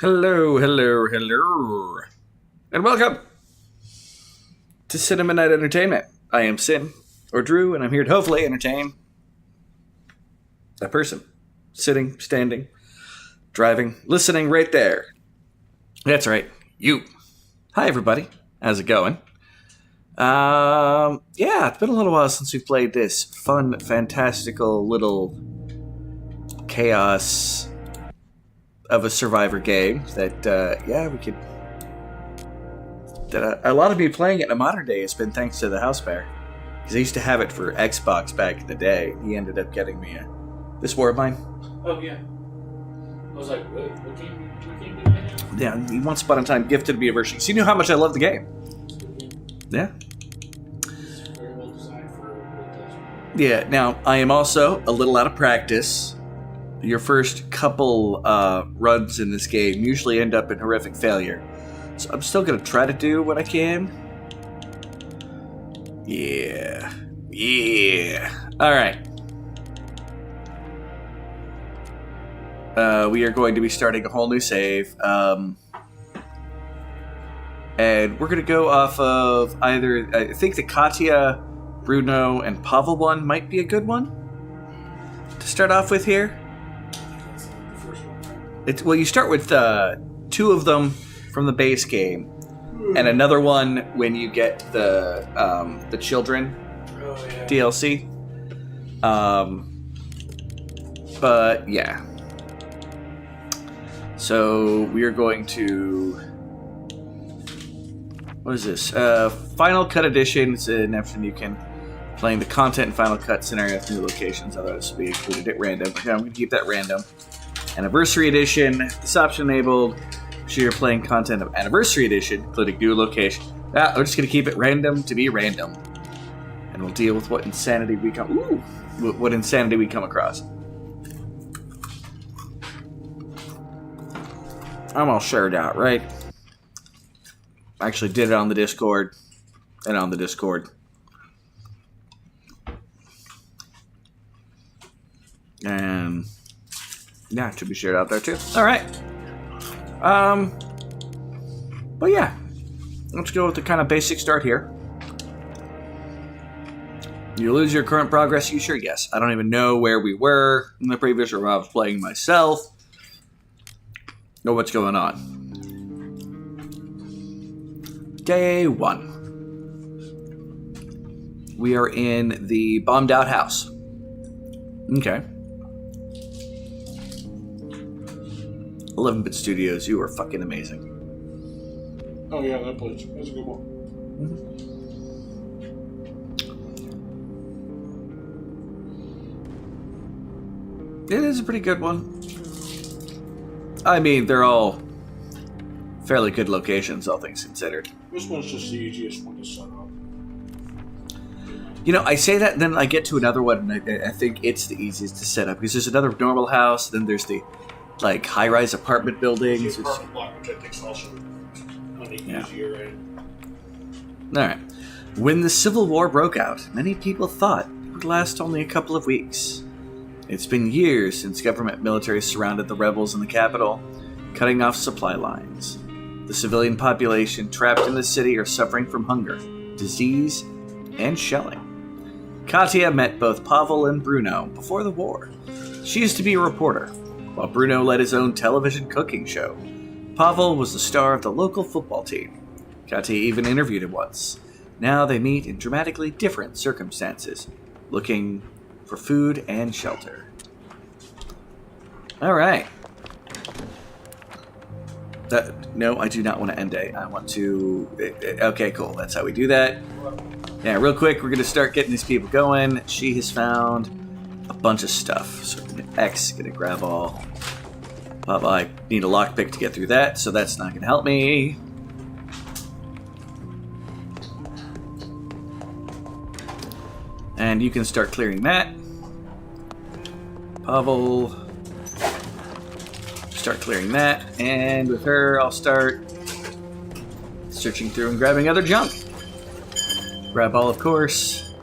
Hello, hello, hello, and welcome to Cinema Night Entertainment. I am Sin, or Drew, and I'm here to hopefully entertain a person. Sitting, standing, driving, listening right there. That's right, you. Hi, everybody. How's it going? Yeah, it's been a little while since we played this fun, fantastical little chaos of a survivor game that, we could... That a lot of me playing it in a modern day has been thanks to the house bear. Because I used to have it for Xbox back in the day. He ended up getting me this war of mine. Oh, yeah. I was like, what game did I have? Yeah, he once upon a time gifted me a version. So you knew how much I love the game. Yeah. It's very well designed for what it does. Yeah, now, I am also a little out of practice. Your first couple runs in this game usually end up in horrific failure. So I'm still going to try to do what I can. Yeah. Alright. We are going to be starting a whole new save. And we're going to go off of either... I think the Katya, Bruno, and Pavel one might be a good one to start off with here. Well, you start with two of them from the base game, and another one when you get the children DLC. But yeah. So we are going to... What is this? Final Cut Edition. It's an option you can playing the content and Final Cut scenarios, new locations. Otherwise, we included it random. Okay, I'm going to keep that random. Anniversary Edition, this option enabled. So you're playing content of Anniversary Edition, including new location. We're just going to keep it random to be random. And we'll deal with what insanity we come... what insanity we come across. I'm all shared out, right? I actually did it on the Discord. And on the Discord. And yeah, it should be shared out there too. Alright. But yeah. Let's go with the kind of basic start here. You lose your current progress, you sure? Yes. I don't even know where we were in the previous room. I was playing myself. Know what's going on. Day 1. We are in the bombed out house. Okay. 11-Bit Studios, you are fucking amazing. Oh yeah, that place. That's a good one. It is a pretty good one. I mean, they're all fairly good locations, all things considered. This one's just the easiest one to set up. You know, I say that, and then I get to another one, and I think it's the easiest to set up, because there's another normal house, then there's the, like, high-rise apartment buildings. The apartment block, which I think is also on the easier end. Alright. When the Civil War broke out, many people thought it would last only a couple of weeks. It's been years since government military surrounded the rebels in the capital, cutting off supply lines. The civilian population trapped in the city are suffering from hunger, disease, and shelling. Katya met both Pavel and Bruno before the war. She used to be a reporter, while Bruno led his own television cooking show. Pavel was the star of the local football team. Katya even interviewed him once. Now they meet in dramatically different circumstances, looking for food and shelter. Alright. No, I do not want to end day. I want to... Okay, cool. That's how we do that. Yeah, real quick, we're going to start getting these people going. She has found a bunch of stuff. So we're going to X, going to grab all. I need a lockpick to get through that, so that's not going to help me. And you can start clearing that. Pavel. Start clearing that. And with her, I'll start searching through and grabbing other junk. Grab all, of course.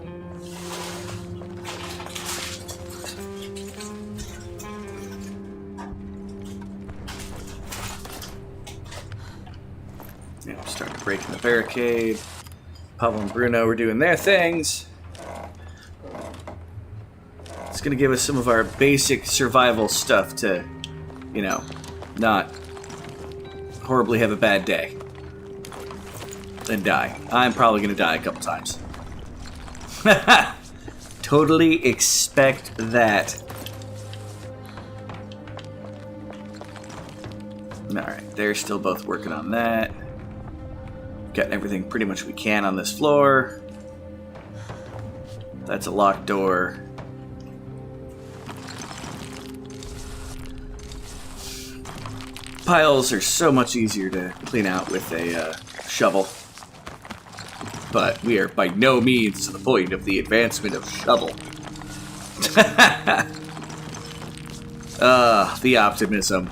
Yeah, start breaking the barricade. Pavel and Bruno are doing their things. It's going to give us some of our basic survival stuff to, you know, not horribly have a bad day. And die. I'm probably going to die a couple times. Totally expect that. Alright, they're still both working on that. Got everything pretty much we can on this floor. That's a locked door. Piles are so much easier to clean out with a shovel. But we are by no means to the point of the advancement of shovel. The optimism.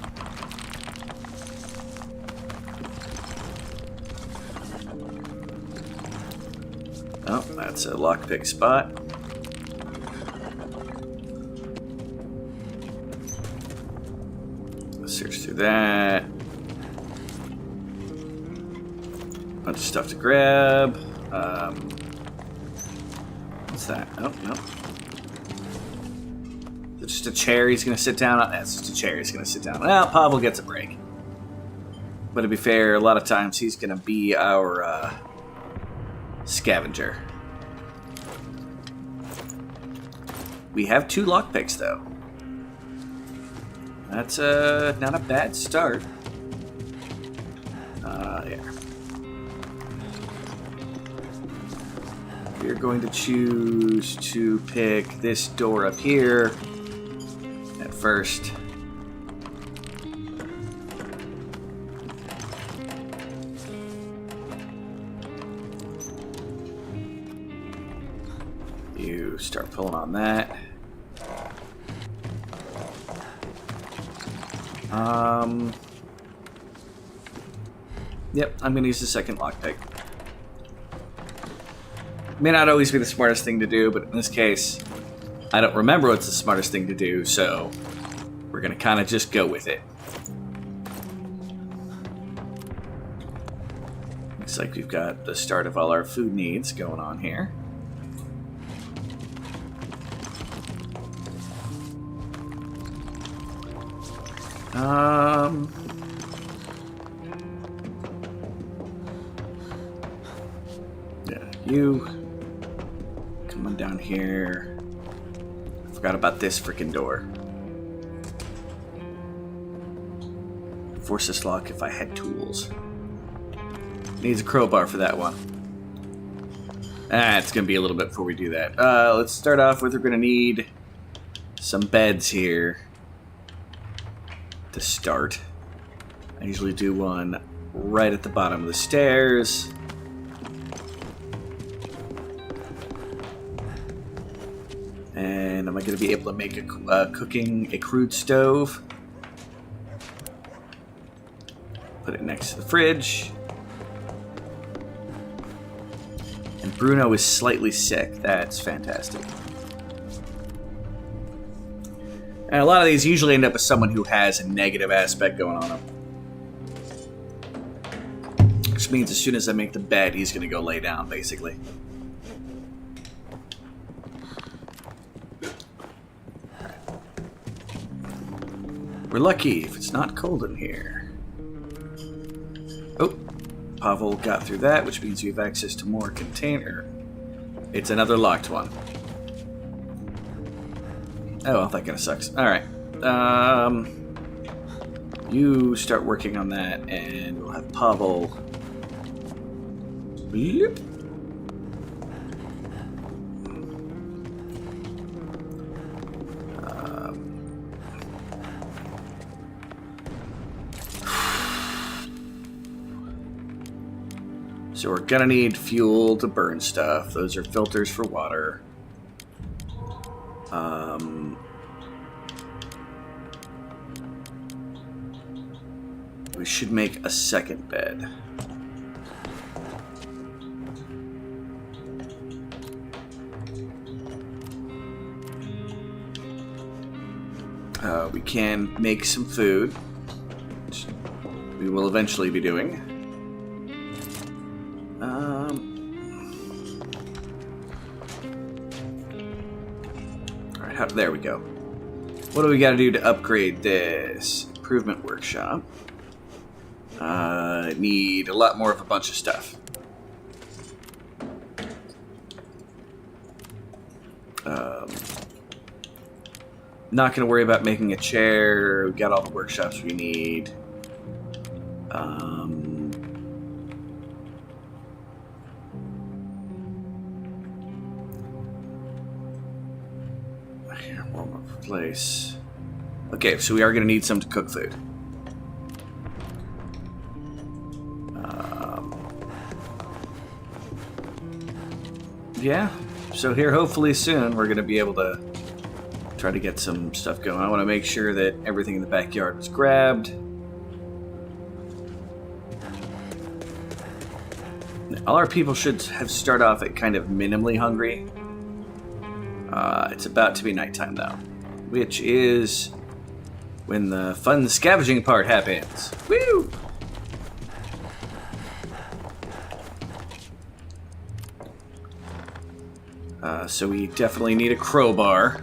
Oh, that's a lockpick spot. Let's search through that. Bunch of stuff to grab. What's that? Oh, no. Is it just a chair he's going to sit down on? That's just a chair he's going to sit down on. Well, Pavel gets a break. But to be fair, a lot of times he's going to be our scavenger. We have 2 lockpicks, though. That's not a bad start. Yeah. We're going to choose to pick this door up here at first. You start pulling on that. Yep, I'm going to use the second lockpick. May not always be the smartest thing to do, but in this case, I don't remember what's the smartest thing to do, so we're going to kind of just go with it. Looks like we've got the start of all our food needs going on here. Yeah, you come on down here. I forgot about this freaking door. Force this lock if I had tools. Needs a crowbar for that one. It's gonna be a little bit before we do that. Let's start off with, we're gonna need some beds here to start. I usually do one right at the bottom of the stairs. And am I going to be able to make a crude stove? Put it next to the fridge. And Bruno is slightly sick. That's fantastic. And a lot of these usually end up with someone who has a negative aspect going on him. Which means as soon as I make the bed, he's going to go lay down, basically. We're lucky if it's not cold in here. Oh, Pavel got through that, which means we have access to more container. It's another locked one. Oh, well, that kind of sucks. Alright. You start working on that, and we'll have Pavel... Yep. So we're gonna need fuel to burn stuff. Those are filters for water. We should make a second bed. We can make some food, which we will eventually be doing. Alright, there we go. What do we got to do to upgrade this? Improvement workshop. Need a lot more of a bunch of stuff. Not going to worry about making a chair. We've got all the workshops we need. Here, warm up place. Okay, so we are going to need some to cook food. Yeah, so here hopefully soon we're going to be able to try to get some stuff going. I want to make sure that everything in the backyard was grabbed. All our people should have start off at kind of minimally hungry. It's about to be nighttime though, which is when the fun scavenging part happens. Woo! So we definitely need a crowbar.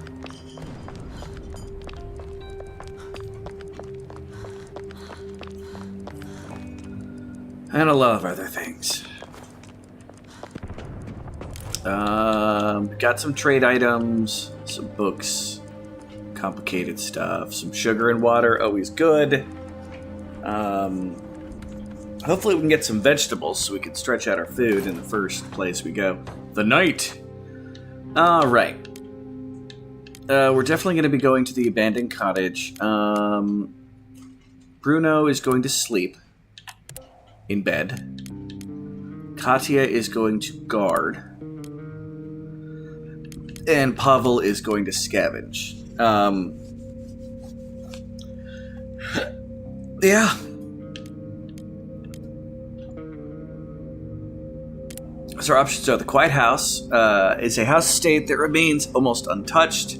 And a lot of other things. Got some trade items, some books, complicated stuff, some sugar and water, always good. Hopefully we can get some vegetables so we can stretch out our food in the first place we go. The night! Alright. We're definitely going to be going to the abandoned cottage. Bruno is going to sleep in bed. Katya is going to guard. And Pavel is going to scavenge. Yeah. So our options are the Quiet House. It's a house estate that remains almost untouched.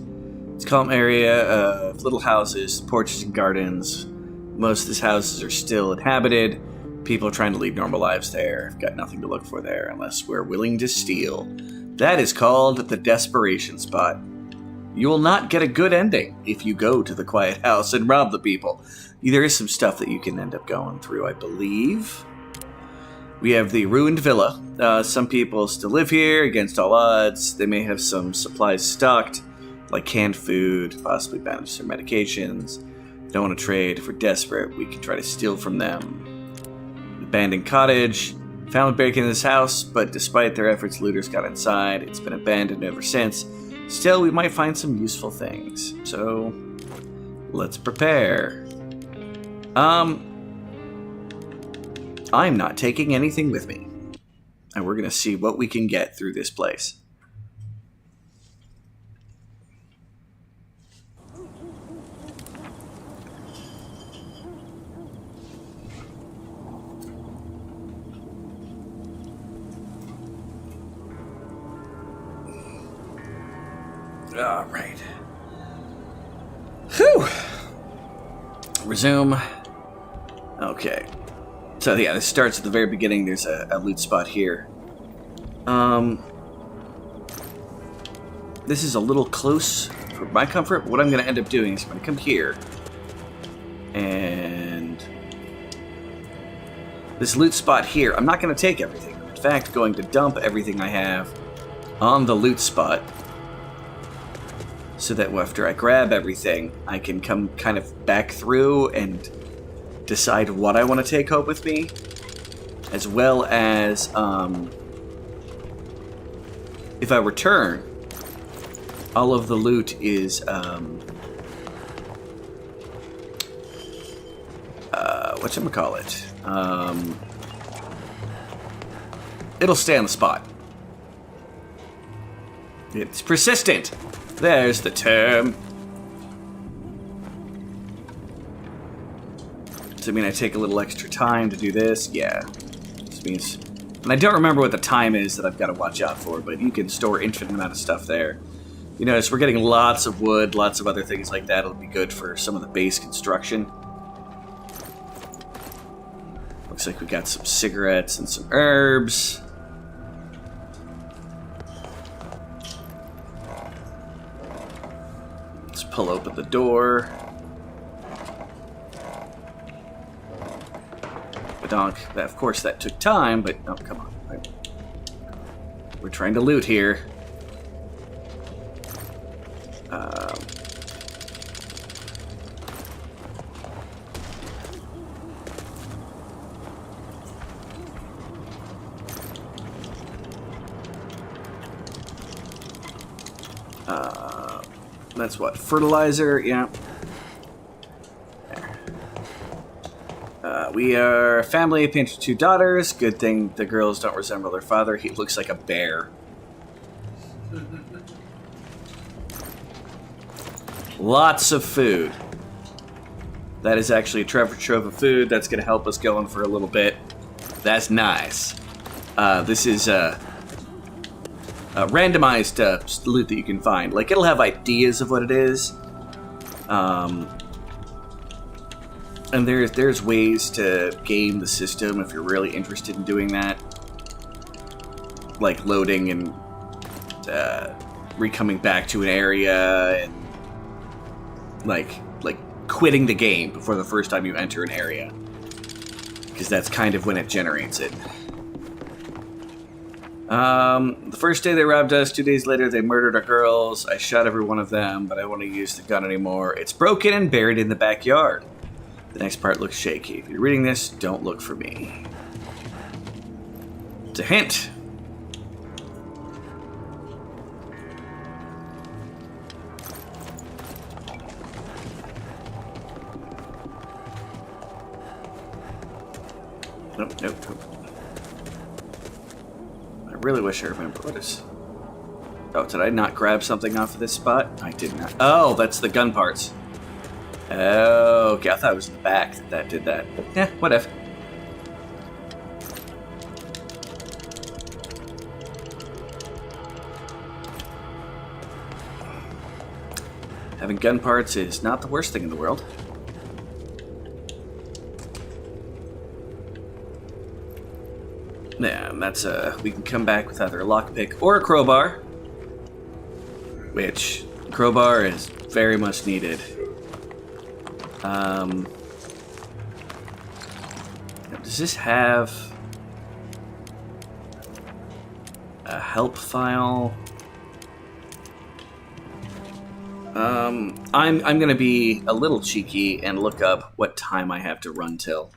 It's a calm area of little houses, porches, and gardens. Most of these houses are still inhabited. People are trying to lead normal lives there. I've got nothing to look for there unless we're willing to steal. That is called the Desperation Spot. You will not get a good ending if you go to the Quiet House and rob the people. There is some stuff that you can end up going through, I believe. We have the Ruined Villa. Some people still live here against all odds. They may have some supplies stocked, like canned food, possibly bandages or medications. Don't want to trade. If we're desperate, we can try to steal from them. Abandoned cottage. Family break into this house, but despite their efforts, looters got inside. It's been abandoned ever since. Still, we might find some useful things. So, let's prepare. I'm not taking anything with me. And we're going to see what we can get through this place. All right. Whew. Resume. Okay. So yeah, this starts at the very beginning. There's a loot spot here. This is a little close for my comfort. What I'm going to end up doing is I'm going to come here. And this loot spot here, I'm not going to take everything. I'm in fact going to dump everything I have on the loot spot. So that after I grab everything, I can come kind of back through and decide what I want to take home with me, as well as if I return, all of the loot is whatchamacallit? It'll stay on the spot. It's persistent. There's the term. Does it mean I take a little extra time to do this? Yeah. This means... And I don't remember what the time is that I've got to watch out for, but you can store infinite amount of stuff there. You notice we're getting lots of wood, lots of other things like that. It'll be good for some of the base construction. Looks like we got some cigarettes and some herbs. Let's pull open the door. Donk. Of course, that took time, but oh, come on. We're trying to loot here. That's what? Fertilizer? Yeah. We are a family of painted 2 daughters. Good thing the girls don't resemble their father. He looks like a bear. Lots of food. That is actually a treasure trove of food. That's going to help us going for a little bit. That's nice. This is randomized loot that you can find. Like, it'll have ideas of what it is. And there's ways to game the system if you're really interested in doing that. Like loading and re-coming back to an area and like quitting the game before the first time you enter an area. Because that's kind of when it generates it. The first day they robbed us, 2 days later they murdered our girls. I shot every one of them, but I don't want to use the gun anymore. It's broken and buried in the backyard. The next part looks shaky. If you're reading this, don't look for me. It's a hint. Nope. I really wish I remember what is... Oh, did I not grab something off of this spot? I did not. Oh, that's the gun parts. Oh, okay, I thought it was in the back that did that. Yeah, whatever. Having gun parts is not the worst thing in the world. Yeah, and that's we can come back with either a lockpick or a crowbar, which crowbar is very much needed. Does this have a help file? I'm gonna be a little cheeky and look up what time I have to run till.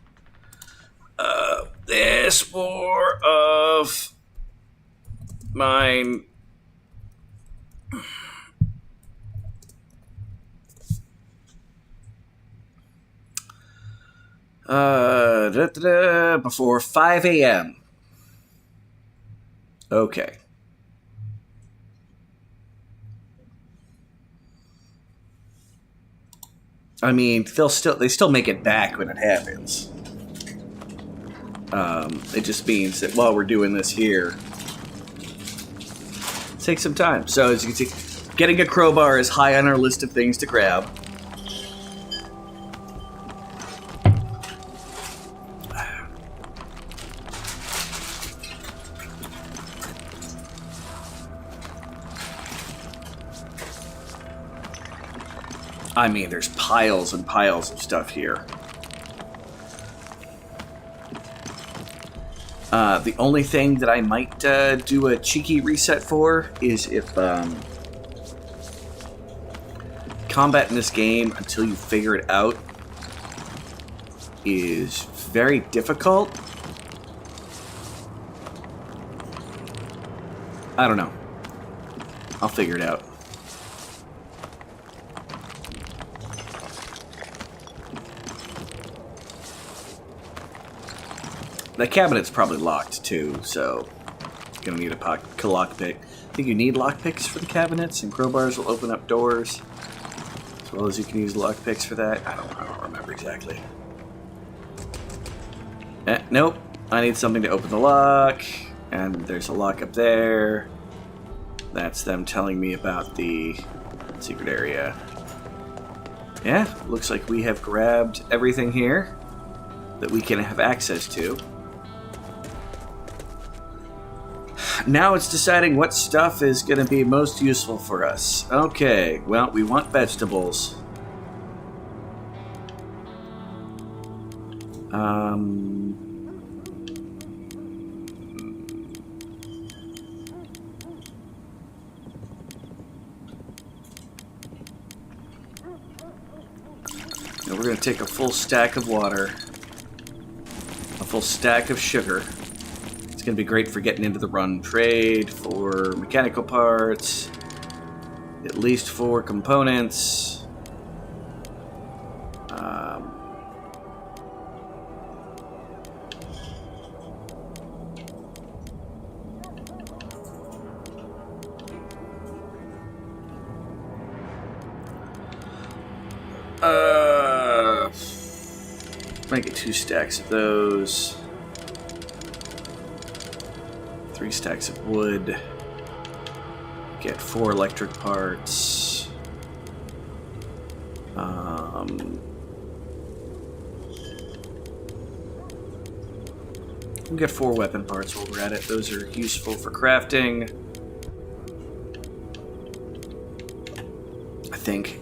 There's more of mine. Before 5 a.m. Okay. I mean, they still make it back when it happens. It just means that while we're doing this here, it takes some time. So as you can see, getting a crowbar is high on our list of things to grab. I mean, there's piles and piles of stuff here. The only thing that I might do a cheeky reset for is if combat in this game, until you figure it out, is very difficult. I don't know. I'll figure it out. The cabinet's probably locked too, so gonna need a lockpick. I think you need lockpicks for the cabinets, and crowbars will open up doors, as well as you can use lockpicks for that. I don't remember exactly. Nope. I need something to open the lock, and there's a lock up there. That's them telling me about the secret area. Yeah, looks like we have grabbed everything here that we can have access to. Now it's deciding what stuff is going to be most useful for us. Okay, well, we want vegetables. Now we're going to take a full stack of water, a full stack of sugar. It's going to be great for getting into the run. Trade for mechanical parts, at least 4 components. Might get 2 stacks of those. 3 stacks of wood. Get 4 electric parts. We'll get 4 weapon parts while we're at it. Those are useful for crafting, I think.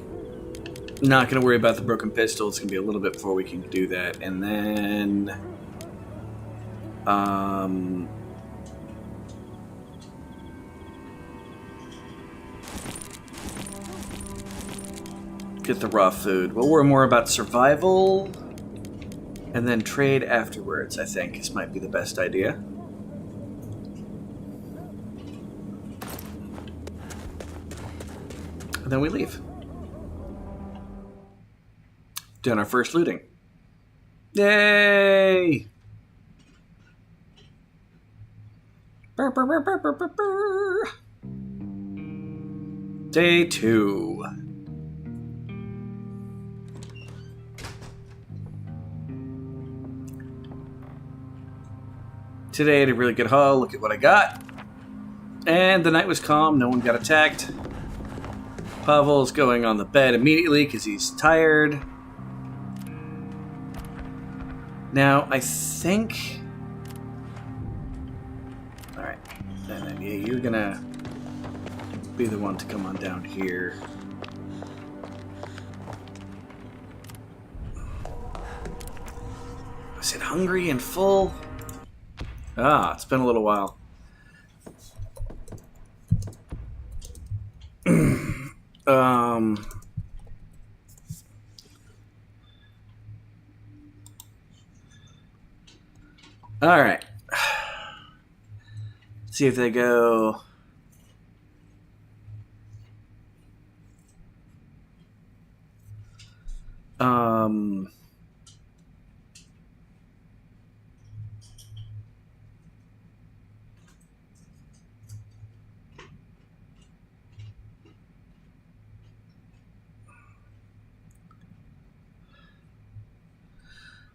Not going to worry about the broken pistol. It's going to be a little bit before we can do that. And then get the raw food. We'll worry more about survival and then trade afterwards, I think. This might be the best idea. And then we leave. Done our first looting. Yay! Burr, burr, burr, burr, burr, burr, burr. Day 2. Today I had a really good haul. Look at what I got. And the night was calm. No one got attacked. Pavel's going on the bed immediately because he's tired. Now, I think... Alright, then yeah, you're gonna be the one to come on down here. Is it hungry and full? Ah, it's been a little while. All right. See if they go.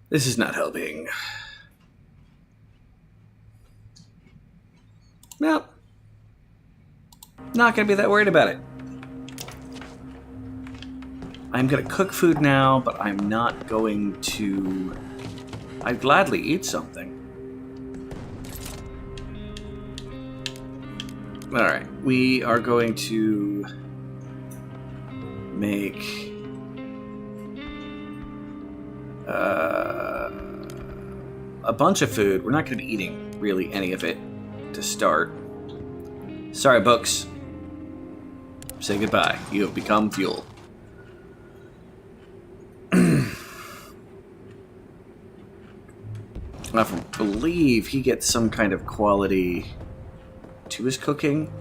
This is not helping. Nope. Not gonna be that worried about it. I'm gonna cook food now, but I'm not going to... I'd gladly eat something. Alright, we are going to make... a bunch of food. We're not going to be eating really any of it to start. Sorry, books. Say goodbye. You have become fuel. I believe he gets some kind of quality to his cooking.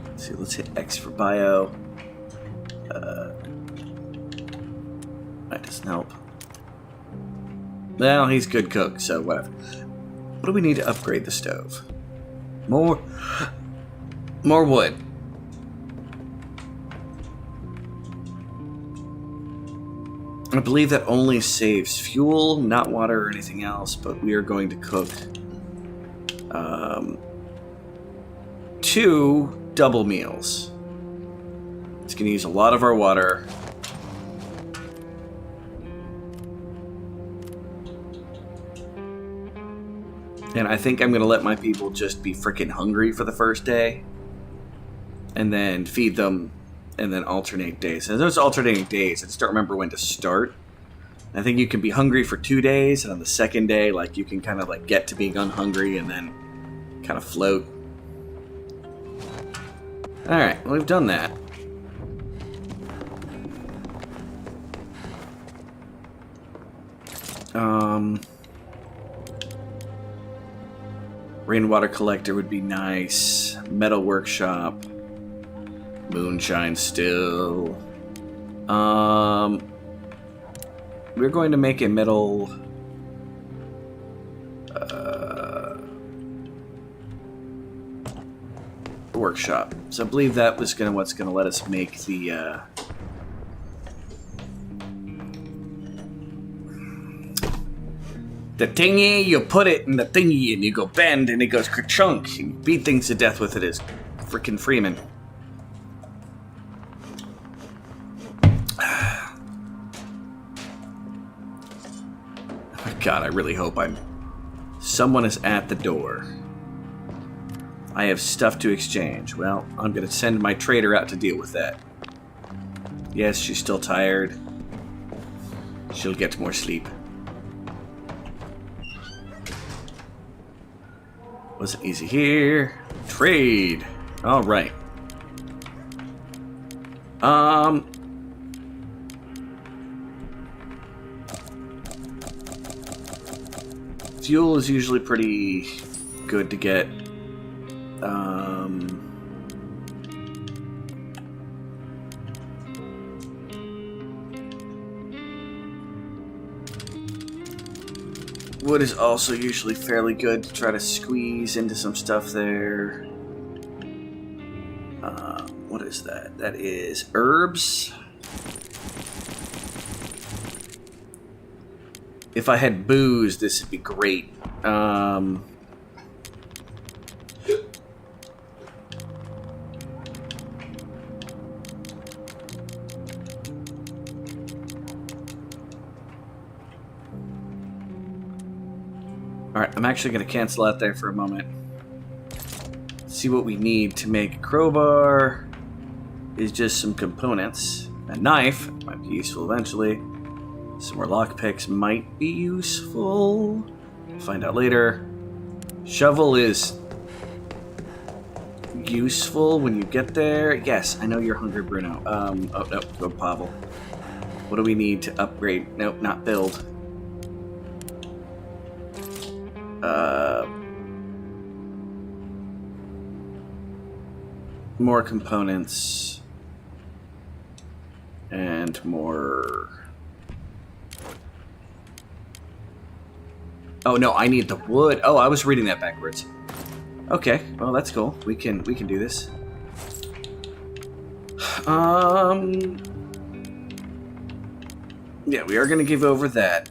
Let's see, let's hit X for bio. That doesn't help. Well, he's good cook, so whatever. What do we need to upgrade the stove? More wood. I believe that only saves fuel, not water or anything else, but we are going to cook 2 double meals. It's going to use a lot of our water. And I think I'm going to let my people just be freaking hungry for the first day. And then feed them. And then alternate days. And those alternating days, I just don't remember when to start. I think you can be hungry for 2 days. And on the second day, like, you can kind of like get to being unhungry. And then kind of float. Alright, well, we've done that. Rainwater collector would be nice. Metal workshop. Moonshine still. We're going to make a metal workshop. So I believe that was what's gonna let us make the thingy. You put it in the thingy and you go bend and it goes ka-chunk. You beat things to death with it as frickin' Freeman. God, I really hope someone is at the door. I have stuff to exchange. Well, I'm going to send my trader out to deal with that. Yes, she's still tired. She'll get more sleep. Wasn't easy here. Trade. All right. Fuel is usually pretty good to get. Wood is also usually fairly good to try to squeeze into some stuff there. What is that? That is herbs. If I had booze, this would be great. Alright, I'm actually going to cancel out there for a moment. See what we need to make a crowbar is just some components. A knife might be useful eventually. Some more lockpicks might be useful. Find out later. Shovel is useful when you get there. Yes, I know you're hungry, Bruno. Oh, no, go Pavel. What do we need to upgrade? Nope, not build. More components. And more... Oh, no, I need the wood. Oh, I was reading that backwards. Okay, well, that's cool. We can do this. Yeah, we are going to give over that.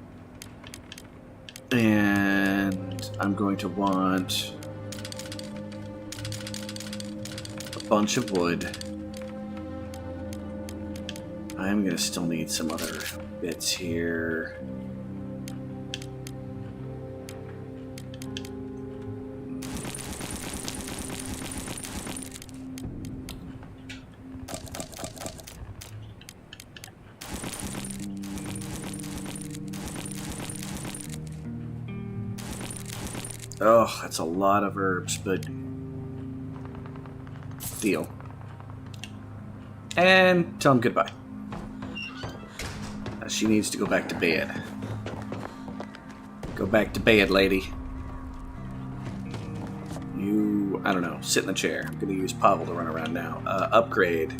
And I'm going to want a bunch of wood. I'm going to still need some other bits here. Oh, that's a lot of herbs, but... Deal. And tell him goodbye. She needs to go back to bed. Go back to bed, lady. You, I don't know, sit in the chair. I'm gonna use Pavel to run around now. Upgrade.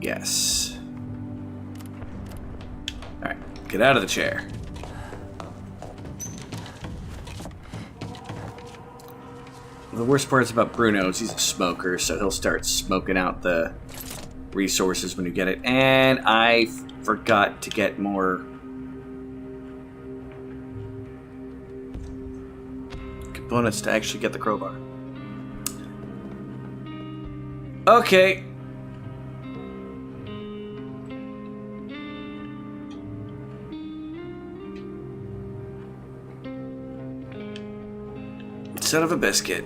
Yes. Alright, get out of the chair. The worst part is about Bruno is he's a smoker, so he'll start smoking out the resources when you get it. And I forgot to get more components to actually get the crowbar. Okay. Son of a biscuit.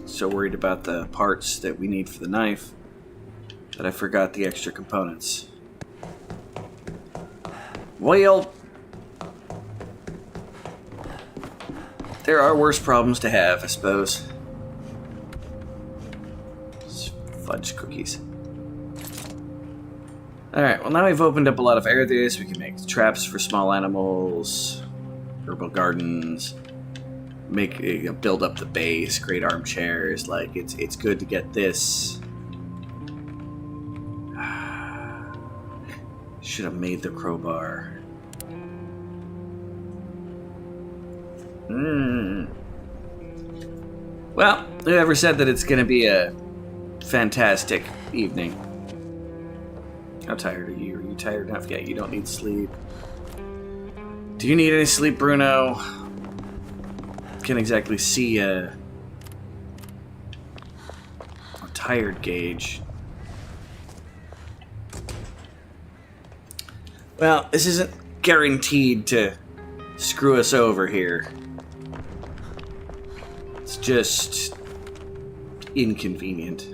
So worried about the parts that we need for the knife that I forgot the extra components. Well, there are worse problems to have, I suppose. Fudge cookies. Alright, well now we've opened up a lot of areas. We can make traps for small animals, herbal gardens, build up the base, create armchairs. Like, it's good to get this. Should have made the crowbar. Well, whoever said that it's gonna be a fantastic evening? How tired are you? Are you tired enough? Yeah, you don't need sleep. Do you need any sleep, Bruno? Can't exactly see a tired gauge. Well, this isn't guaranteed to screw us over here. It's just inconvenient.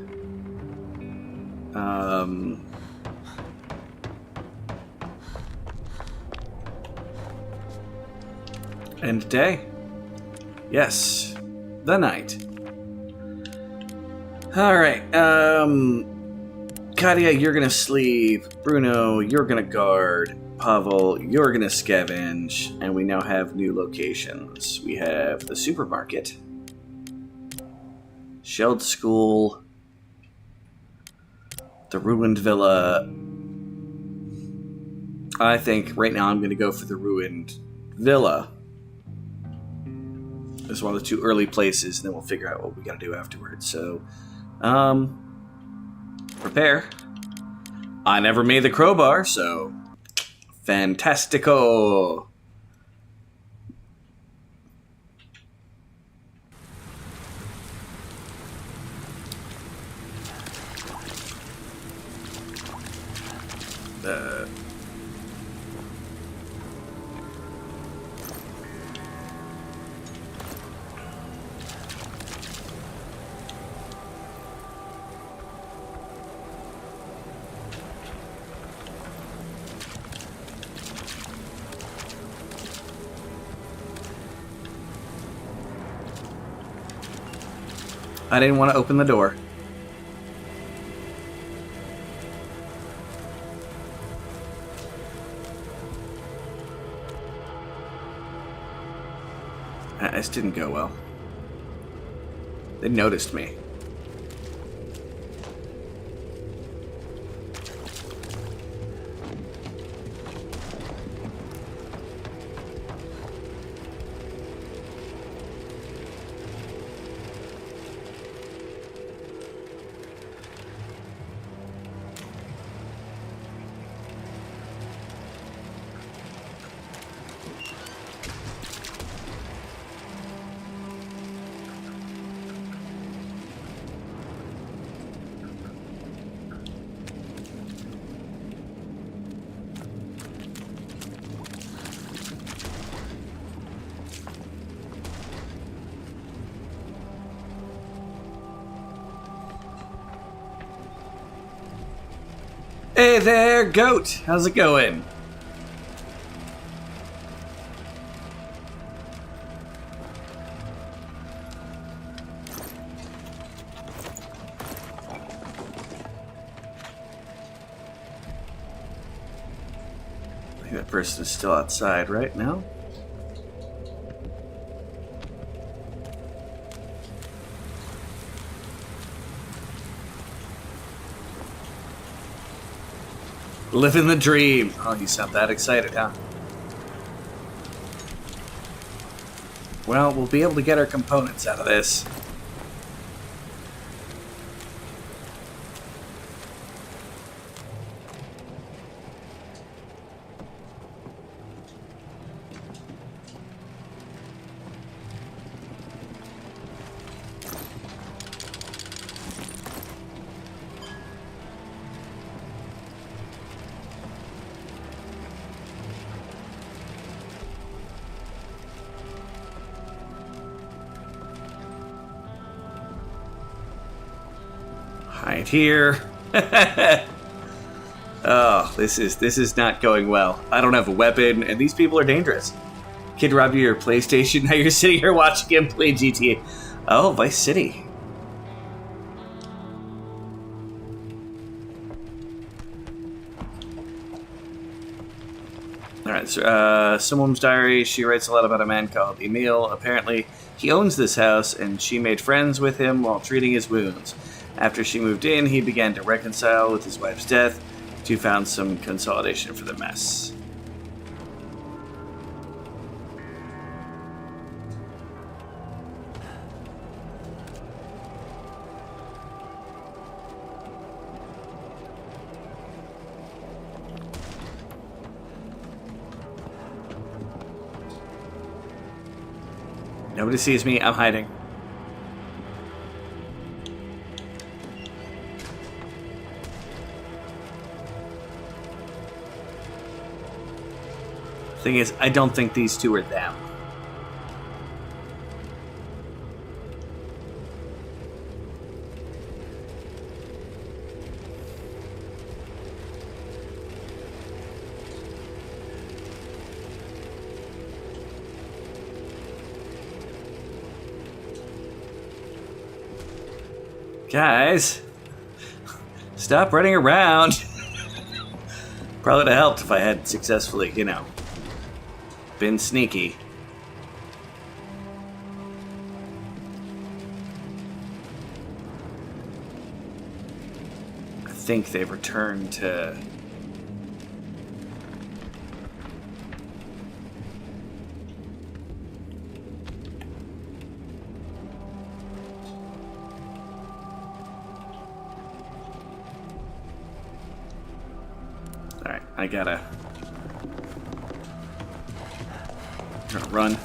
End day. Yes, the night. Alright, Katia, you're gonna sleep. Bruno, you're gonna guard. Pavel, you're gonna scavenge. And we now have new locations. We have the supermarket, Shelled School, the ruined villa. I think right now I'm gonna go for the ruined villa. It's one of the two early places, and then we'll figure out what we gotta do afterwards. So, prepare. I never made the crowbar, so fantastico. I didn't want to open the door. This didn't go well. They noticed me. Hey there, goat! How's it going? I think that person is still outside right now. Living the dream. Oh, you sound that excited, huh? Well, we'll be able to get our components out of this. Hide here. Oh, this is not going well. I don't have a weapon, and these people are dangerous. Kid robbed your PlayStation. Now you're sitting here watching him play GTA. Oh, Vice City. Alright, so, someone's diary. She writes a lot about a man called Emil. Apparently, he owns this house, and she made friends with him while treating his wounds. After she moved in, he began to reconcile with his wife's death. The two found some consolidation for the mess. Nobody sees me. I'm hiding. Thing is, I don't think these two are them. Guys, stop running around. Probably would have helped if I had successfully, been sneaky. I think they've returned to... Alright, I gotta run.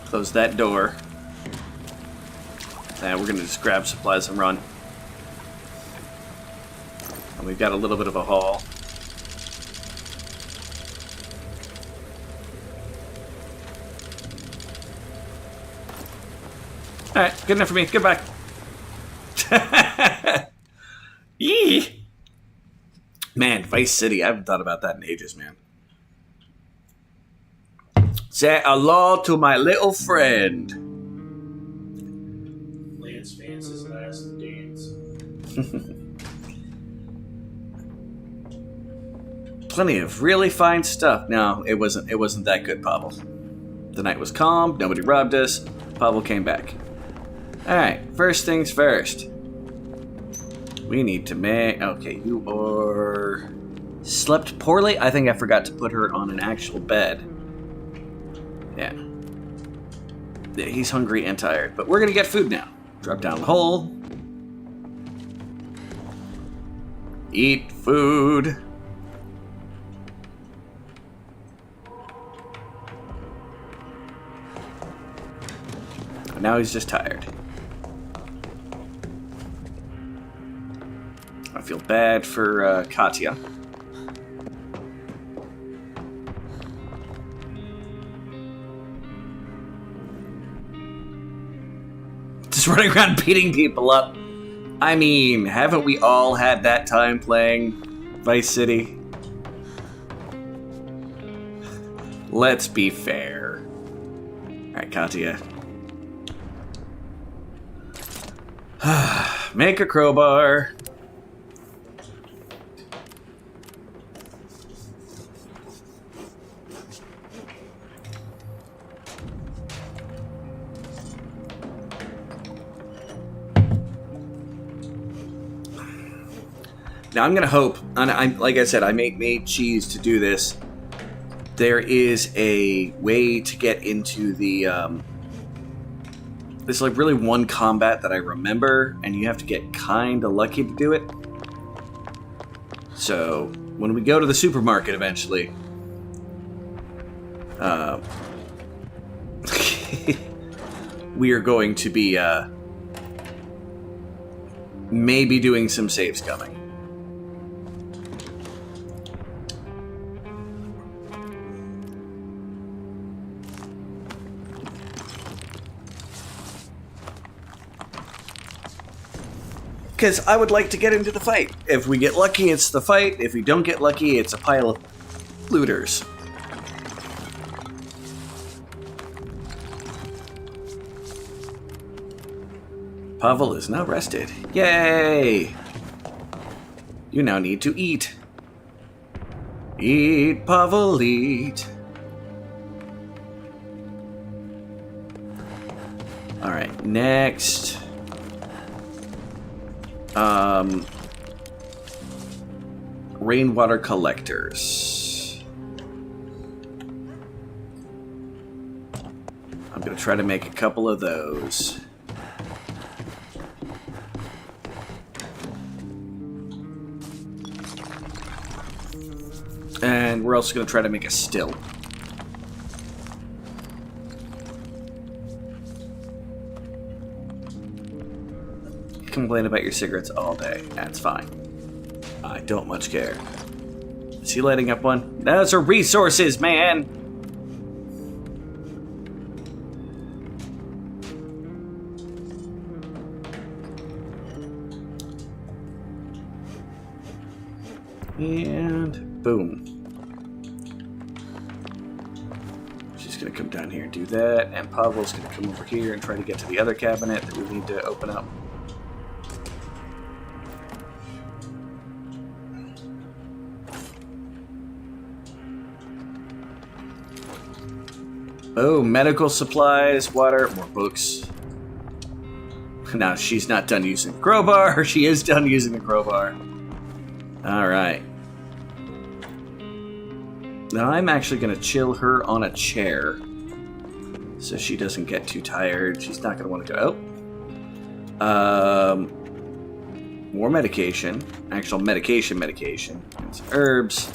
Close that door. And we're gonna just grab supplies and run. And we've got a little bit of a haul. Alright, good enough for me. Goodbye. Yee! Man, Vice City. I haven't thought about that in ages, man. Say hello to my little friend. Plenty of really fine stuff. No, it wasn't that good, Pavel. The night was calm, nobody robbed us. Pavel came back. Alright, first things first. We need to make... Okay, you are... Slept poorly? I think I forgot to put her on an actual bed. Yeah. Yeah, he's hungry and tired. But we're gonna get food now. Drop down the hole. Eat food. Now he's just tired. I feel bad for Katya. Just running around beating people up. I mean, haven't we all had that time playing Vice City? Let's be fair. Alright, Katya. Make a crowbar. Now I'm gonna hope, and I'm like I said, I made cheese to do this. There is a way to get into the there's like really one combat that I remember, and you have to get kinda lucky to do it. So when we go to the supermarket eventually, we are going to be maybe doing some save scumming. Because I would like to get into the fight. If we get lucky, it's the fight. If we don't get lucky, it's a pile of looters. Pavel is now rested. Yay! You now need to eat. Eat, Pavel, eat. Alright, next... rainwater collectors. I'm gonna try to make a couple of those. And we're also gonna try to make a still. Complain about your cigarettes all day. That's fine. I don't much care. Is he lighting up one? Those are resources, man! And boom. She's gonna come down here and do that, and Pavel's gonna come over here and try to get to the other cabinet that we need to open up. Oh, medical supplies, water, more books. Now, she's not done using the crowbar. She is done using the crowbar. Alright. Now, I'm actually going to chill her on a chair so she doesn't get too tired. She's not going to want to go. More medication. Actual medication. And some herbs.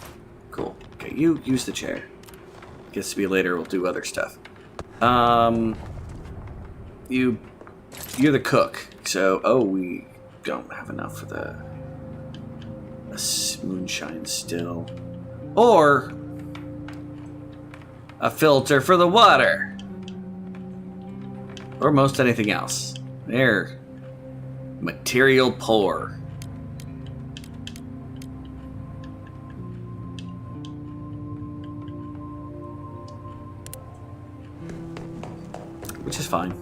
Cool. Okay, you use the chair. Gets to be later, we'll do other stuff. You're the cook, so we don't have enough for the moonshine still, or a filter for the water, or most anything else. There, material poor. Which is fine.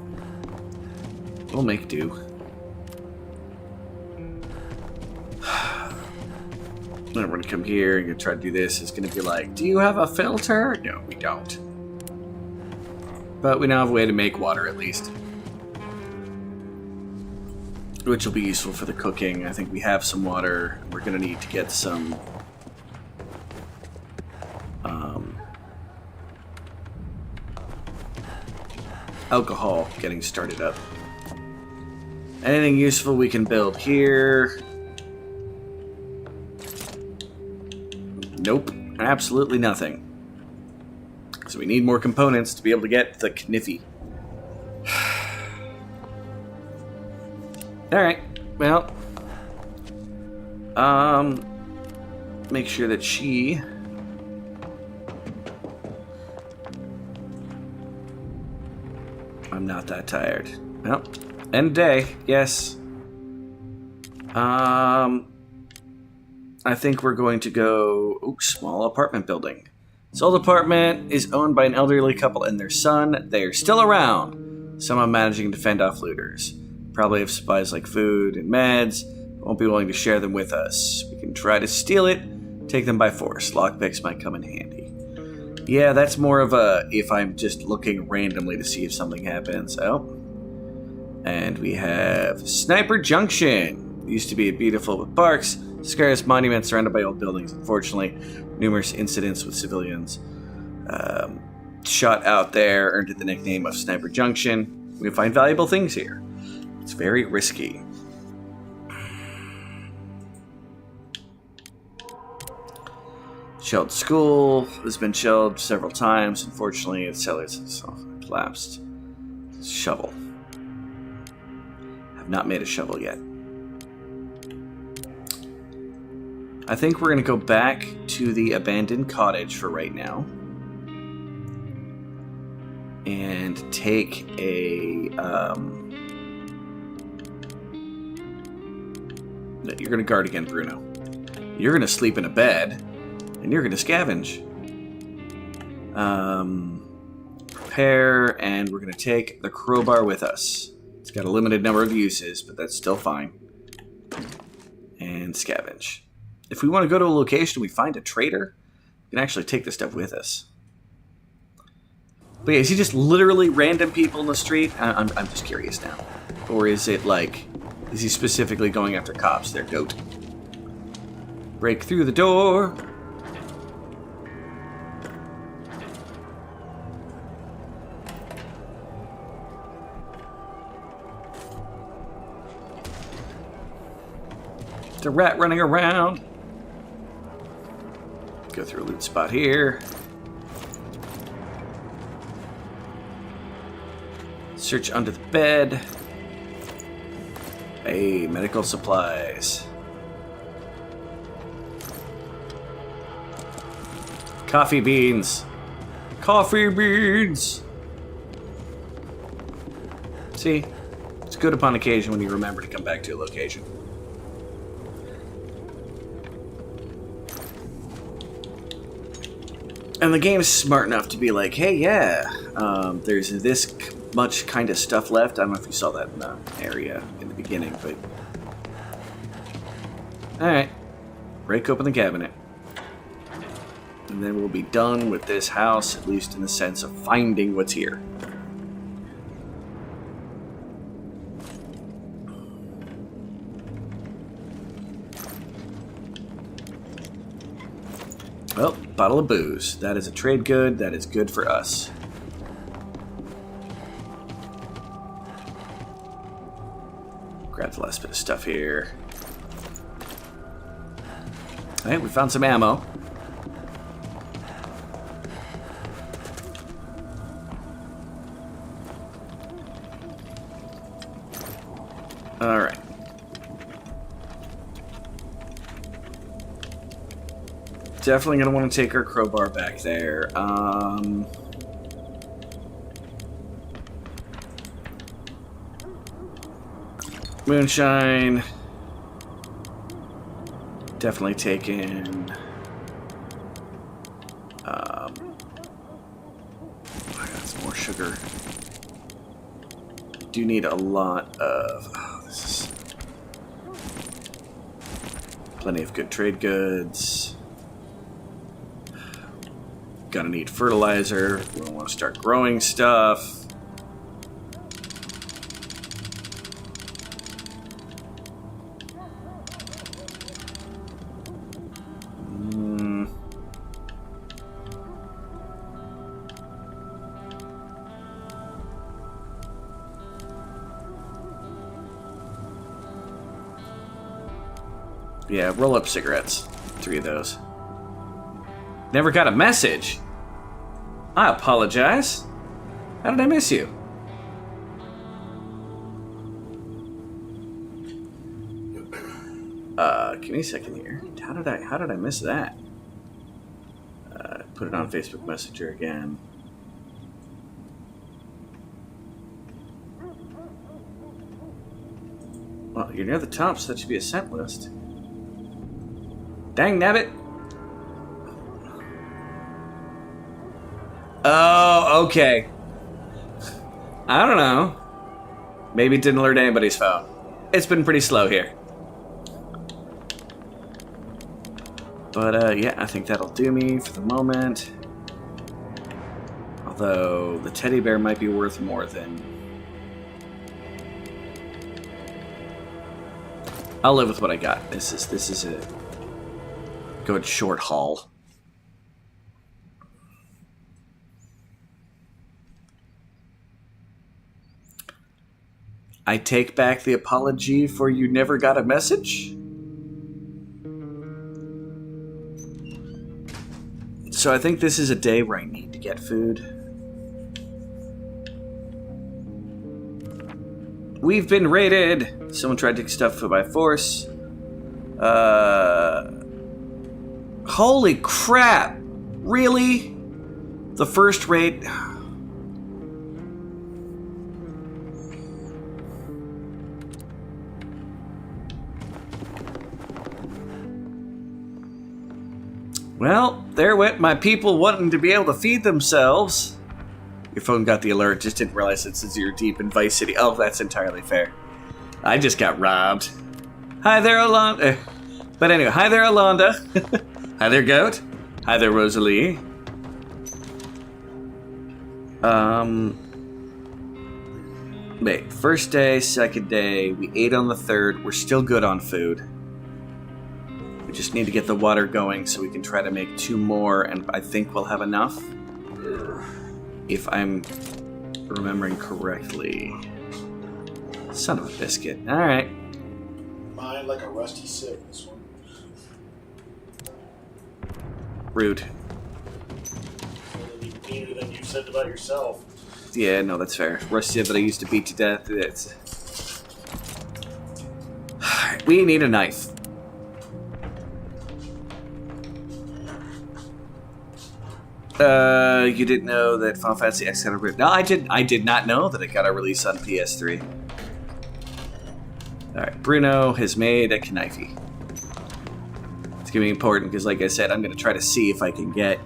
We'll make do. We're gonna come here and try to do this. It's gonna be like, do you have a filter? No, we don't. But we now have a way to make water at least, which will be useful for the cooking. I think we have some water. We're gonna need to get some alcohol getting started up. Anything useful we can build here? Nope, absolutely nothing. So we need more components to be able to get the kniffy. Alright, well, make sure that she I'm not that tired. Well, end of day, yes. I think we're going to go small apartment building. This old apartment is owned by an elderly couple and their son. They are still around. Someone managing to fend off looters. Probably have supplies like food and meds. Won't be willing to share them with us. We can try to steal it, take them by force. Lockpicks might come in handy. Yeah, that's more of a if I'm just looking randomly to see if something happens. Oh. And we have Sniper Junction. It used to be beautiful with parks, scarce monuments surrounded by old buildings. Unfortunately, numerous incidents with civilians shot out there earned it the nickname of Sniper Junction. We find valuable things here. It's very risky. Shelled school has been shelled several times. Unfortunately, its cellars have collapsed. Shovel. Have not made a shovel yet. I think we're going to go back to the abandoned cottage for right now. And take a... You're going to guard again, Bruno. You're going to sleep in a bed. And you're going to scavenge. Prepare, and we're going to take the crowbar with us. It's got a limited number of uses, but that's still fine. And scavenge. If we want to go to a location, we find a trader, we can actually take this stuff with us. But yeah, is he just literally random people in the street? I'm just curious now. Or is it like, is he specifically going after cops? They're goat. Break through the door. The rat running around. Go through a loot spot here. Search under the bed. Hey, medical supplies. Coffee beans. Coffee beans. See, it's good upon occasion when you remember to come back to a location. And the game's smart enough to be like, hey, yeah, there's this much kind of stuff left. I don't know if you saw that in the area in the beginning, but... Alright. Break open the cabinet. And then we'll be done with this house, at least in the sense of finding what's here. Well, bottle of booze. That is a trade good. That is good for us. Grab the last bit of stuff here. Alright, we found some ammo. Alright. Definitely going to want to take our crowbar back there. Moonshine. Definitely taking... I got some more sugar. Do need a lot of... Oh, this is... Plenty of good trade goods. Gonna need fertilizer. We want to start growing stuff. Yeah, roll up cigarettes. 3 of those. Never got a message. I apologize. How did I miss you? Give me a second here. How did I miss that? Put it on Facebook Messenger again. Well, you're near the top, so that should be a sent list. Dang nabbit. Oh, okay. I don't know. Maybe it didn't alert anybody's phone. It's been pretty slow here. But, yeah, I think that'll do me for the moment. Although, the teddy bear might be worth more than... I'll live with what I got. This is a good short haul. I take back the apology for you never got a message. So I think this is a day where I need to get food. We've been raided. Someone tried to take stuff by force. Holy crap! Really? The first raid... Well, there went my people wanting to be able to feed themselves. Your phone got the alert, just didn't realize it's 0 deep in Vice City. Oh, that's entirely fair. I just got robbed. Hi there, Alonda. But anyway, hi there, Alonda. Hi there, Goat. Hi there, Rosalie. Wait, first day, second day, we ate on the third. We're still good on food. We just need to get the water going so we can try to make 2 more, and I think we'll have enough. If I'm remembering correctly. Son of a biscuit. Alright. Mine like a rusty sick, this one. Rude. It'll be meaner than you said about yourself. Yeah, no, that's fair. Rusty that I used to beat to death. It's... We need a knife. You didn't know that Final Fantasy X got a release? No, I did not know that it got a release on PS3. Alright, Bruno has made a knifey. It's gonna be important because, like I said, I'm gonna try to see if I can get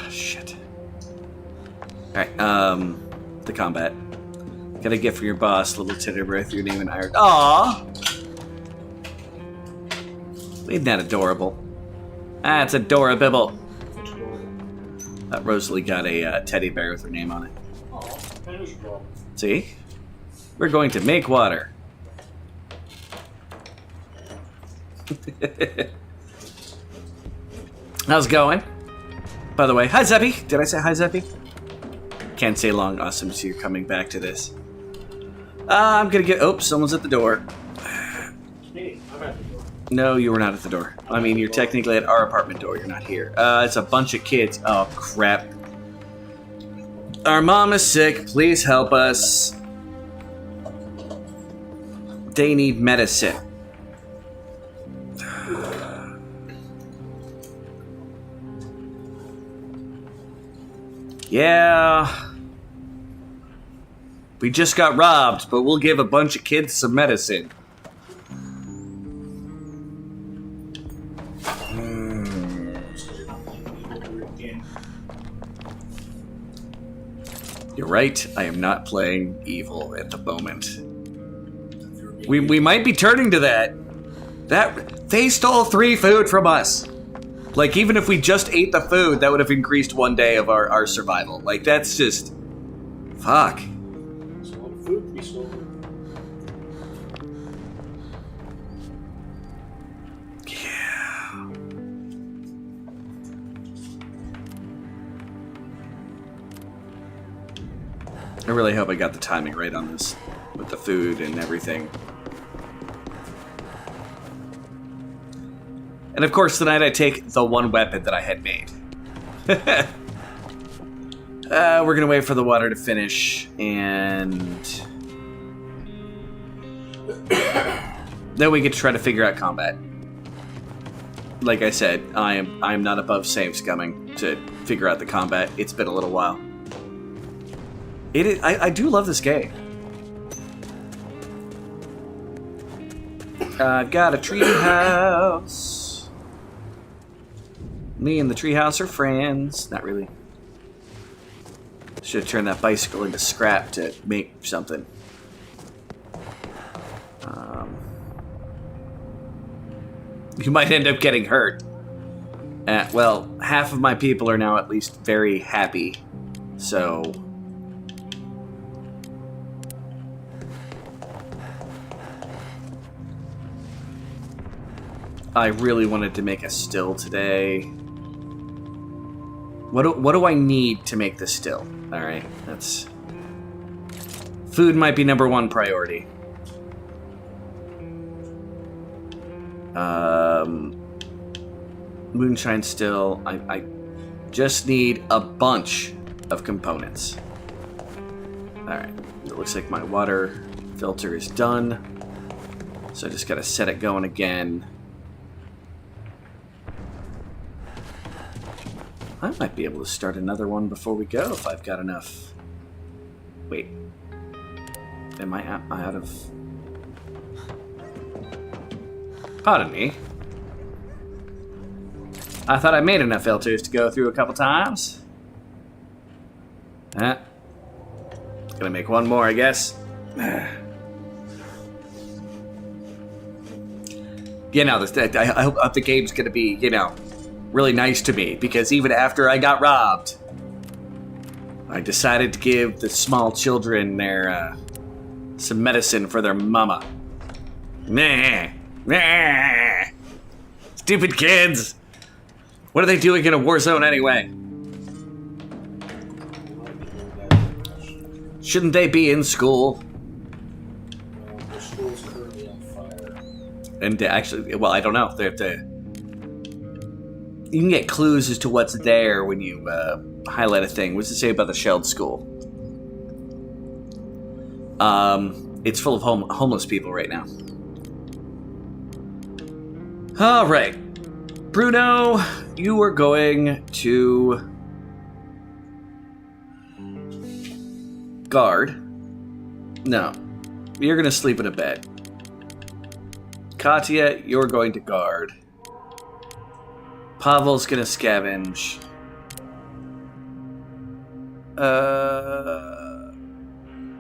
shit. Alright, the combat. Got a gift from your boss, little teddy bear with your name and iron. Aww! Isn't that adorable? That's adorable. Rosalie got a teddy bear with her name on it. Oh, that is adorable. See? We're going to make water. How's it going? By the way, hi Zeppy! Did I say hi Zeppy? Can't say long. Awesome to see you're coming back to this. I'm gonna get... Oh, someone's at the door. Me, I'm at the door. No, you were not at the door. I mean, you're technically at our apartment door. You're not here. It's a bunch of kids. Oh, crap. Our mom is sick. Please help us. They need medicine. Yeah. We just got robbed, but we'll give a bunch of kids some medicine. You're right, I am not playing evil at the moment. We might be turning to that. They stole 3 food from us. Like, even if we just ate the food, that would have increased 1 day of our survival. Like, that's just... Fuck. There's a lot of food to be stolen. Yeah. I really hope I got the timing right on this. With the food and everything. And of course, tonight I take the one weapon that I had made. We're gonna wait for the water to finish, and then we can try to figure out combat. Like I said, I'm not above save scumming to figure out the combat. It's been a little while. I do love this game. I've got a tree house. Me and the treehouse are friends. Not really. Should have turned that bicycle into scrap to make something. You might end up getting hurt. Well, half of my people are now at least very happy. So... I really wanted to make a still today. What do I need to make the still? Alright, that's... Food might be number 1 priority. Moonshine still. I just need a bunch of components. Alright, it looks like my water filter is done. So I just gotta set it going again. I might be able to start another one before we go if I've got enough. Wait. Am I out of... Pardon me. I thought I made enough filters to go through a couple times. Gonna make one more, I guess. You know, I hope the game's gonna be, you know, really nice to me, because even after I got robbed, I decided to give the small children their some medicine for their mama. Nah. Stupid kids. What are they doing in a war zone anyway? Shouldn't they be in school? The school's currently on fire. And actually, well, I don't know. They have to... You can get clues as to what's there when you highlight a thing. What does it say about the shelled school? It's full of homeless people right now. All right. Bruno, you are going to guard. No, you're going to sleep in a bed. Katya, you're going to guard. Pavel's going to scavenge.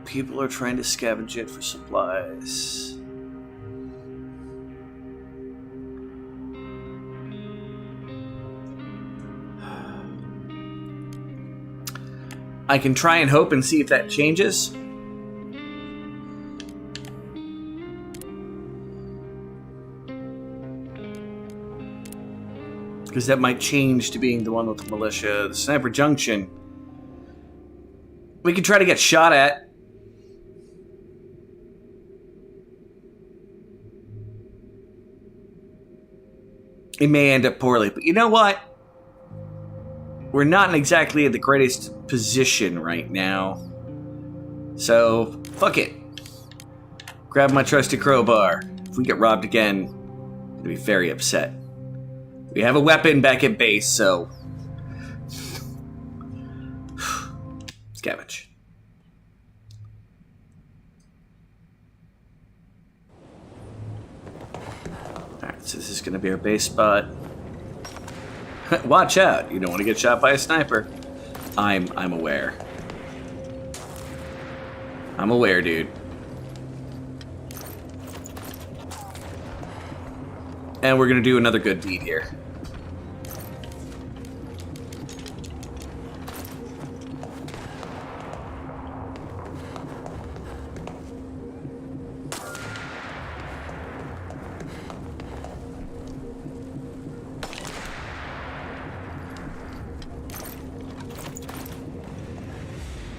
People are trying to scavenge it for supplies. I can try and hope and see if that changes. Because that might change to being the one with the militia. The Sniper Junction. We could try to get shot at. It may end up poorly, but you know what? We're not exactly in the greatest position right now. So, fuck it. Grab my trusty crowbar. If we get robbed again, I'm gonna be very upset. We have a weapon back at base, so... Scavenge. Alright, so this is gonna be our base spot. Watch out, you don't want to get shot by a sniper. I'm aware. I'm aware, dude. And we're going to do another good deed here.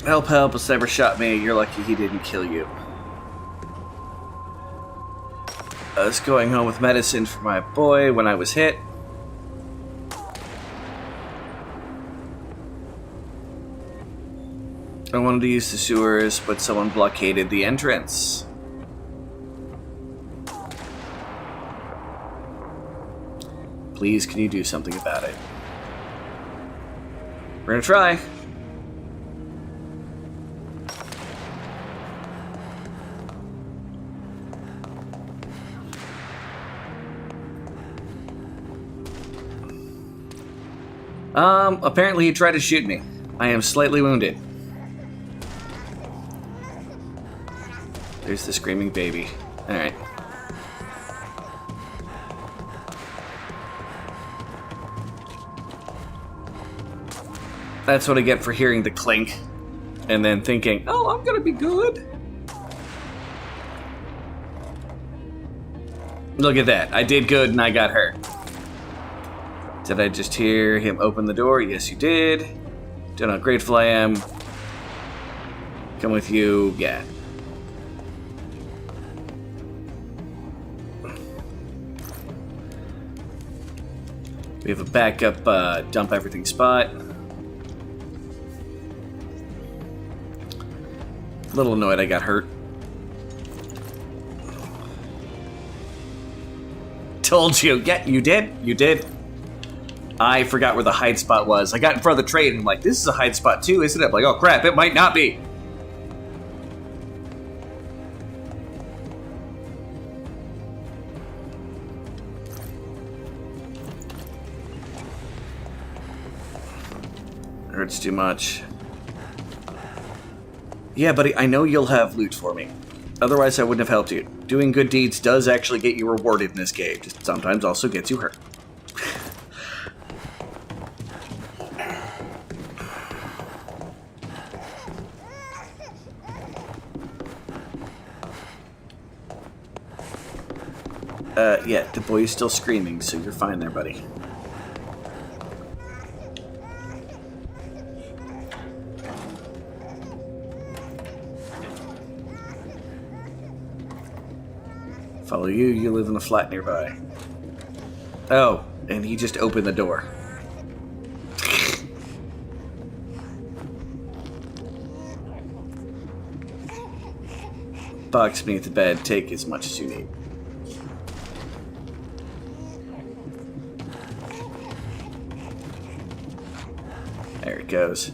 Help, help, a sniper shot me. You're lucky he didn't kill you. I was going home with medicine for my boy when I was hit. I wanted to use the sewers, but someone blockaded the entrance. Please, can you do something about it? We're gonna try. Apparently he tried to shoot me. I am slightly wounded. There's the screaming baby. Alright. That's what I get for hearing the clink and then thinking, oh, I'm gonna be good. Look at that. I did good and I got hurt. Did I just hear him open the door? Yes, you did. Don't know how grateful I am. Come with you. Yeah. We have a backup dump everything spot. A little annoyed I got hurt. Told you. Yeah, you did. You did. I forgot where the hide spot was. I got in front of the trade and I'm like, this is a hide spot too, isn't it? I'm like, oh crap, it might not be. Hurts too much. Yeah, buddy, I know you'll have loot for me. Otherwise, I wouldn't have helped you. Doing good deeds does actually get you rewarded in this game. Just sometimes also gets you hurt. Yeah, the boy is still screaming, so you're fine there, buddy. Follow you, you live in a flat nearby. Oh, and he just opened the door. Box beneath the bed, take as much as you need. There it goes.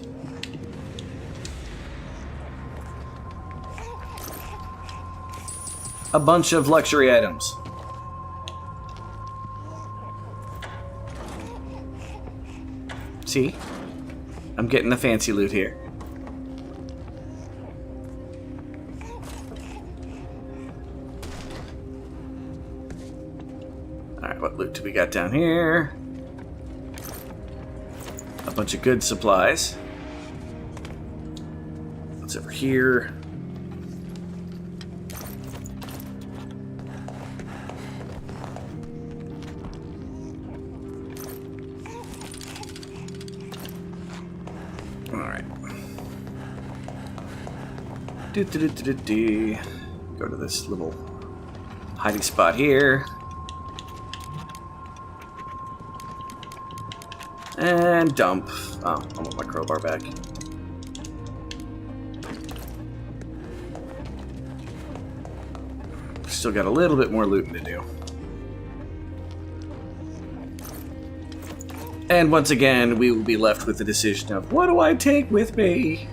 A bunch of luxury items. See? I'm getting the fancy loot here. Alright, what loot do we got down here? A bunch of good supplies. What's over here? Alright. Go to this little hiding spot here. And dump. Oh, I want my crowbar back. Still got a little bit more looting to do. And once again, we will be left with the decision of, what do I take with me?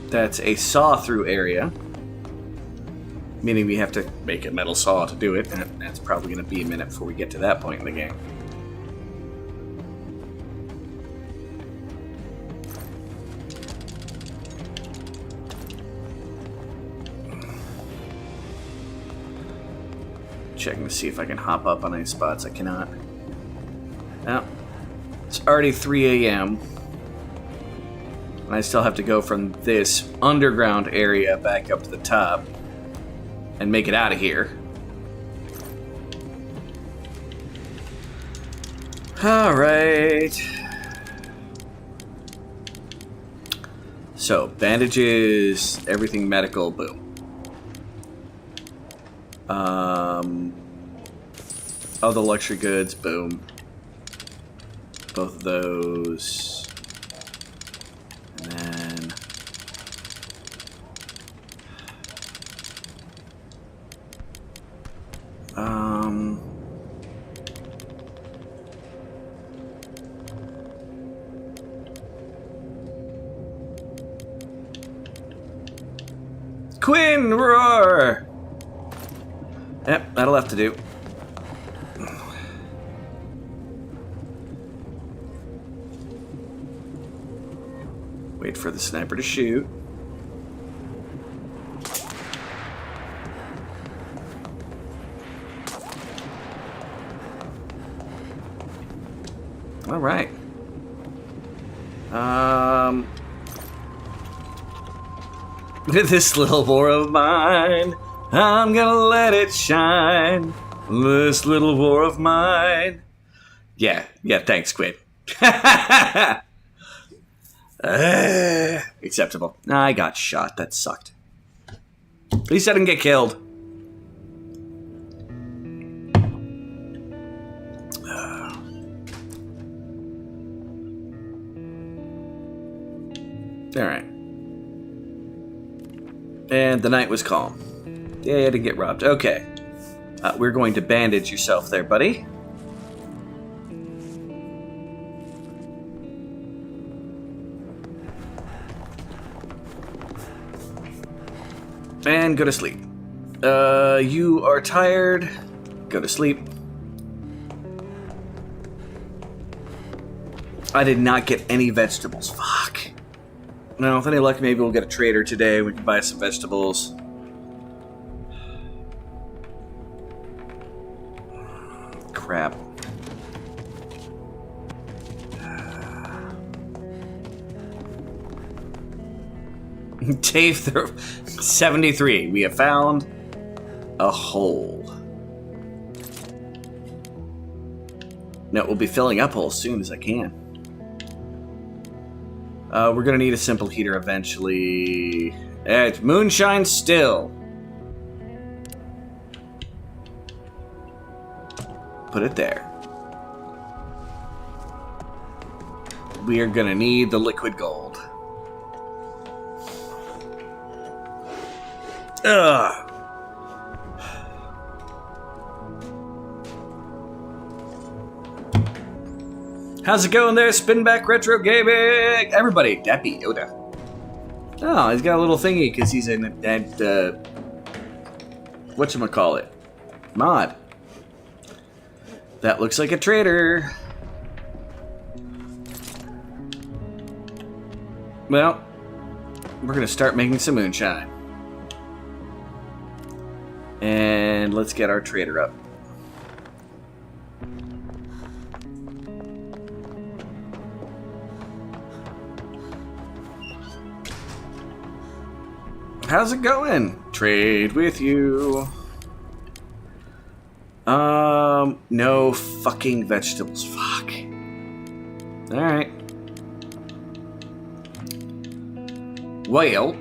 That's a saw-through area. Meaning we have to make a metal saw to do it, and that's probably going to be a minute before we get to that point in the game. Checking to see if I can hop up on any spots. I cannot. Now, it's already 3 a.m. And I still have to go from this underground area back up to the top and make it out of here. Alright. So, bandages, everything medical, boom. Other luxury goods, boom. Both of those. And then... Quinn, roar! Yep, that'll have to do. Wait for the sniper to shoot. All right. This little war of mine, I'm gonna let it shine. This little war of mine. Yeah, thanks, Quinn. Acceptable. I got shot. That sucked. At least I didn't get killed. Alright. And the night was calm. Yeah, I didn't get robbed. Okay. We're going to bandage yourself there, buddy. And go to sleep. You are tired. Go to sleep. I did not get any vegetables. Fuck. No, with any luck, maybe we'll get a trader today. We can buy some vegetables. Crap. Day 73. We have found a hole. Now, we'll be filling up holes soon as I can. We're gonna need a simple heater eventually. It's moonshine still. Put it there. We are gonna need the liquid gold. Ugh. How's it going there, Spinback Retro Gaming? Everybody, Dappy Yoda. Oh, he's got a little thingy because he's in that, whatchamacallit? Mod. That looks like a trader. Well, we're gonna start making some moonshine. And let's get our trader up. How's it going? Trade with you. No fucking vegetables. Fuck. Alright. Well.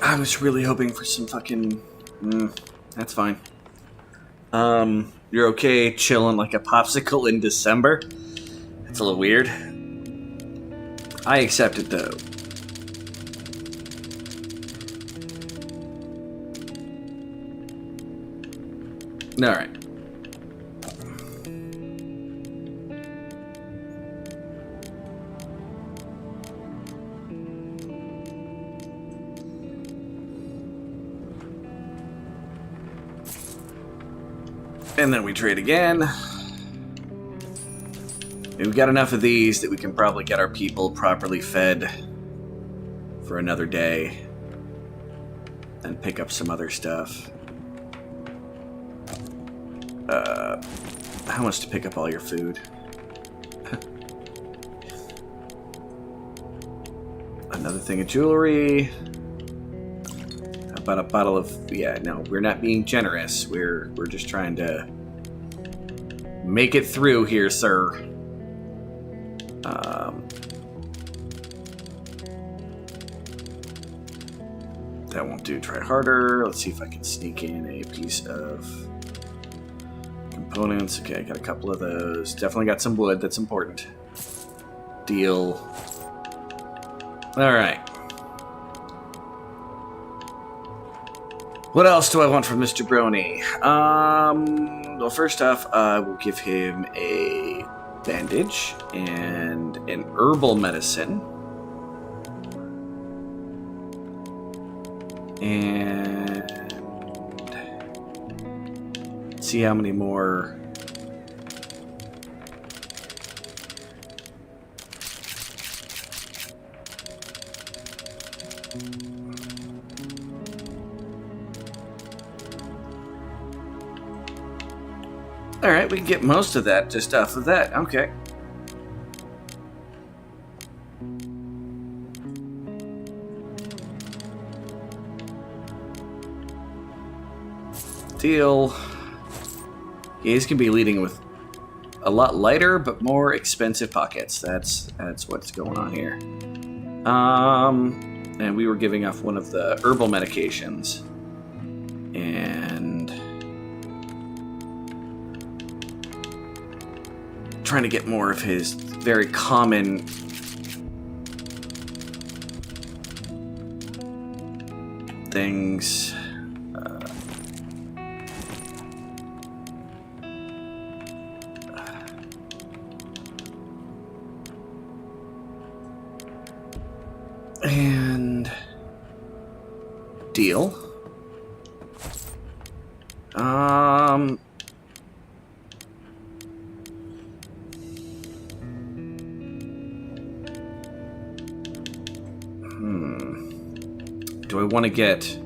I was really hoping for some fucking... that's fine. You're okay chilling like a popsicle in December? It's a little weird. I accept it, though. Alright. And then we trade again. And we've got enough of these that we can probably get our people properly fed for another day. And pick up some other stuff. How much to pick up all your food? Another thing of jewelry. How about a bottle of... Yeah, no, we're not being generous. We're just trying to make it through here, sir. That won't do. Try harder. Let's see if I can sneak in a piece of components. Okay, I got a couple of those. Definitely got some wood. That's important. Deal. Alright. What else do I want from Mr. Brony? Well, first off, we'll give him a bandage and an herbal medicine. And see how many more. Alright, we can get most of that just off of that. Okay. Deal. Yeah, he's gonna be leading with a lot lighter but more expensive pockets. That's what's going on here. And we were giving off one of the herbal medications. And trying to get more of his very common things. And deal. Do I want to get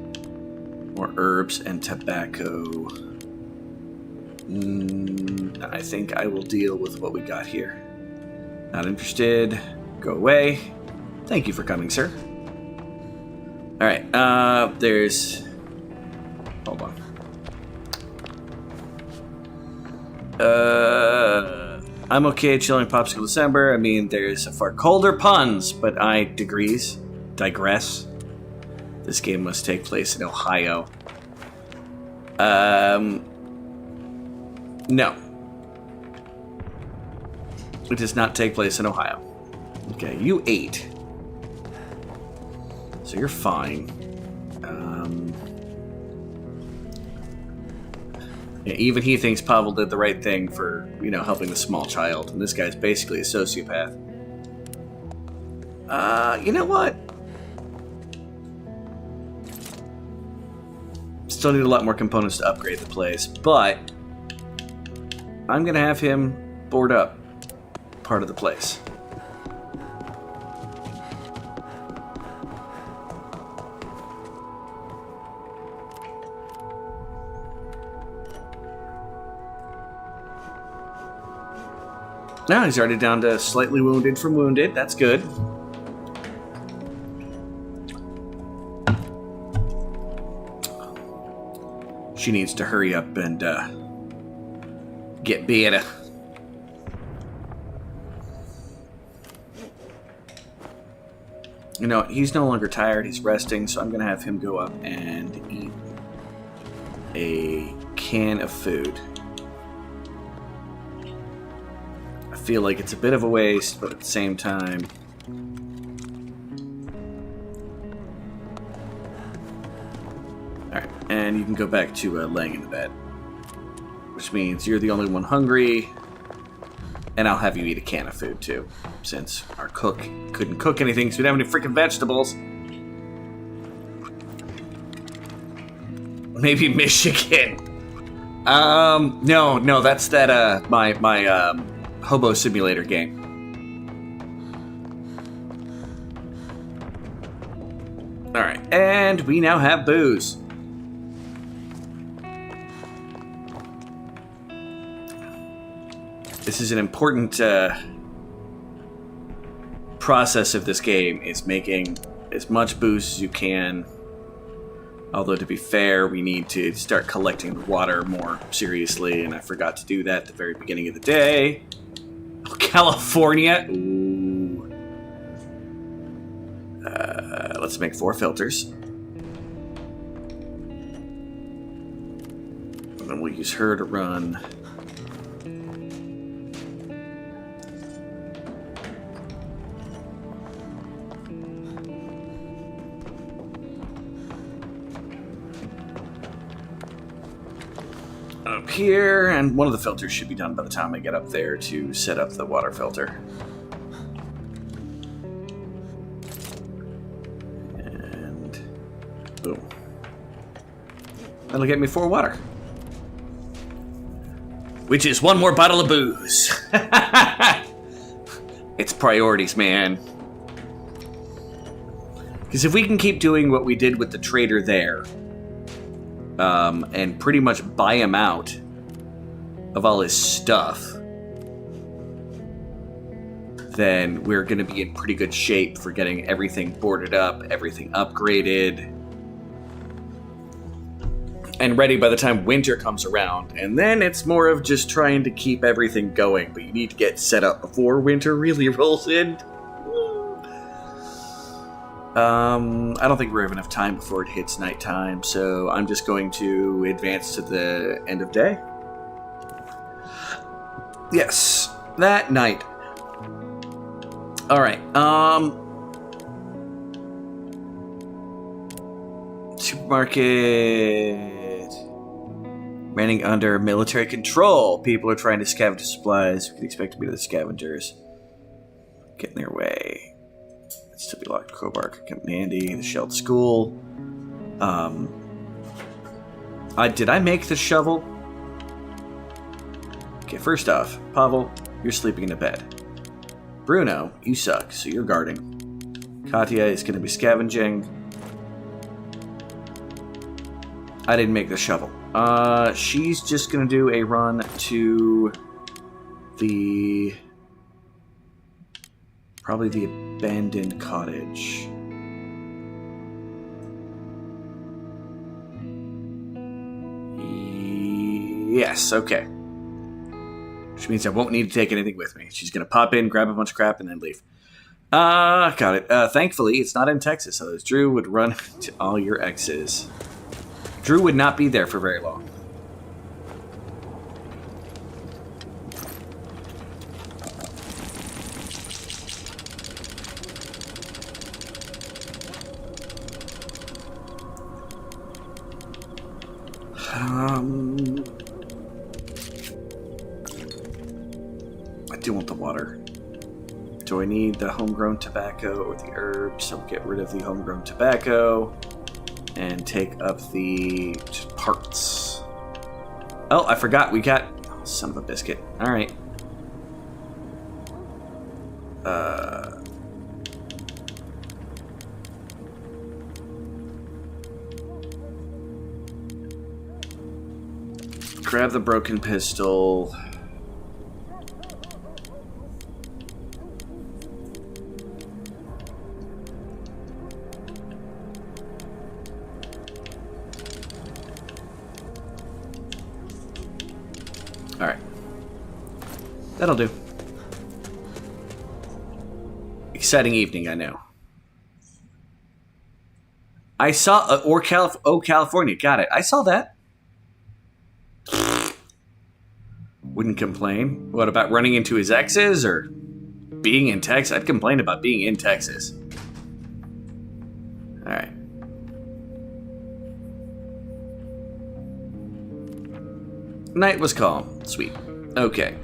more herbs and tobacco? I think I will deal with what we got here. Not interested. Go away. Thank you for coming, sir. Alright, there's... Hold on. I'm okay chilling Popsicle December. I mean, there's a far colder puns, but I digress. This game must take place in Ohio. No. It does not take place in Ohio. Okay, you ate. So you're fine. Yeah, even he thinks Pavel did the right thing for, helping the small child. And this guy's basically a sociopath. You know what? Still need a lot more components to upgrade the place, but I'm gonna have him board up part of the place. Now he's already down to slightly wounded from wounded. That's good. She needs to hurry up and get better. He's no longer tired. He's resting, so I'm going to have him go up and eat a can of food. I feel like it's a bit of a waste, but at the same time... Alright, and you can go back to laying in the bed. Which means you're the only one hungry, and I'll have you eat a can of food, too. Since our cook couldn't cook anything, so we didn't have any freaking vegetables. Maybe Michigan. No, that's that, my hobo simulator game. Alright, and we now have booze. This is an important, process of this game, is making as much booze as you can. Although, to be fair, we need to start collecting water more seriously, and I forgot to do that at the very beginning of the day. Oh, California! Ooh. Let's make 4 filters. And then we'll use her to run. Up here, and one of the filters should be done by the time I get up there to set up the water filter. And boom. That'll get me 4 water. Which is 1 more bottle of booze. It's priorities, man. Because if we can keep doing what we did with the trader there, and pretty much buy him out of all his stuff, then we're going to be in pretty good shape for getting everything boarded up, everything upgraded, and ready by the time winter comes around. And then it's more of just trying to keep everything going, but you need to get set up before winter really rolls in. I don't think we have enough time before it hits nighttime, so I'm just going to advance to the end of day. Yes, that night. Alright, supermarket. Running under military control. People are trying to scavenge supplies. We can expect to be the scavengers. Get in their way. Still be locked. Crowbar could come in handy. The shelled school. Did I make the shovel? Okay, first off, Pavel, you're sleeping in a bed. Bruno, you suck, so you're guarding. Katya is going to be scavenging. I didn't make the shovel. She's just going to do a run to the... probably the abandoned cottage. Yes, okay. Which means I won't need to take anything with me. She's going to pop in, grab a bunch of crap, and then leave. Got it. Thankfully, it's not in Texas, so Drew would run to all your exes. Drew would not be there for very long. I do want the water. Do I need the homegrown tobacco or the herbs? So we'll get rid of the homegrown tobacco and take up the parts. Oh, I forgot. We got... oh, son of a biscuit. All right. Grab the broken pistol. Alright. That'll do. Exciting evening, I know. I saw... California. Got it. I saw that. Wouldn't complain. What about running into his exes or being in Texas? I'd complain about being in Texas. Alright. Night was calm. Sweet. Okay.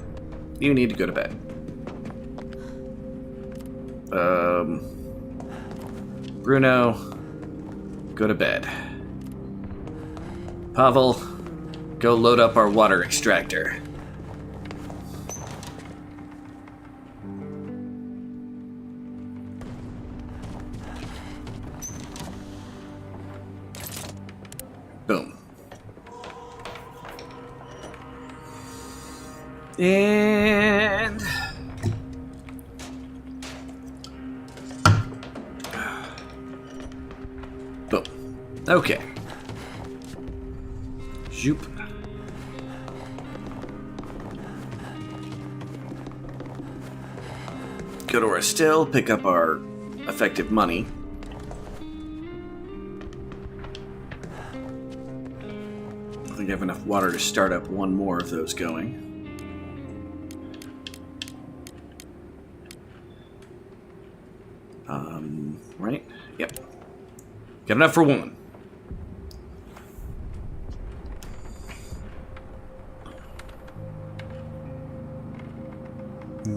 You need to go to bed. Bruno, go to bed. Pavel, go load up our water extractor. Boom. And boom. Okay. Zoop. Go to our still, pick up our effective money. I think I have enough water to start up one more of those going. Right? Yep. Got enough for one.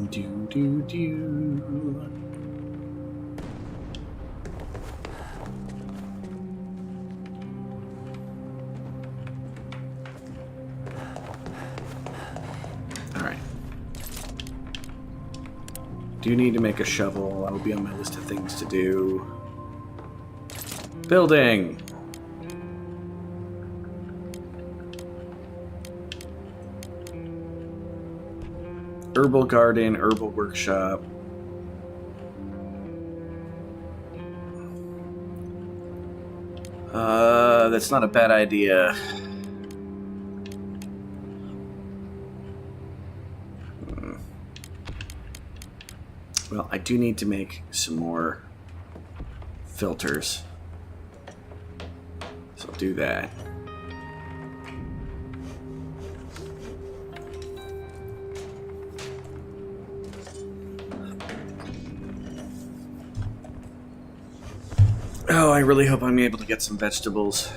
Do. Alright. Do need to make a shovel. That'll be on my list of things to do. Building! Herbal garden, herbal workshop. That's not a bad idea. Well, I do need to make some more filters. So I'll do that. Oh, I really hope I'm able to get some vegetables.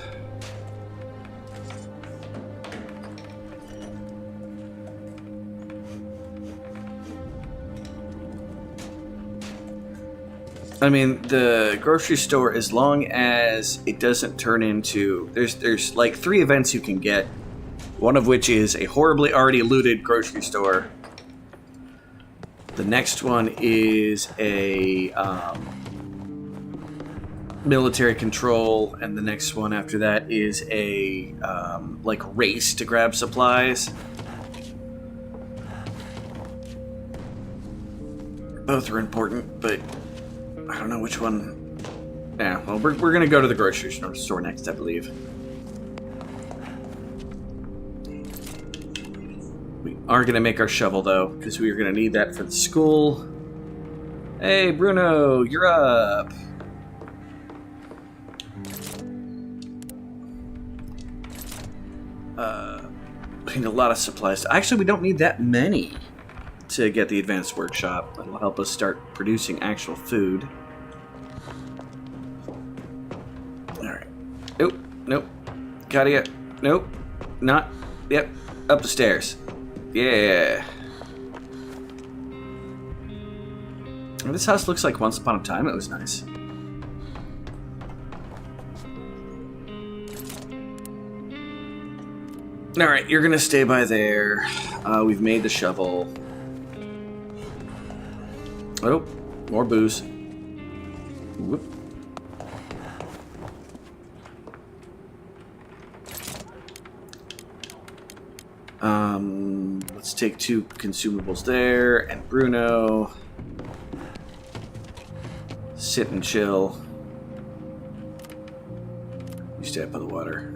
I mean, the grocery store, as long as it doesn't turn into... There's like 3 events you can get, one of which is a horribly already looted grocery store. The next one is a military control, and the next one after that is a like race to grab supplies. Both are important, but I don't know which one. Yeah, well, we're gonna go to the grocery store next, I believe. We are gonna make our shovel though, because we are gonna need that for the school. Hey, Bruno, you're up. We need a lot of supplies. Actually, we don't need that many to get the advanced workshop. That'll help us start producing actual food. Alright. Nope. Nope. Katia. Nope. Not. Yep. Up the stairs. Yeah. This house looks like once upon a time it was nice. Alright, you're gonna stay by there. We've made the shovel. Oh, more booze. Whoop. Let's take 2 consumables there, and Bruno. Sit and chill. You stay up by the water.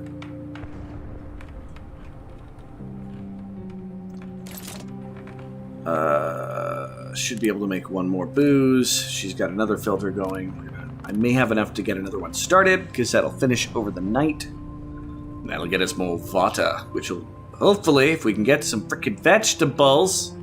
Should be able to make 1 more booze. She's got another filter going. I may have enough to get another one started, because that'll finish over the night. And that'll get us more water, which will hopefully, if we can get some frickin' vegetables.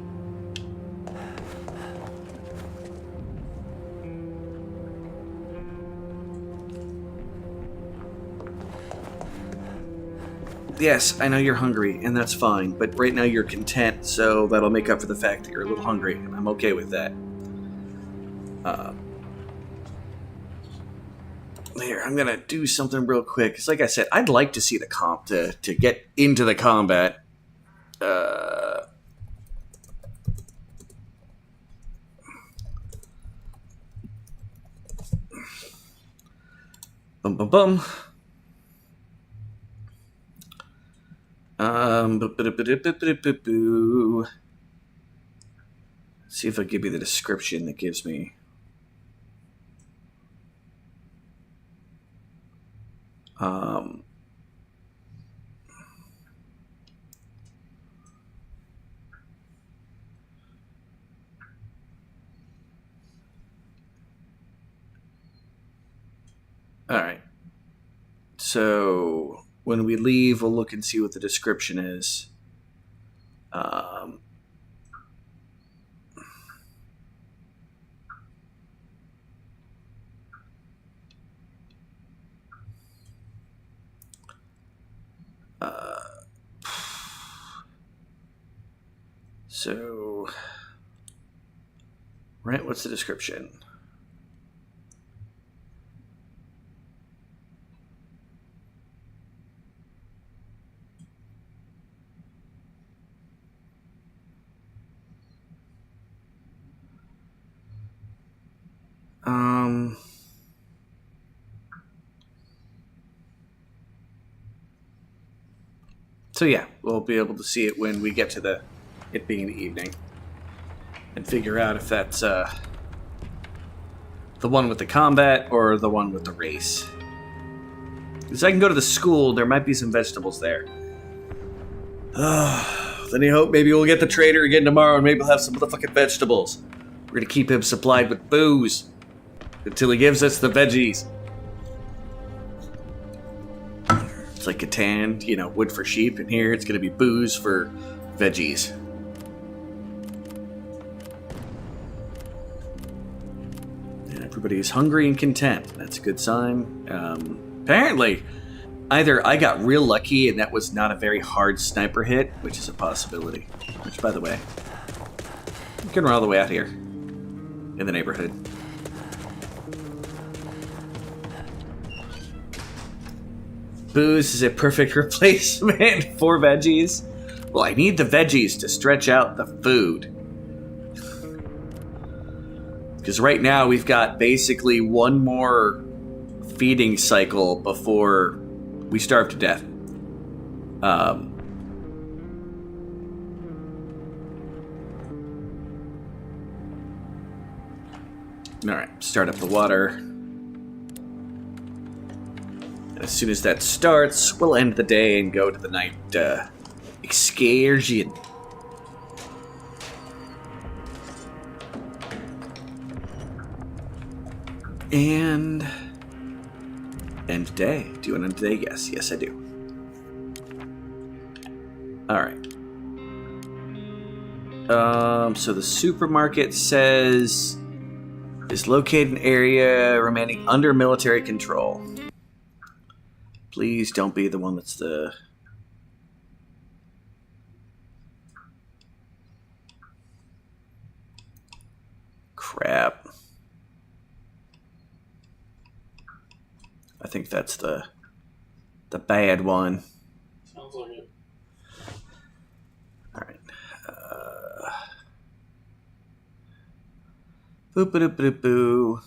Yes, I know you're hungry, and that's fine, but right now you're content, so that'll make up for the fact that you're a little hungry, and I'm okay with that. Here, I'm gonna do something real quick. Because like I said, I'd like to see the comp to get into the combat. Bum bum bum. See if I give you the description that gives me. All right. So when we leave, we'll look and see what the description is. So, right, what's the description? So yeah, we'll be able to see it when we get to it being the evening, and figure out if that's the one with the combat or the one with the race. Because I can go to the school, there might be some vegetables there. Then you hope maybe we'll get the trader again tomorrow, and maybe we'll have some motherfucking vegetables. We're gonna keep him supplied with booze until he gives us the veggies. It's like Catan, wood for sheep, and here it's going to be booze for veggies. And everybody's hungry and content. That's a good sign. Apparently, either I got real lucky and that was not a very hard sniper hit, which is a possibility. Which, by the way, you can run all the way out here in the neighborhood. Booze is a perfect replacement for veggies. Well, I need the veggies to stretch out the food. Because right now we've got basically one more feeding cycle before we starve to death. Alright, start up the water. As soon as that starts, we'll end the day and go to the night excursion. And end day. Do you want to end day? Yes. Yes, I do. Alright. So the supermarket says is located in an area remaining under military control. Please don't be the one that's the... Crap. I think that's the bad one. Sounds like it. Alright. Boop-a-doop-a-doop-boo.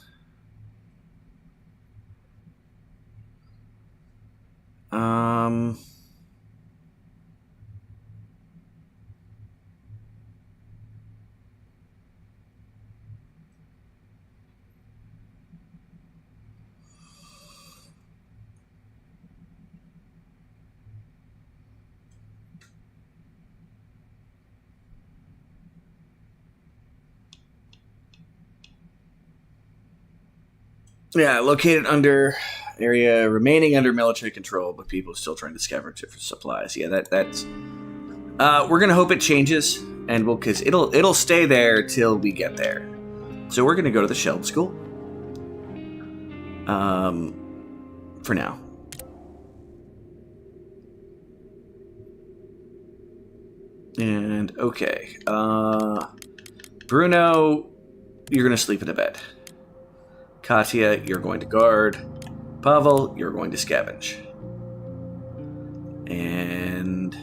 Yeah, located under area remaining under military control, but people are still trying to scavenge it for supplies. Yeah, that's. We're gonna hope it changes, and because it'll stay there till we get there. So we're gonna go to the Shelled School. For now. And okay, Bruno, you're gonna sleep in a bed. Katya, you're going to guard. Pavel, you're going to scavenge. And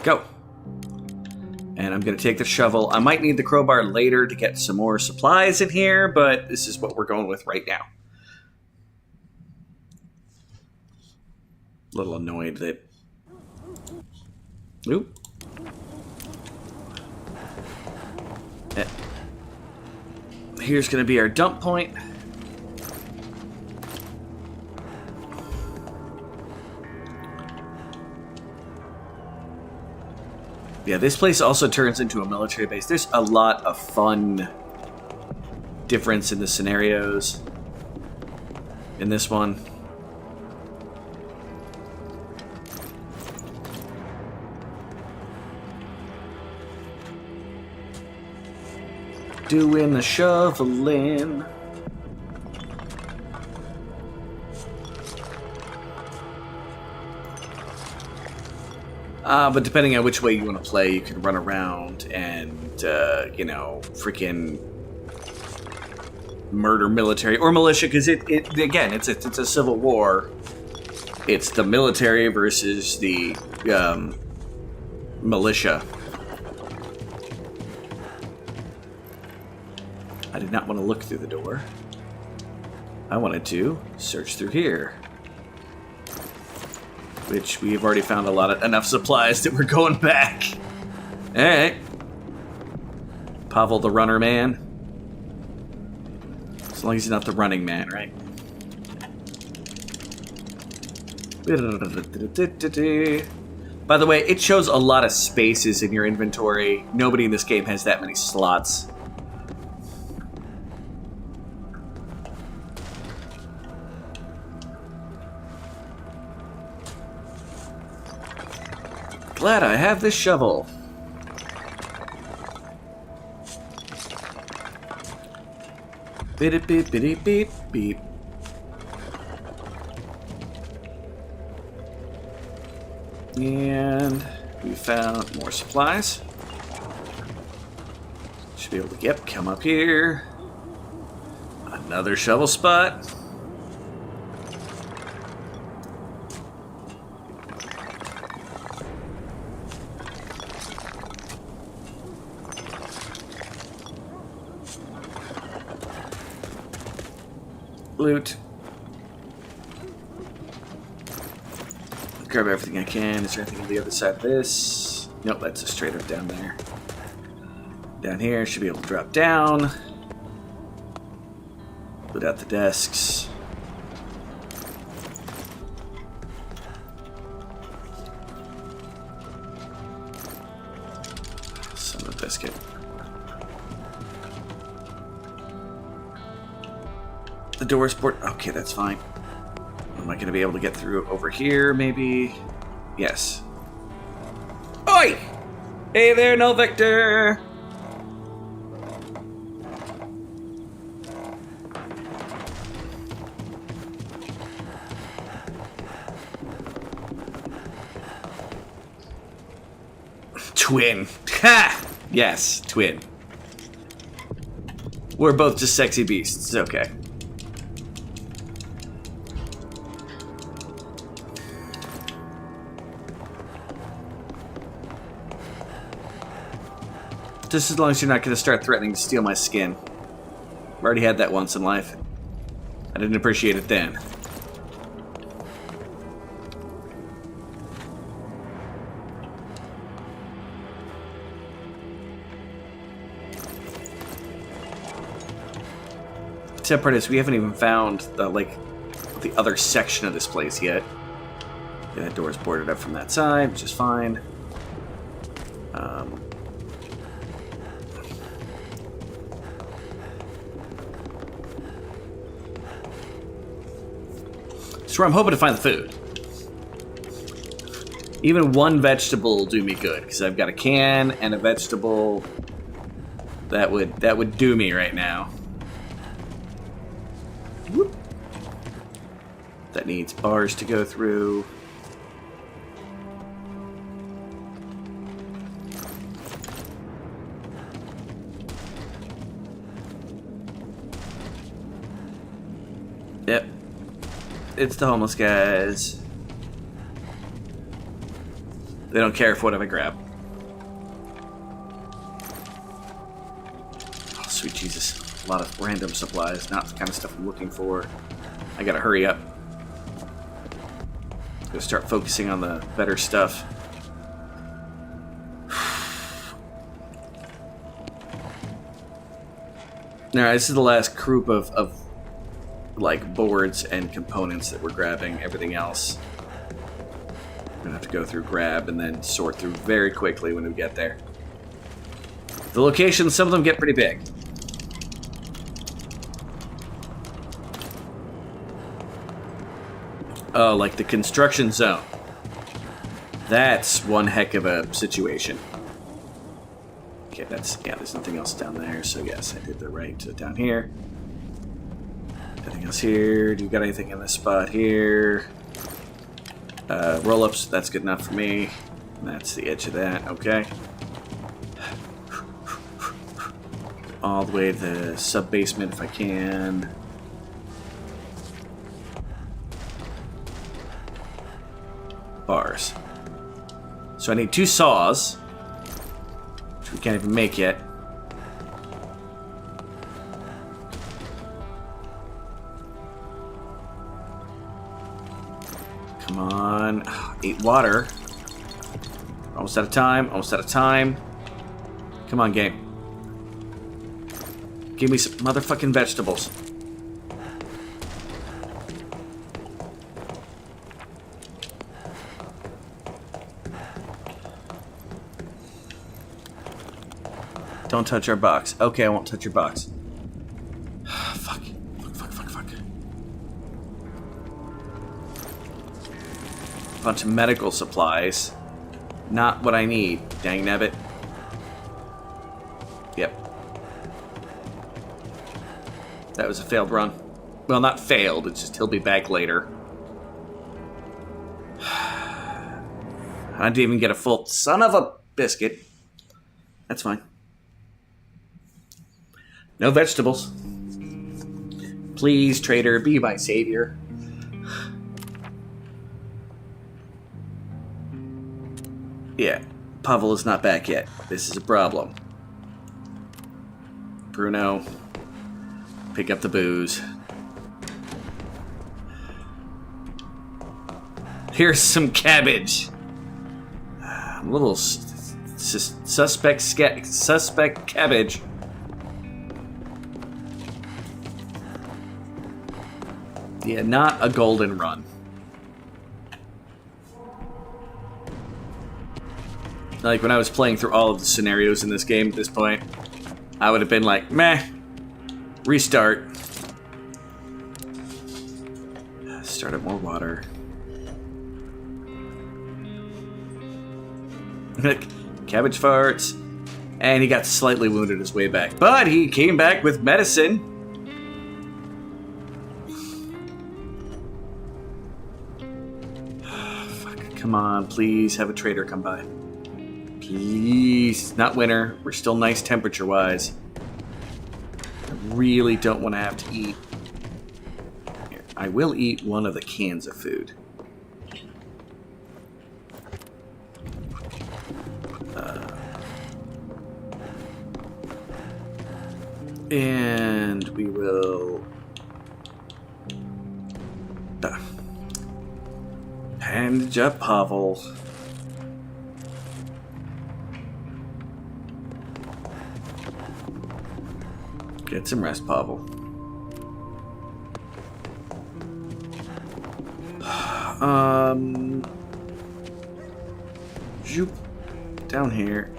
go. And I'm going to take the shovel. I might need the crowbar later to get some more supplies in here, but this is what we're going with right now. A little annoyed that... Oop. Here's going to be our dump point. Yeah, this place also turns into a military base. There's a lot of fun difference in the scenarios in this one. Doing the shoveling. But depending on which way you want to play, you can run around and, you know, freaking murder military or militia, because again, it's a civil war. It's the military versus the militia. I did not want to look through the door. I wanted to search through here. Which we've already found enough supplies that we're going back. Alright. Pavel the runner man. As long as he's not the running man, right? By the way, it shows a lot of spaces in your inventory. Nobody in this game has that many slots. Glad I have this shovel. Beep beep beep beep beep. And we found more supplies. Should be able to come up here. Another shovel spot. Loot. Grab everything I can. Is there anything on the other side of this? Nope, that's just straight up down there. Down here, should be able to drop down. Loot out the desks. Son of a biscuit. The door's boarded. Okay, that's fine. Am I going to be able to get through over here, maybe? Yes. Oi! Hey there, no Victor! Twin. Ha! Yes, twin. We're both just sexy beasts. It's okay. Just as long as you're not going to start threatening to steal my skin. I've already had that once in life. I didn't appreciate it then. The sad part is we haven't even found the other section of this place yet. Yeah, that door's boarded up from that side, which is fine. That's where I'm hoping to find the food. Even one vegetable will do me good, because I've got a can and a vegetable. That would do me right now. Whoop. That needs bars to go through. Yep. it's the homeless guys. They don't care for whatever I grab. Oh, sweet Jesus. A lot of random supplies, not the kind of stuff I'm looking for. I gotta hurry up. Gotta start focusing on the better stuff. Alright, this is the last group of like boards and components that we're grabbing. Everything else I'm gonna have to go through, grab, and then sort through very quickly when we get there. The locations, some of them get pretty big. Oh, like the construction zone. That's one heck of a situation. Okay, there's nothing else down there, so yes, I did the right to down here. Nothing else here. Do you got anything in this spot here? Roll-ups, that's good enough for me. That's the edge of that, okay. All the way to the sub-basement if I can. Bars. So I need 2 saws, which we can't even make yet. Come on. 8 water. Almost out of time. Almost out of time. Come on, game. Give me some motherfucking vegetables. Don't touch our box. Okay, I won't touch your box. Fuck. Fuck. Bunch of medical supplies. Not what I need. Dang nabbit. Yep. That was a failed run. Well, not failed. It's just he'll be back later. I didn't even get a full son of a biscuit. That's fine. No vegetables. Please, trader, be my savior. Yeah, Pavel is not back yet. This is a problem. Bruno, pick up the booze. Here's some cabbage. A little suspect cabbage. Yeah, not a golden run. Like, when I was playing through all of the scenarios in this game at this point, I would have been like, meh, restart. Start up more water. Cabbage farts. And he got slightly wounded his way back. But he came back with medicine. Come on, please have a trader come by. Please. Not winter. We're still nice temperature-wise. I really don't want to have to eat. Here, I will eat one of the cans of food. And we will... bandage up Pavel. Get some rest, Pavel. Zoop. Down here.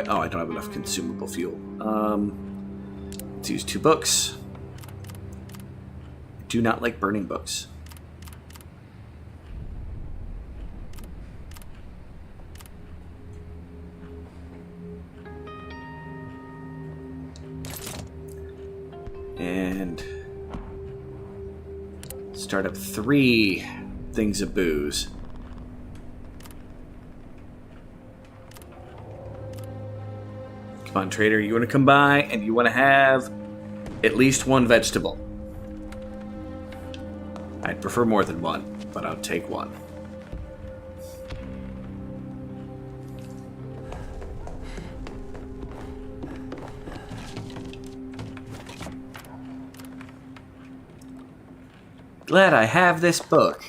Oh, I don't have enough consumable fuel. Let's use 2 books. I do not like burning books. And start up 3 things of booze. Come on, trader. You want to come by and you want to have at least one vegetable. I'd prefer more than one, but I'll take one. Glad I have this book.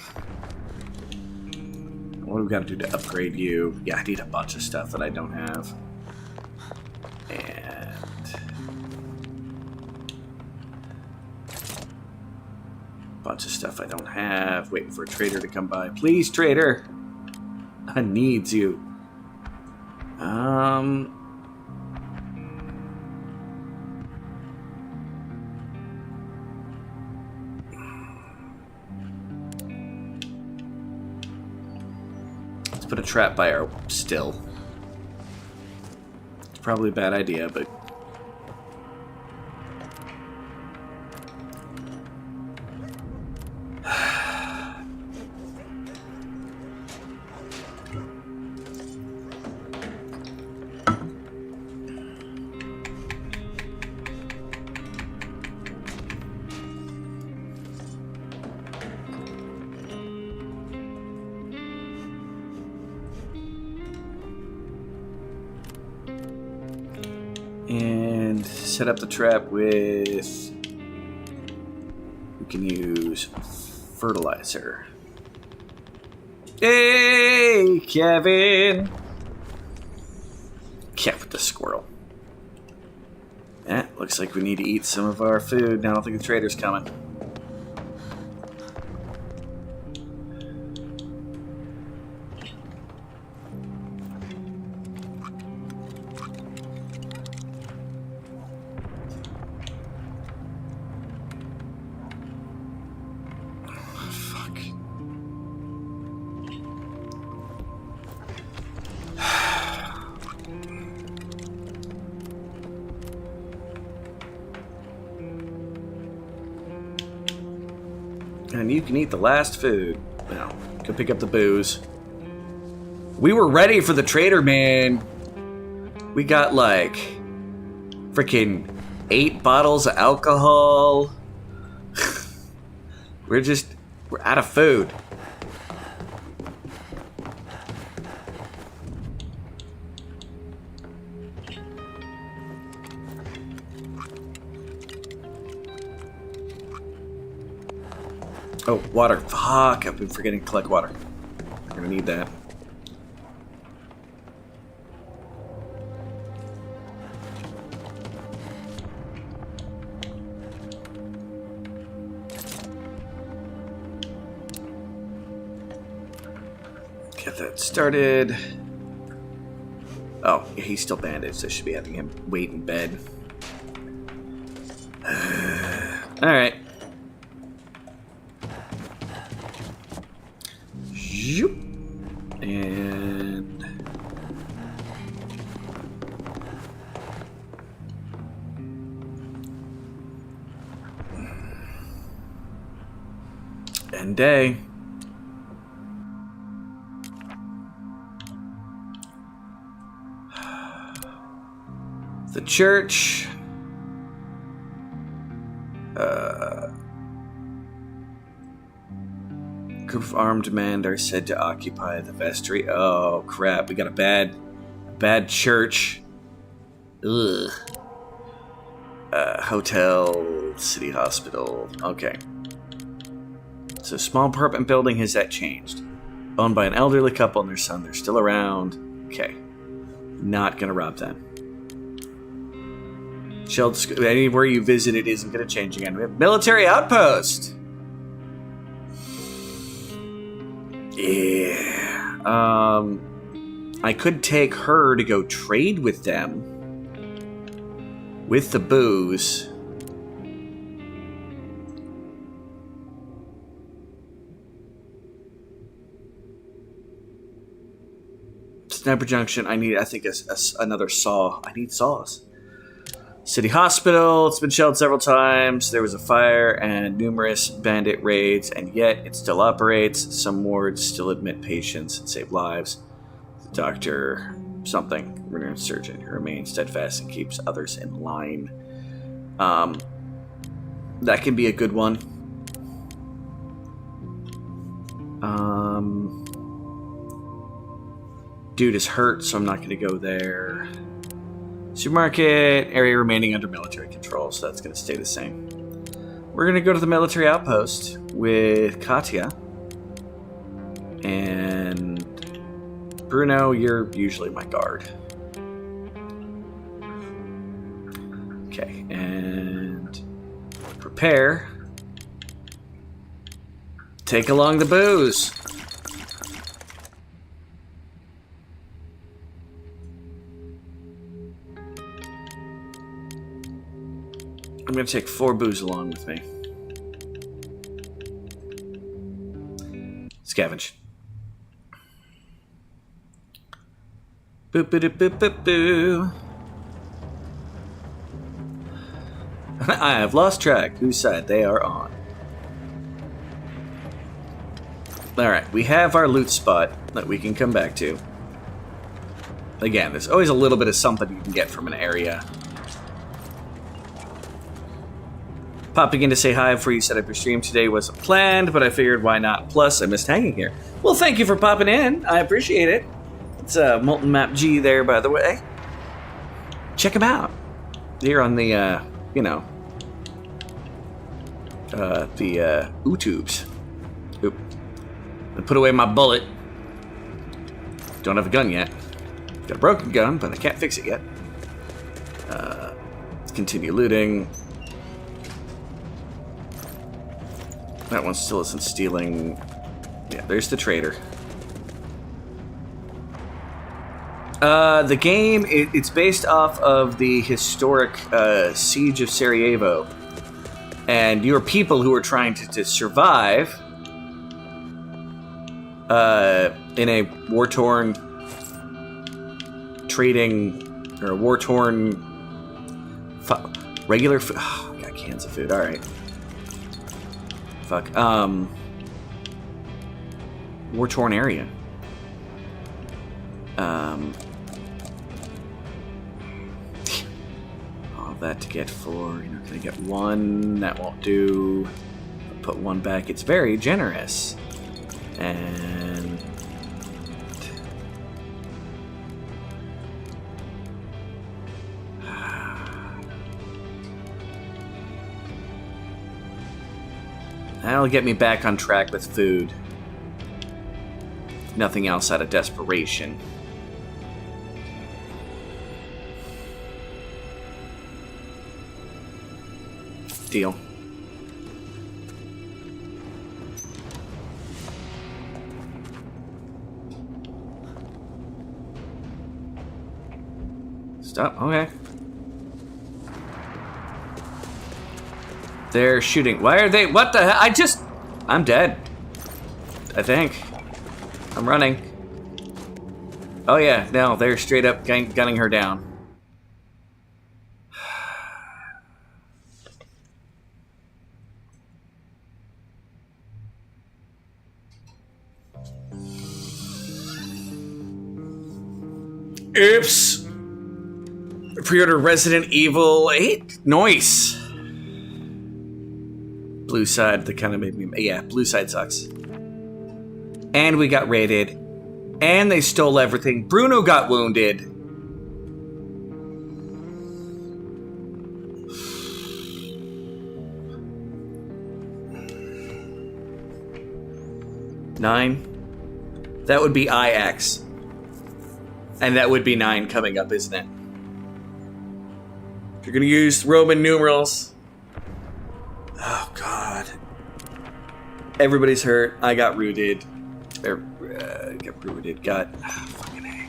What do we got to do to upgrade you? Yeah, I need a bunch of stuff that I don't have. And... bunch of stuff I don't have. Waiting for a trader to come by. Please, trader! I need you. Let's put a trap by our still. It's probably a bad idea, but... and set up the trap with... we can use fertilizer. Hey, Kevin! Yeah, with the squirrel. Yeah, looks like we need to eat some of our food. Now I don't think the trader's coming. And you can eat the last food. Now, go pick up the booze. We were ready for the trader, man. We got like freaking 8 bottles of alcohol. we're out of food. Oh, water. Fuck, I've been forgetting to collect water. I'm gonna need that. Get that started. Oh, yeah, he's still bandaged. I should be having him wait in bed. Alright. And day. The church. Group of armed men are said to occupy the vestry. Oh crap! We got a bad church. Ugh. Hotel, city hospital. Okay. So small apartment building, has that changed? Owned by an elderly couple and their son. They're still around. Okay. Not gonna rob them. Anywhere you visit, it isn't gonna change again. We have military outpost. Yeah. I could take her to go trade with them. With the booze. Sniper Junction. I think another saw. I need saws. City Hospital. It's been shelled several times. There was a fire and numerous bandit raids, and yet it still operates. Some wards still admit patients and save lives. The doctor, something. We're an insurgent who remains steadfast and keeps others in line. That can be a good one. Dude is hurt, so I'm not going to go there. Supermarket area remaining under military control, so that's going to stay the same. We're going to go to the military outpost with Katya. And Bruno, you're usually my guard. Okay, and prepare. Take along the booze. I'm going to take 4 booze along with me. Scavenge. Boop boop boop boop boo. I have lost track whose side they are on. Alright, we have our loot spot that we can come back to. Again, there's always a little bit of something you can get from an area. Popping in to say hi before you set up your stream today wasn't planned, but I figured why not? Plus, I missed hanging here. Well, thank you for popping in. I appreciate it. It's Molten Map G there, by the way. Check him out. Here on the, the YouTubes. Oop. I put away my bullet. Don't have a gun yet. Got a broken gun, but I can't fix it yet. Let's continue looting. That one still isn't stealing. Yeah, there's the trader. The game, it's based off of the historic siege of Sarajevo. And your people who are trying to survive in a war-torn trading, or war-torn regular food. Oh, got cans of food, alright. Fuck. War-torn area. All that to get 4. You're not gonna get 1. That won't do. Put 1 back. It's very generous. And that'll get me back on track with food. Nothing else out of desperation. Deal. Stop. Okay. They're shooting. Why are they? What the hell? I'm dead. I think. I'm running. Oh yeah, no, they're straight up gunning her down. Oops. Pre-order Resident Evil 8. Nice. Blue side, that kind of made me... Yeah, blue side sucks. And we got raided. And they stole everything. Bruno got wounded. Nine. That would be IX. And that would be 9 coming up, isn't it? If you're gonna use Roman numerals... Oh, God. Everybody's hurt. I got rooted. Got rooted. Got... fucking A.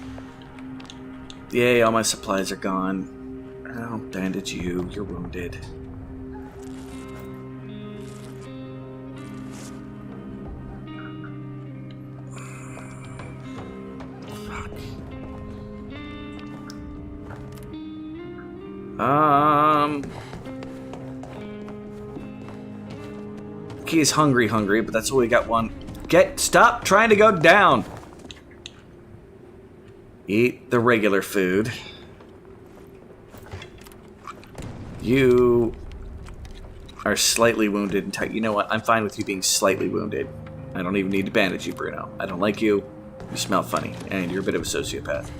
Yay, all my supplies are gone. I'll bandage you. You're wounded. Fuck. He's hungry, but that's all we got. One. Stop trying to go down. Eat the regular food. You are slightly wounded and tight. You know what? I'm fine with you being slightly wounded. I don't even need to bandage you, Bruno. I don't like you. You smell funny, and you're a bit of a sociopath.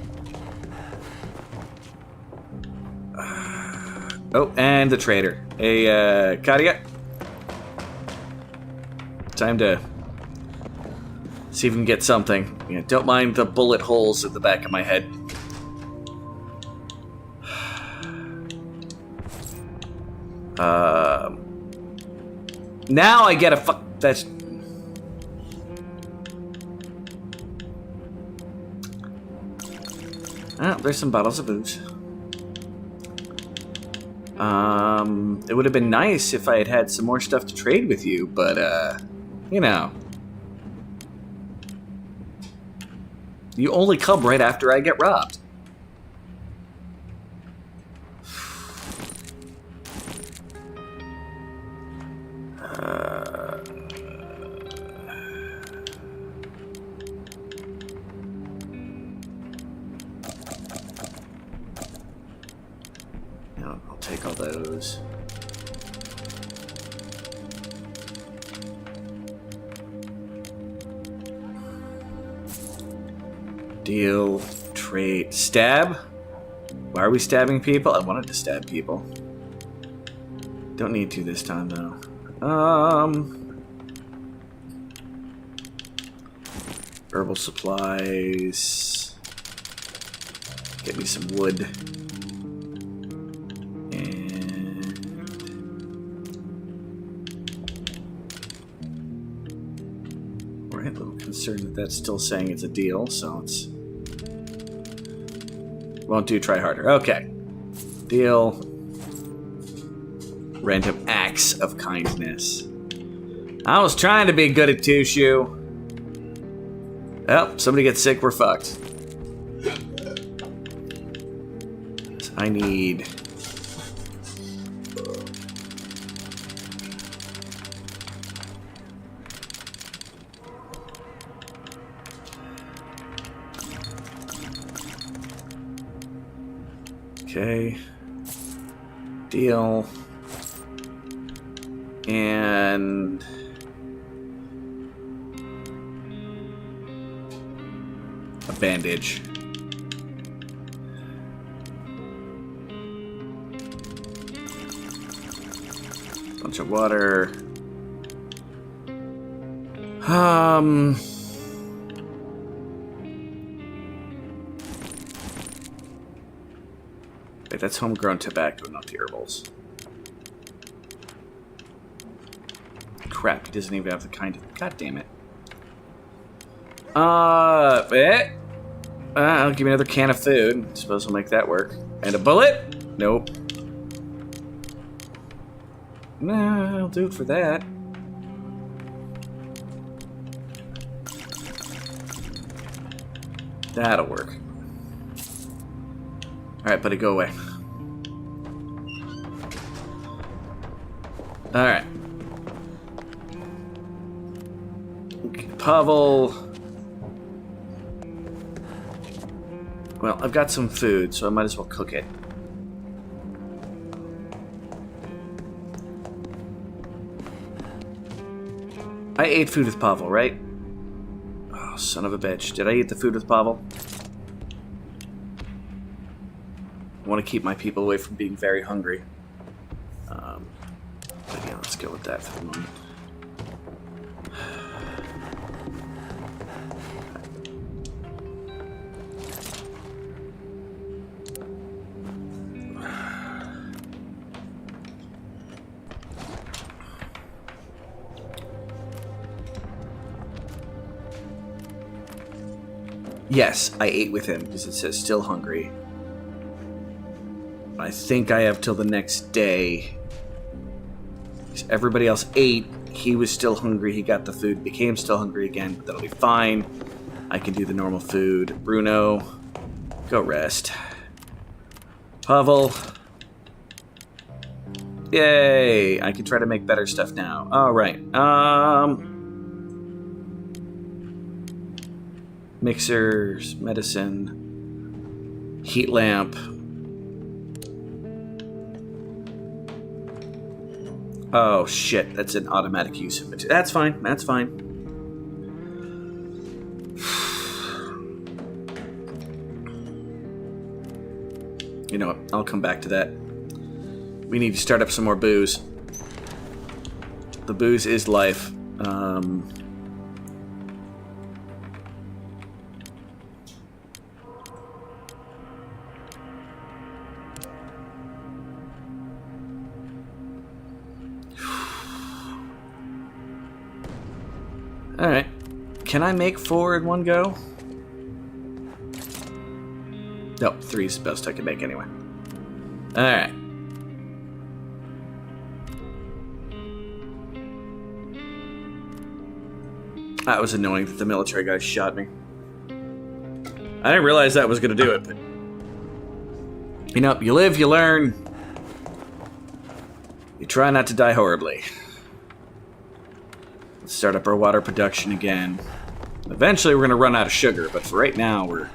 Oh, and the trader. Hey, Kadia. Time to see if we can get something. Yeah, don't mind the bullet holes at the back of my head. Now I get a fuck. That's. Oh, there's some bottles of booze. It would have been nice if I had had some more stuff to trade with you, but, you know. You only come right after I get robbed. I'll take all those. Deal, trade, stab? Why are we stabbing people? I wanted to stab people. Don't need to this time, though. Herbal supplies. Get me some wood. And... We're a little concerned that that's still saying it's a deal, so it's... Won't do, try harder. Okay. Deal. Random acts of kindness. I was trying to be good at two-shoe. Well, somebody gets sick, we're fucked. I need... Okay. Deal. And... a bandage. Bunch of water. Wait, that's homegrown tobacco, not the herbals. Crap, he doesn't even have the kind of... God damn it. I'll give me another can of food. Suppose we'll make that work. And a bullet? Nope. Nah, I'll do it for that. That'll work. Alright, buddy, go away. Alright. Pavel. Well, I've got some food, so I might as well cook it. I ate food with Pavel, right? Oh, son of a bitch. Did I eat the food with Pavel? I want to keep my people away from being very hungry. But yeah, let's go with that for the moment. Yes, I ate with him because it says still hungry. I think I have till the next day. Everybody else ate. He was still hungry. He got the food, became still hungry again, but that'll be fine. I can do the normal food. Bruno, go rest. Pavel. Yay! I can try to make better stuff now. Alright. Mixers, medicine. Heat lamp. Oh shit, that's an automatic use of material. That's fine, that's fine. You know what, I'll come back to that. We need to start up some more booze. The booze is life. Alright. Can I make 4 in one go? Nope, 3 is the best I can make anyway. Alright. That was annoying that the military guy shot me. I didn't realize that was going to do it, but... You know, you live, you learn. You try not to die horribly. Let's start up our water production again. Eventually we're going to run out of sugar, but for right now we're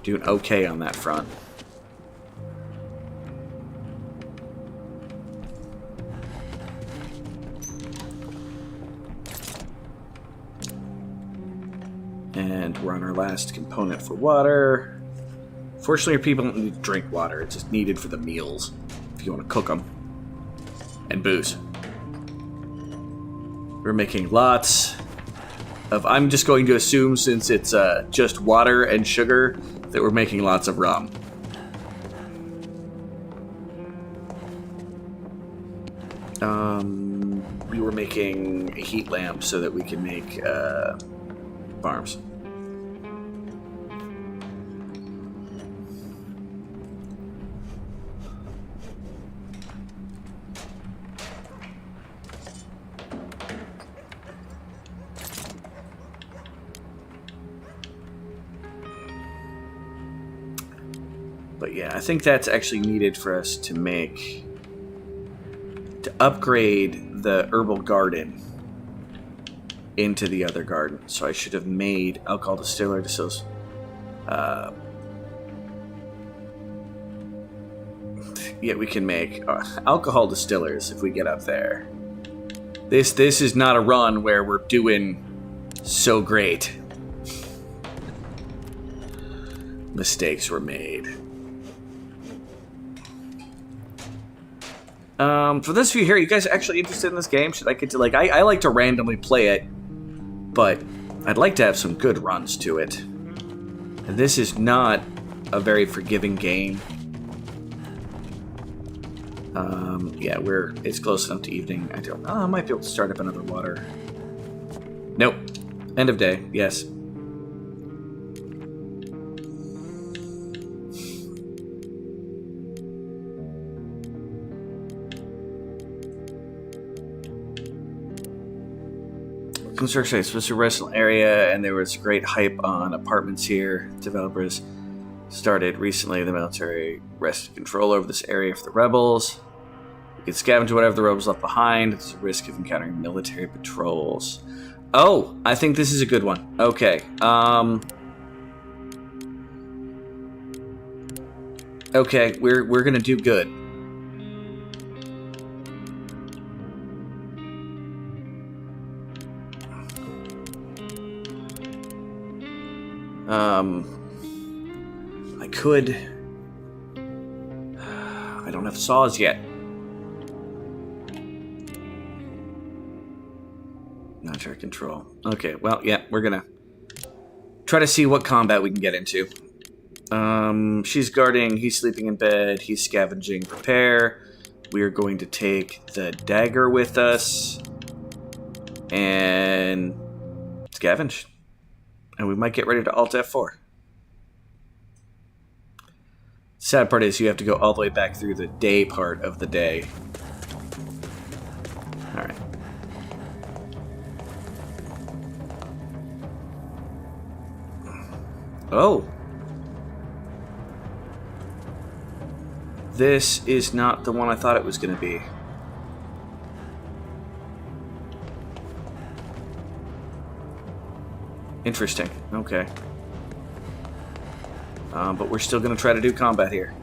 doing okay on that front. And we're on our last component for water. Fortunately, people don't need to drink water. It's just needed for the meals, if you want to cook them. And booze. We're making lots of... I'm just going to assume, since it's just water and sugar, that we're making lots of rum. We were making a heat lamp so that we can make farms. But yeah, I think that's actually needed for us to make... to upgrade the herbal garden into the other garden. So I should have made alcohol distiller distills. Yeah, we can make alcohol distillers if we get up there. This is not a run where we're doing so great. Mistakes were made. For those of you here, you guys actually interested in this game? Should I get to, like, I like to randomly play it, but I'd like to have some good runs to it. And this is not a very forgiving game. Yeah, it's close enough to evening. I might be able to start up another water. Nope. End of day, yes. Construction is supposed to restaurant area, and there was great hype on apartments here. Developers started recently. The military wrested control over this area for the rebels. You can scavenge whatever the rebels left behind. There's a risk of encountering military patrols. Oh, I think this is a good one. Okay. Okay, we're gonna do good. I could... I don't have saws yet. Military control. Okay, well, yeah, we're gonna try to see what combat we can get into. She's guarding, he's sleeping in bed, he's scavenging, prepare. We are going to take the dagger with us and scavenge. And we might get ready to Alt F4. Sad part is you have to go all the way back through the day part of the day. Alright. Oh! This is not the one I thought it was going to be. Interesting. Okay. But we're still going to try to do combat here.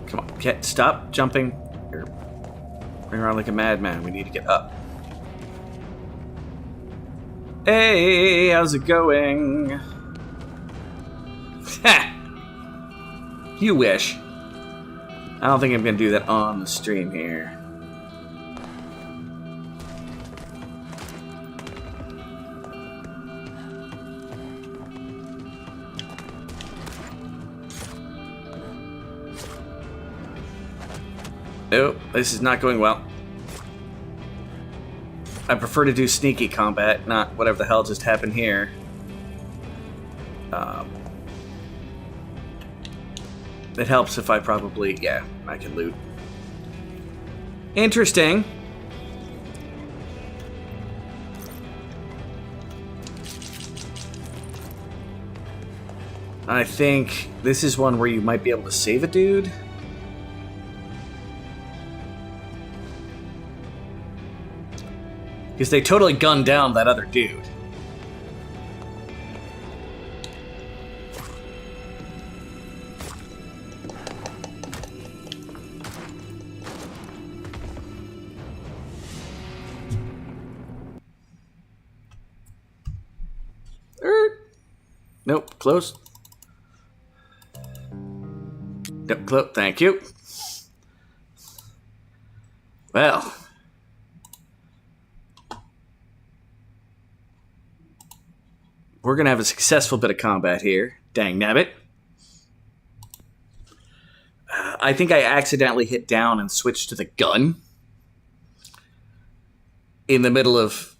Come on, stop jumping. You're running around like a madman. We need to get up. Hey, how's it going? Ha! You wish. I don't think I'm going to do that on the stream here. Oh, this is not going well. I prefer to do sneaky combat, not whatever the hell just happened here. It helps if I probably... Yeah, I can loot. Interesting. I think this is one where you might be able to save a dude. Because they totally gunned down that other dude. Nope, close. Nope, close. Thank you. Well... we're going to have a successful bit of combat here. Dang nabbit. I think I accidentally hit down and switched to the gun. In the middle of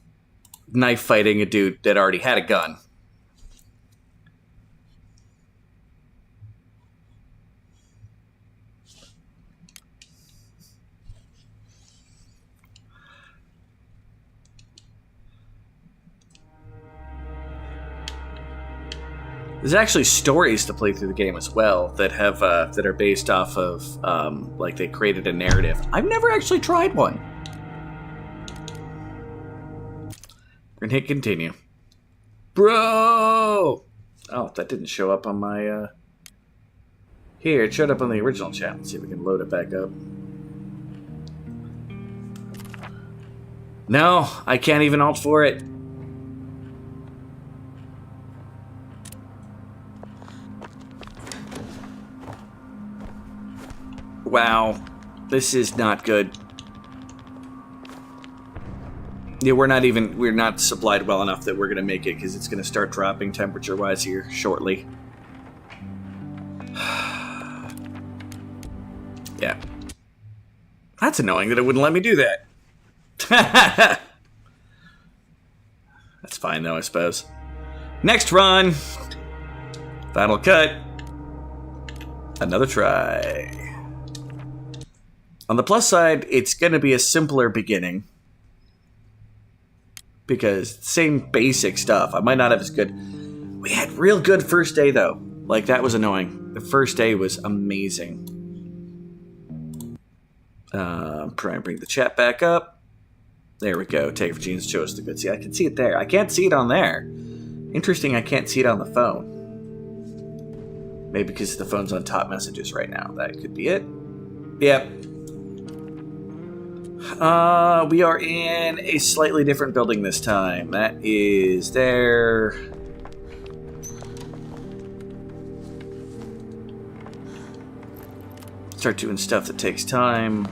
knife fighting a dude that already had a gun. There's actually stories to play through the game as well that have that are based off of like they created a narrative. I've never actually tried one. We're gonna hit continue, bro. Oh, that didn't show up on my. Here, it showed up on the original chat. Let's see if we can load it back up. No, I can't even alt for it. Wow, this is not good. Yeah, we're not supplied well enough that we're gonna make it because it's gonna start dropping temperature-wise here shortly. Yeah. That's annoying that it wouldn't let me do that. That's fine though, I suppose. Next run! Final cut. Another try. On the plus side, it's going to be a simpler beginning. Because same basic stuff. I might not have as good... We had real good first day, though. Like, that was annoying. The first day was amazing. Try and bring the chat back up. There we go. Take for Genes chose the good. See, I can see it there. I can't see it on there. Interesting, I can't see it on the phone. Maybe because the phone's on top messages right now. That could be it. Yep. We are in a slightly different building this time. That is there. Start doing stuff that takes time.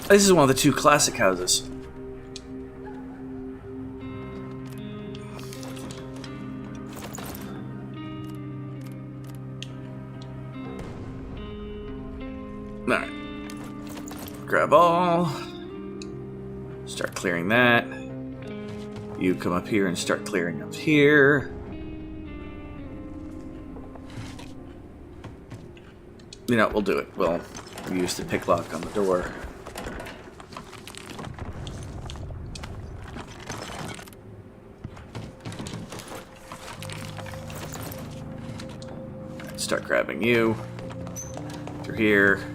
This is one of the two classic houses. Alright. Grab all. Start clearing that. You come up here and start clearing up here. You know, we'll do it. We'll use the pick lock on the door. Start grabbing you through here.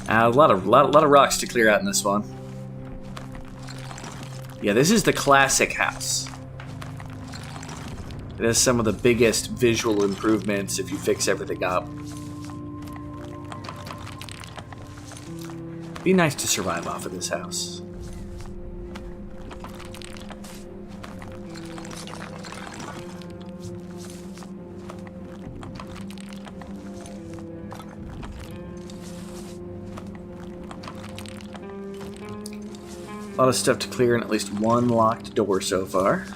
A lot of rocks to clear out in this one. Yeah, this is the classic house. It has some of the biggest visual improvements if you fix everything up. Be nice to survive off of this house. A lot of stuff to clear and at least one locked door so far.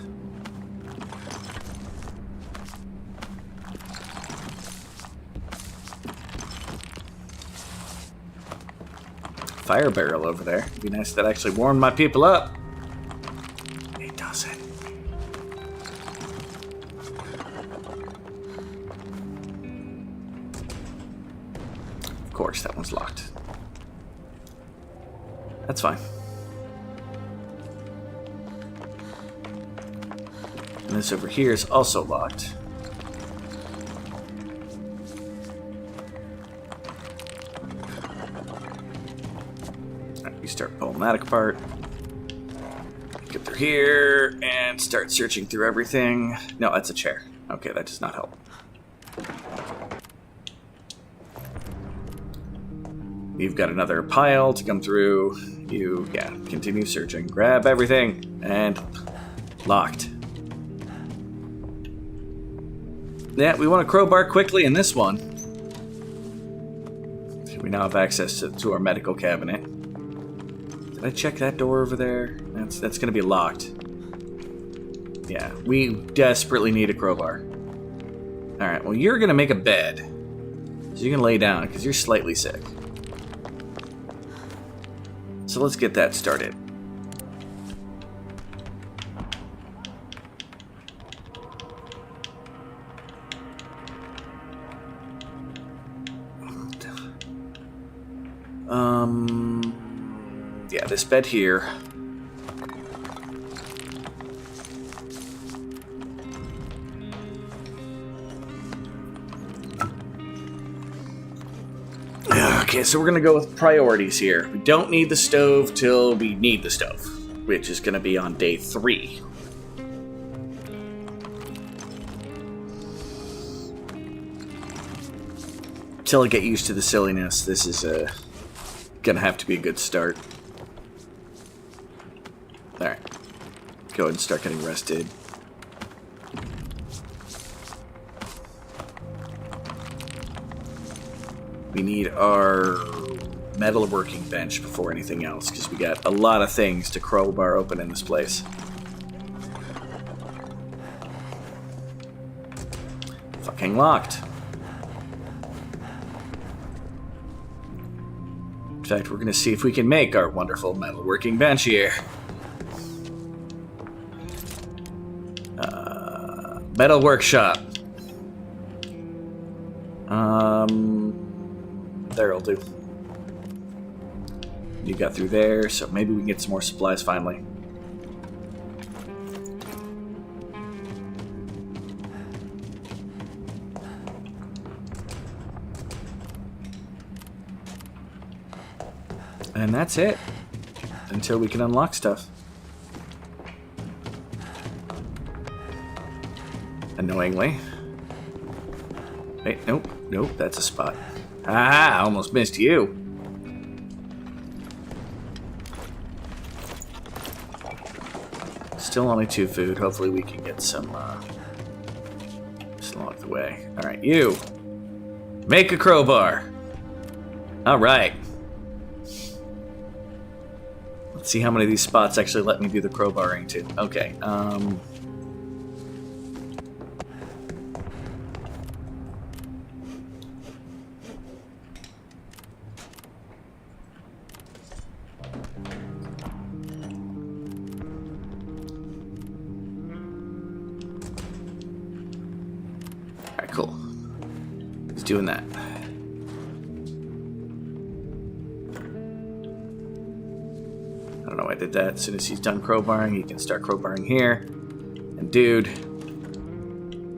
Fire barrel over there. It'd be nice if that actually warmed my people up. It doesn't. Of course, that one's locked. That's fine. And this over here is also locked. You start pulling that apart. Get through here and start searching through everything. No, that's a chair. Okay, that does not help. You've got another pile to come through. You, continue searching. Grab everything. And locked. Yeah, we want to crowbar quickly in this one. We now have access to our medical cabinet. Did I check that door over there? That's going to be locked. Yeah, we desperately need a crowbar. Alright, well, you're going to make a bed. So you can lay down, because you're slightly sick. So let's get that started. Yeah, this bed here. Okay, so we're gonna go with priorities here. We don't need the stove till we need the stove, which is gonna be on day 3. Till I get used to the silliness, this is gonna have to be a good start. Alright. Go ahead and start getting rested. We need our metalworking bench before anything else, because we got a lot of things to crowbar open in this place. Fucking locked. In fact, we're going to see if we can make our wonderful metalworking bench here. Metal workshop. There'll do. You got through there, so maybe we can get some more supplies finally. And that's it. Until we can unlock stuff. Annoyingly. Wait, nope, that's a spot. Ah, almost missed you. Still only 2 food. Hopefully we can get some, just along the way. Alright, you. Make a crowbar. Alright. Let's see how many of these spots actually let me do the crowbarring to. Okay, doing that. I don't know why I did that. As soon as he's done crowbarring, he can start crowbarring here. And dude,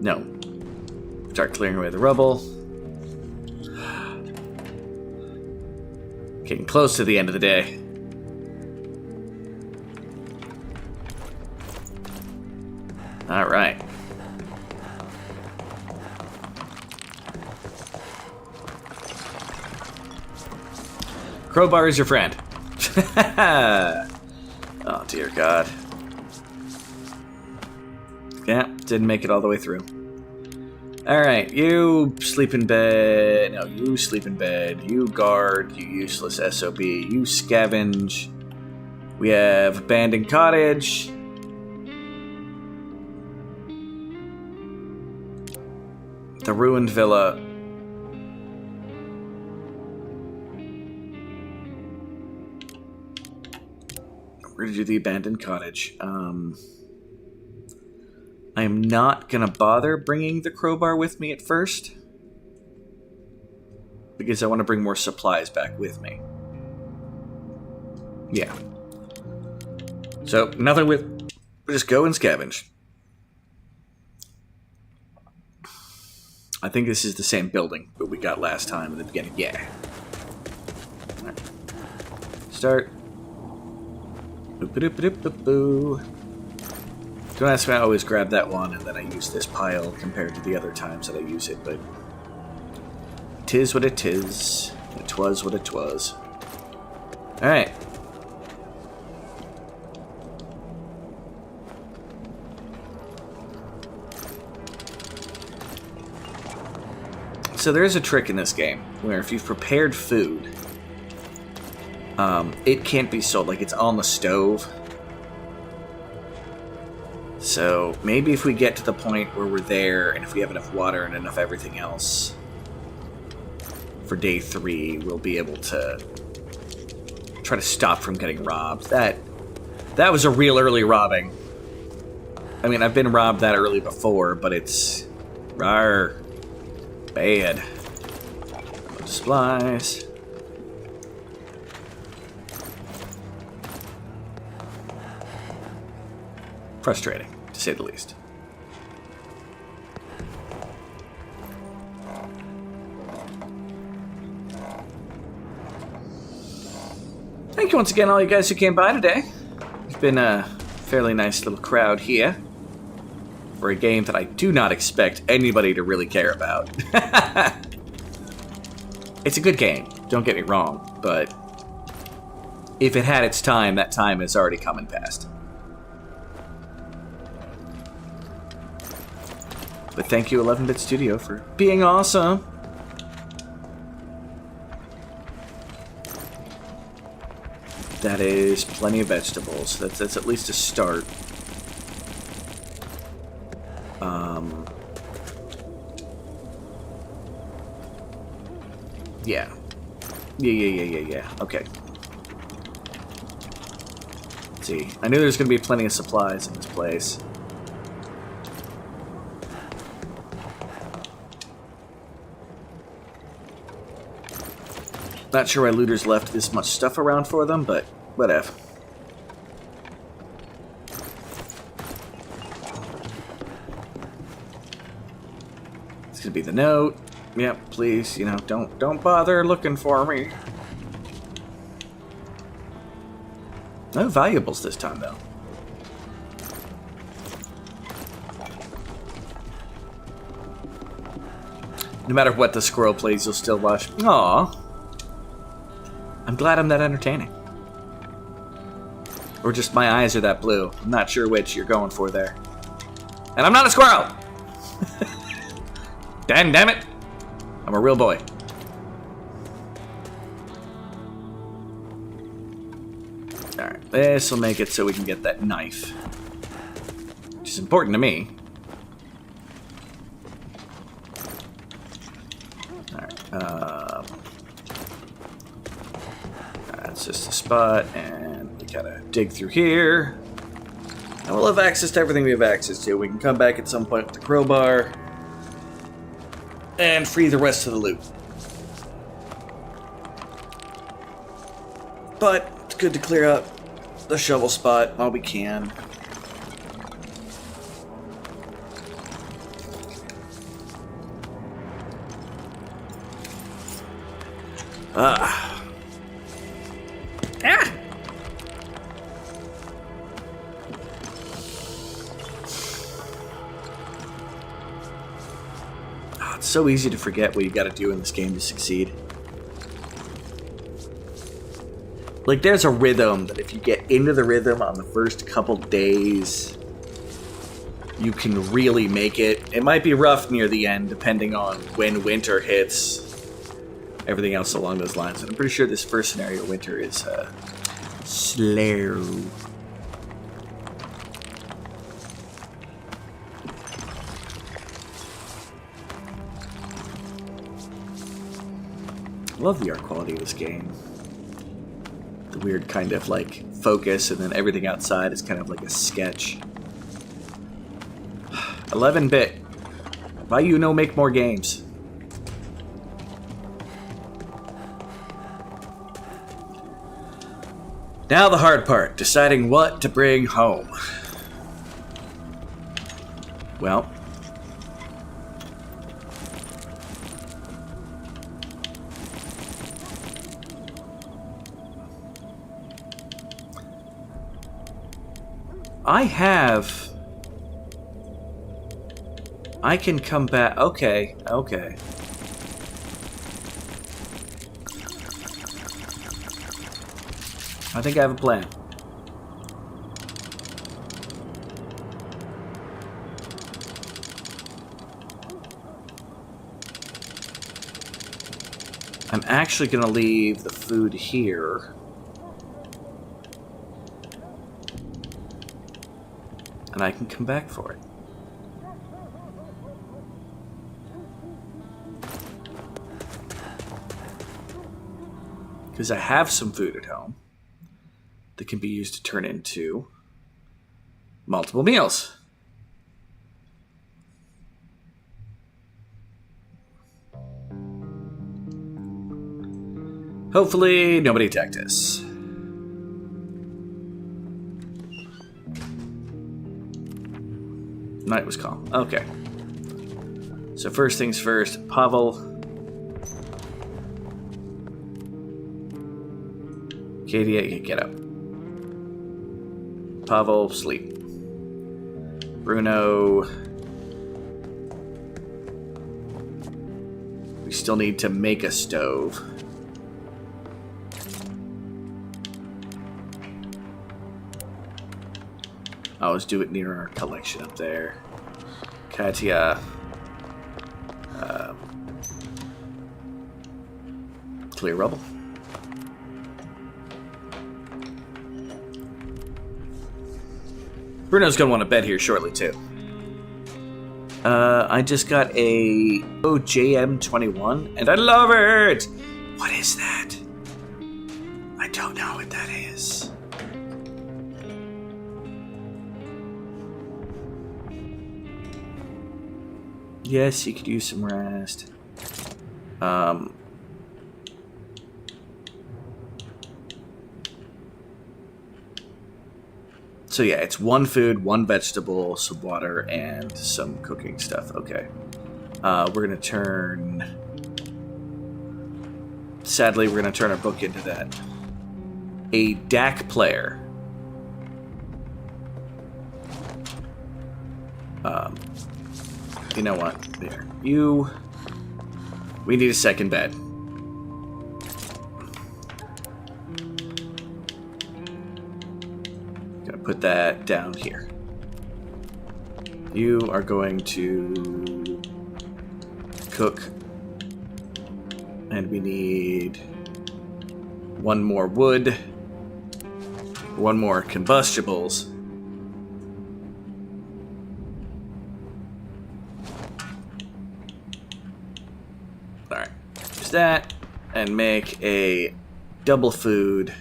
no. Start clearing away the rubble. Getting close to the end of the day. All right. Crowbar is your friend. Oh, dear God. Yeah, didn't make it all the way through. Alright, you sleep in bed. No, you sleep in bed. You guard, you useless SOB. You scavenge. We have abandoned cottage. The ruined villa. We're gonna do the abandoned cottage. I am not gonna bother bringing the crowbar with me at first, because I want to bring more supplies back with me. Yeah. So nothing with. We'll just go and scavenge. I think this is the same building that we got last time in the beginning. Yeah. All right. Start. Boop-a-doop-a-doop-a-boo. Don't ask me, I always grab that one and then I use this pile compared to the other times that I use it, but 'tis what it is. It was what it was. Alright. So there is a trick in this game where if you've prepared food, it can't be sold, like it's on the stove. So maybe if we get to the point where we're there, and if we have enough water and enough everything else for day 3, we'll be able to try to stop from getting robbed. That was a real early robbing. I mean, I've been robbed that early before, but it's rawr, bad. Supplies. Frustrating, to say the least. Thank you once again, all you guys who came by today. It's been a fairly nice little crowd here for a game that I do not expect anybody to really care about. It's a good game, don't get me wrong, but if it had its time, that time is already come and passed. But thank you, 11-Bit Studio, for being awesome. That is plenty of vegetables. That's at least a start. Yeah. Yeah. Okay. Let's see. I knew there's going to be plenty of supplies in this place. Not sure why looters left this much stuff around for them, but whatever. It's gonna be the note. Yep, please, don't bother looking for me. No valuables this time, though. No matter what the squirrel plays, you'll still watch. Aww. I'm glad I'm that entertaining. Or just my eyes are that blue. I'm not sure which you're going for there. And I'm not a squirrel! Damn it! I'm a real boy. Alright, this will make it so we can get that knife. Which is important to me. Alright, that's just a spot, and we gotta dig through here. And we'll have access to everything we have access to. We can come back at some point with the crowbar. and free the rest of the loot. But it's good to clear out the shovel spot while we can. Ah. Ah! It's so easy to forget what you gotta do in this game to succeed. Like, there's a rhythm that if you get into the rhythm on the first couple days, you can really make it. It might be rough near the end, depending on when winter hits. Everything else along those lines. And I'm pretty sure this first scenario, winter, is slow. I love the art quality of this game. The weird kind of like focus, and then everything outside is kind of like a sketch. 11-bit. Why you no make more games? Now the hard part, deciding what to bring home. Well, I can come back. Okay. I think I have a plan. I'm actually going to leave the food here. And I can come back for it. Because I have some food at home that can be used to turn into multiple meals. Hopefully, nobody attacked us. Night was calm. Okay. So first things first, Pavel. Katie, get up. Pavel, sleep. Bruno. We still need to make a stove. I'll always do it near our collection up there. Katya. Clear rubble. Bruno's gonna want to bed here shortly, too. I just got a JM21, and I love it! What is that? I don't know what that is. Yes, you could use some rest. So yeah, it's one food, one vegetable, some water, and some cooking stuff. Okay. We're gonna turn... Sadly, we're gonna turn our book into that. A DAC player. You know what? There. We need a second bed. Gonna put that down here. You are going to cook. And we need one more wood. One more combustibles. Alright. Use that. And make a double food.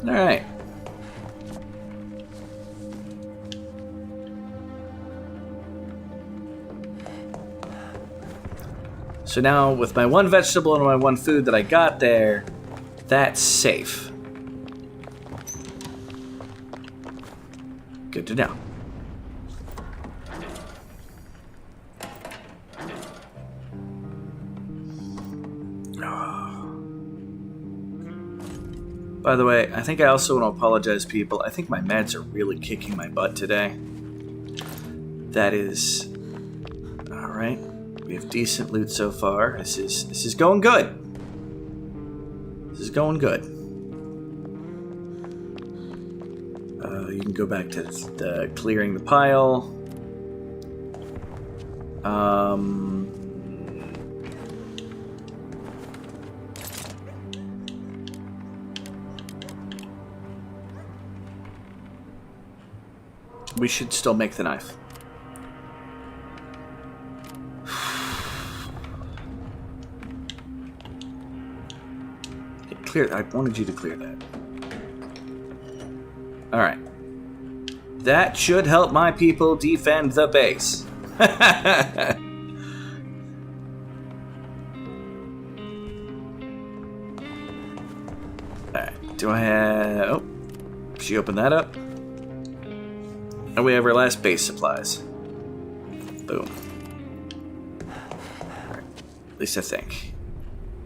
Alright. So now, with my one vegetable and my one food that I got there, that's safe. Good to know. By the way, I think I also want to apologize, people. I think my meds are really kicking my butt today. That is... Alright. We have decent loot so far. This is going good. This is going good. You can go back to the clearing the pile. We should still make the knife. Clear. I wanted you to clear that. Alright. That should help my people defend the base. Alright. Do I have... Oh. She opened that up. And we have our last base supplies. Boom. Alright. At least I think.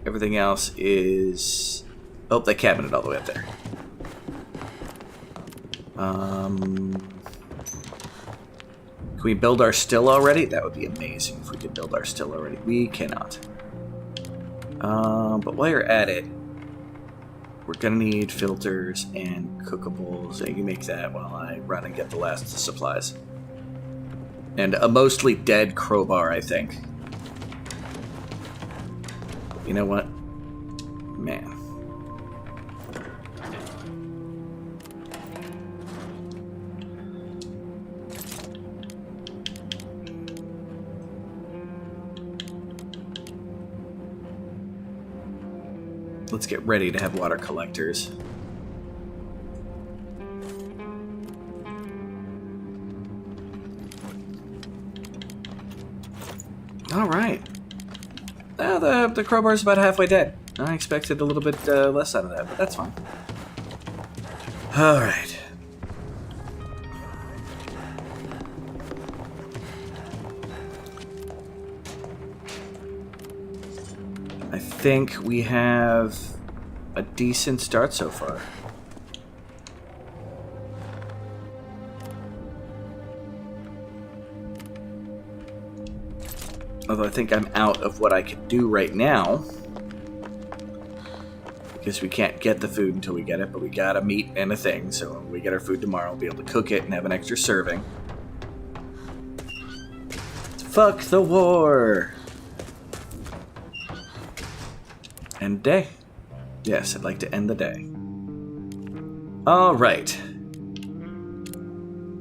Everything else is... Oh, that cabinet all the way up there. Can we build our still already? That would be amazing if we could build our still already. We cannot. But while you're at it, we're gonna need filters and cookables. You can make that while I run and get the last supplies. And a mostly dead crowbar, I think. You know what? Man. Let's get ready to have water collectors. All right. The crowbar's about halfway dead. I expected a little bit less out of that, but that's fine. All right. I think we have a decent start so far. Although I think I'm out of what I can do right now. Because we can't get the food until we get it, but we got a meat and a thing, so when we get our food tomorrow, we'll be able to cook it and have an extra serving. Fuck the war! End day? Yes, I'd like to end the day. Alright.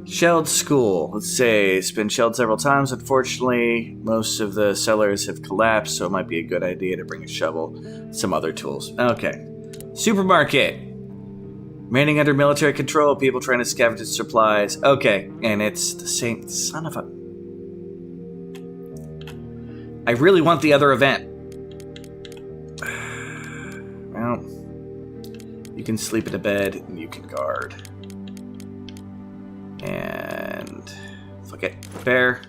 Shelled school. Let's say it's been shelled several times. Unfortunately, most of the cellars have collapsed, so it might be a good idea to bring a shovel, some other tools. Okay. Supermarket. Remaining under military control, people trying to scavenge its supplies. Okay, and it's the same son of a... I really want the other event. Well, you can sleep in a bed and you can guard. And fuck it, prepare.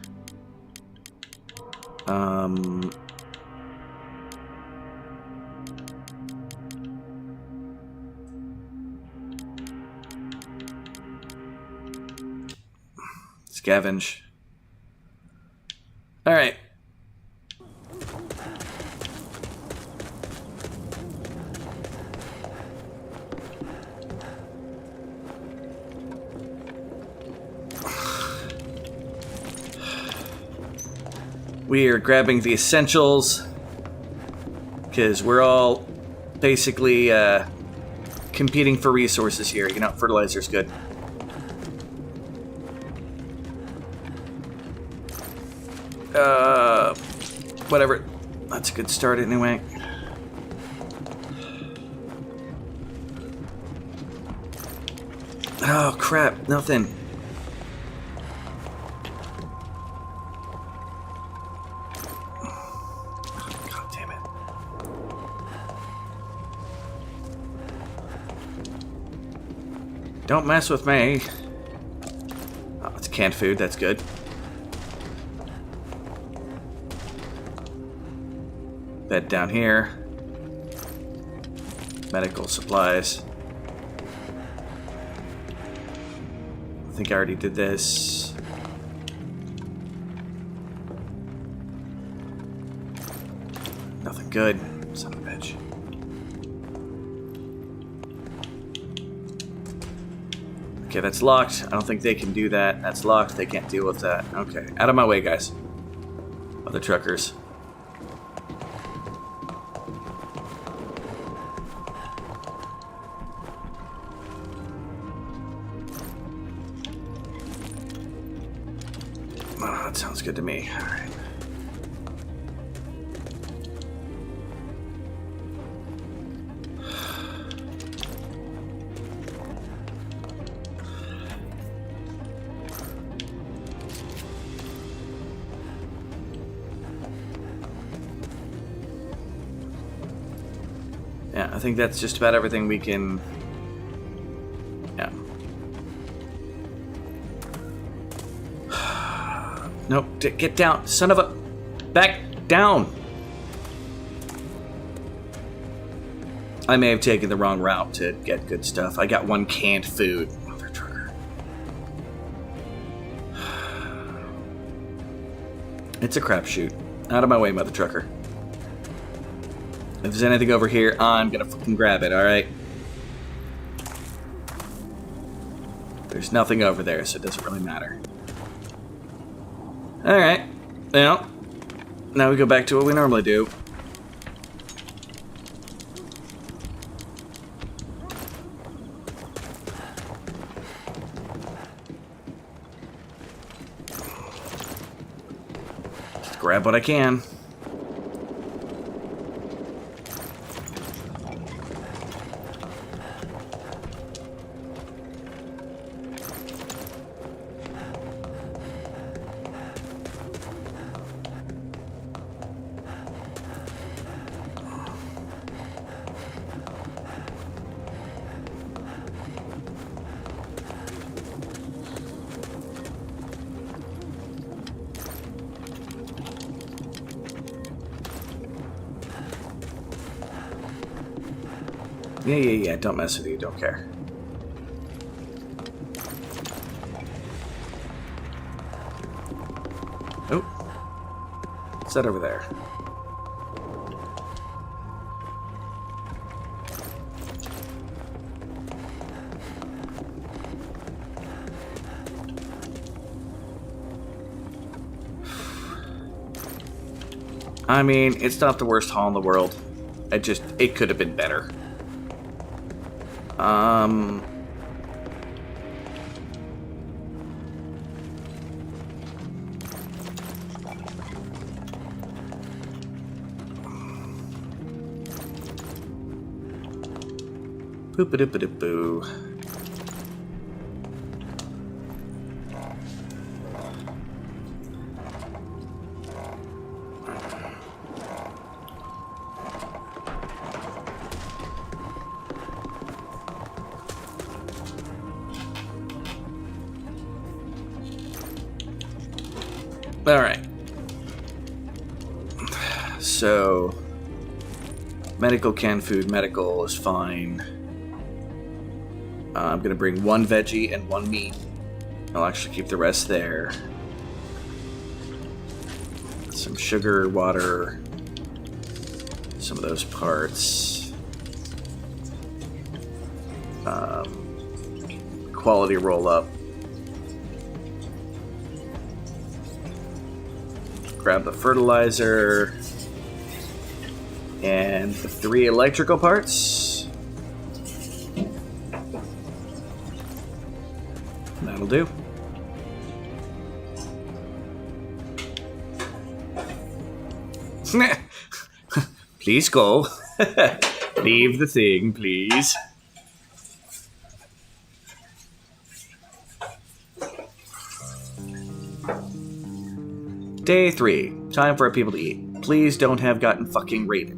Scavenge. All right. We are grabbing the essentials because we're all basically competing for resources here. You know, fertilizer's good. Whatever. That's a good start anyway. Oh, crap. Nothing. God damn it. Don't mess with me. Oh, it's canned food. That's good. Bed down here. Medical supplies. I think I already did this. Nothing good. Son of a bitch. Okay, that's locked. I don't think they can do that. That's locked. They can't deal with that. Okay, out of my way, guys. Other truckers. Oh, that sounds good to me. All right. Yeah, I think that's just about everything we can... Yeah. Nope, get down. Son of a... Back down! I may have taken the wrong route to get good stuff. I got one canned food. Mother trucker. It's a crapshoot. Out of my way, mother trucker. If there's anything over here, I'm gonna fucking grab it, alright? There's nothing over there, so it doesn't really matter. Alright. Well, now we go back to what we normally do. Just grab what I can. Yeah, don't mess with you, don't care. Oh. What's that over there? I mean, it's not the worst haul in the world. It could have been better. Boop-a-doop-a-doop-boo. Alright. So, medical canned food, medical is fine. I'm going to bring one veggie and one meat. I'll actually keep the rest there. Some sugar, water, some of those parts. Quality roll-up. Grab the fertilizer and the 3 electrical parts. That'll do. Please go. Leave the thing, please. Day 3. Time for our people to eat. Please don't have gotten fucking raided.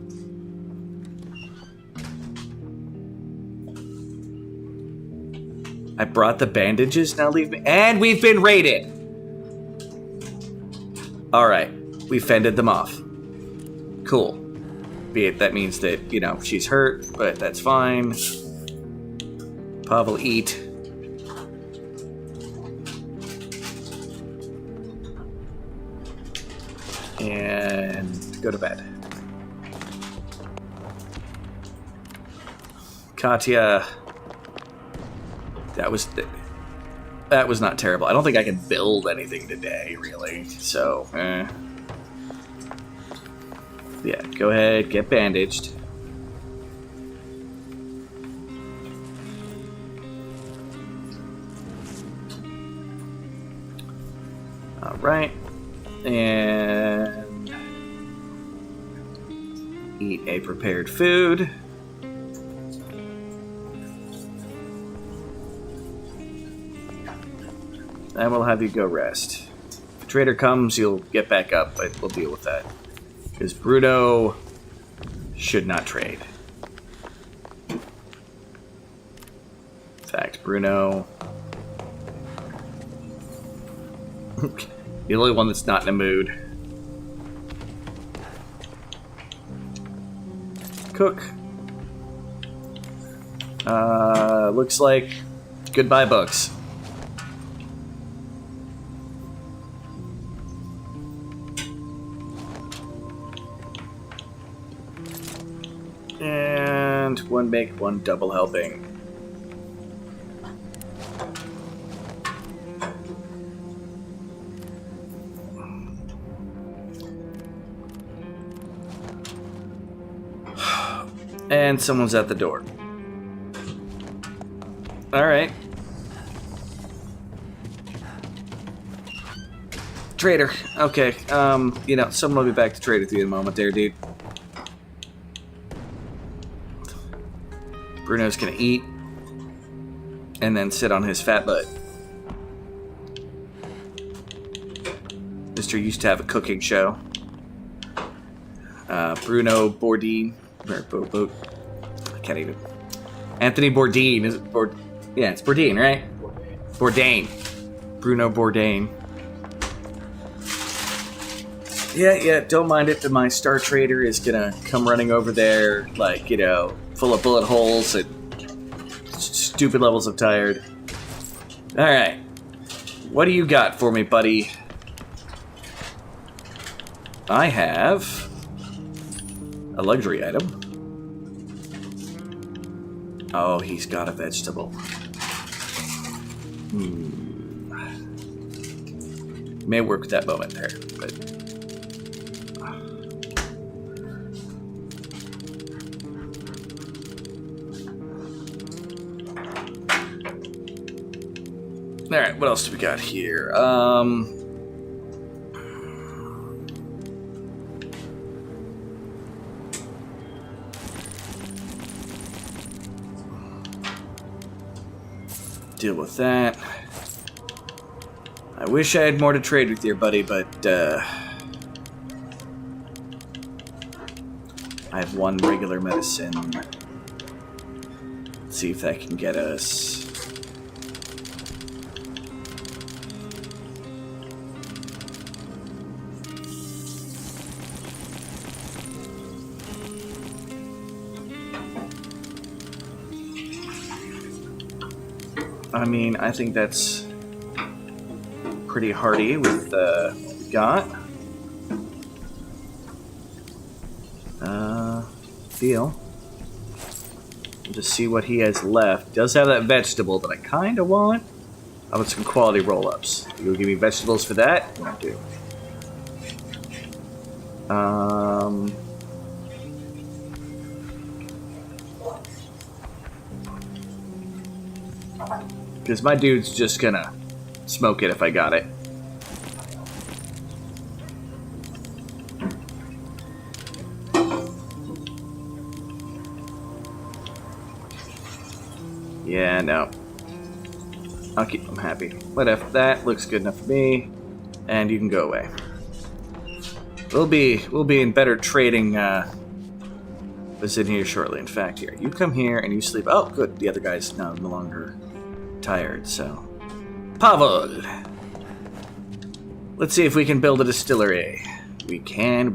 I brought the bandages, now leave me. And we've been raided! Alright, we fended them off. Cool. Be it that means that, you know, she's hurt, but that's fine. Pavel, eat. And go to bed. Katya, that was not terrible. I don't think I can build anything today, really. So, yeah, go ahead, get bandaged. All right, and eat a prepared food. And we'll have you go rest. If the trader comes, you'll get back up, but we'll deal with that. Because Bruno should not trade. In fact, Bruno... the only one that's not in a mood. Cook. Looks like goodbye books. And one make, one double helping. And someone's at the door. Alright. Trader. Okay, you know, someone will be back to trade with you in a moment there, dude. Bruno's gonna eat and then sit on his fat butt. Mr. used to have a cooking show. Bruno Bourdain. I can't even. Anthony Bourdain. Is it Bourdain? Yeah, it's Bourdain, right? Bourdain. Bruno Bourdain. Yeah, don't mind it that my Star Trader is gonna come running over there, like, you know, full of bullet holes and stupid levels of tired. Alright. What do you got for me, buddy? I have a luxury item. Oh, he's got a vegetable. May work with that moment there, but... Alright, what else do we got here? Deal with that. I wish I had more to trade with you, buddy, but I have one regular medicine. Let's see if that can get us. I mean, I think that's pretty hardy with what we got. Deal. We'll just see what he has left. Does have that vegetable that I kind of want. How about some quality roll-ups? You'll give me vegetables for that? I do. Because my dude's just gonna smoke it if I got it. Yeah, no. I'll keep them happy. Whatever. That looks good enough for me. And you can go away. We'll be in better trading position here shortly. In fact, here you come here and you sleep. Oh, good. The other guy's no longer tired. So, Pavel, let's see if we can build a distillery. We can.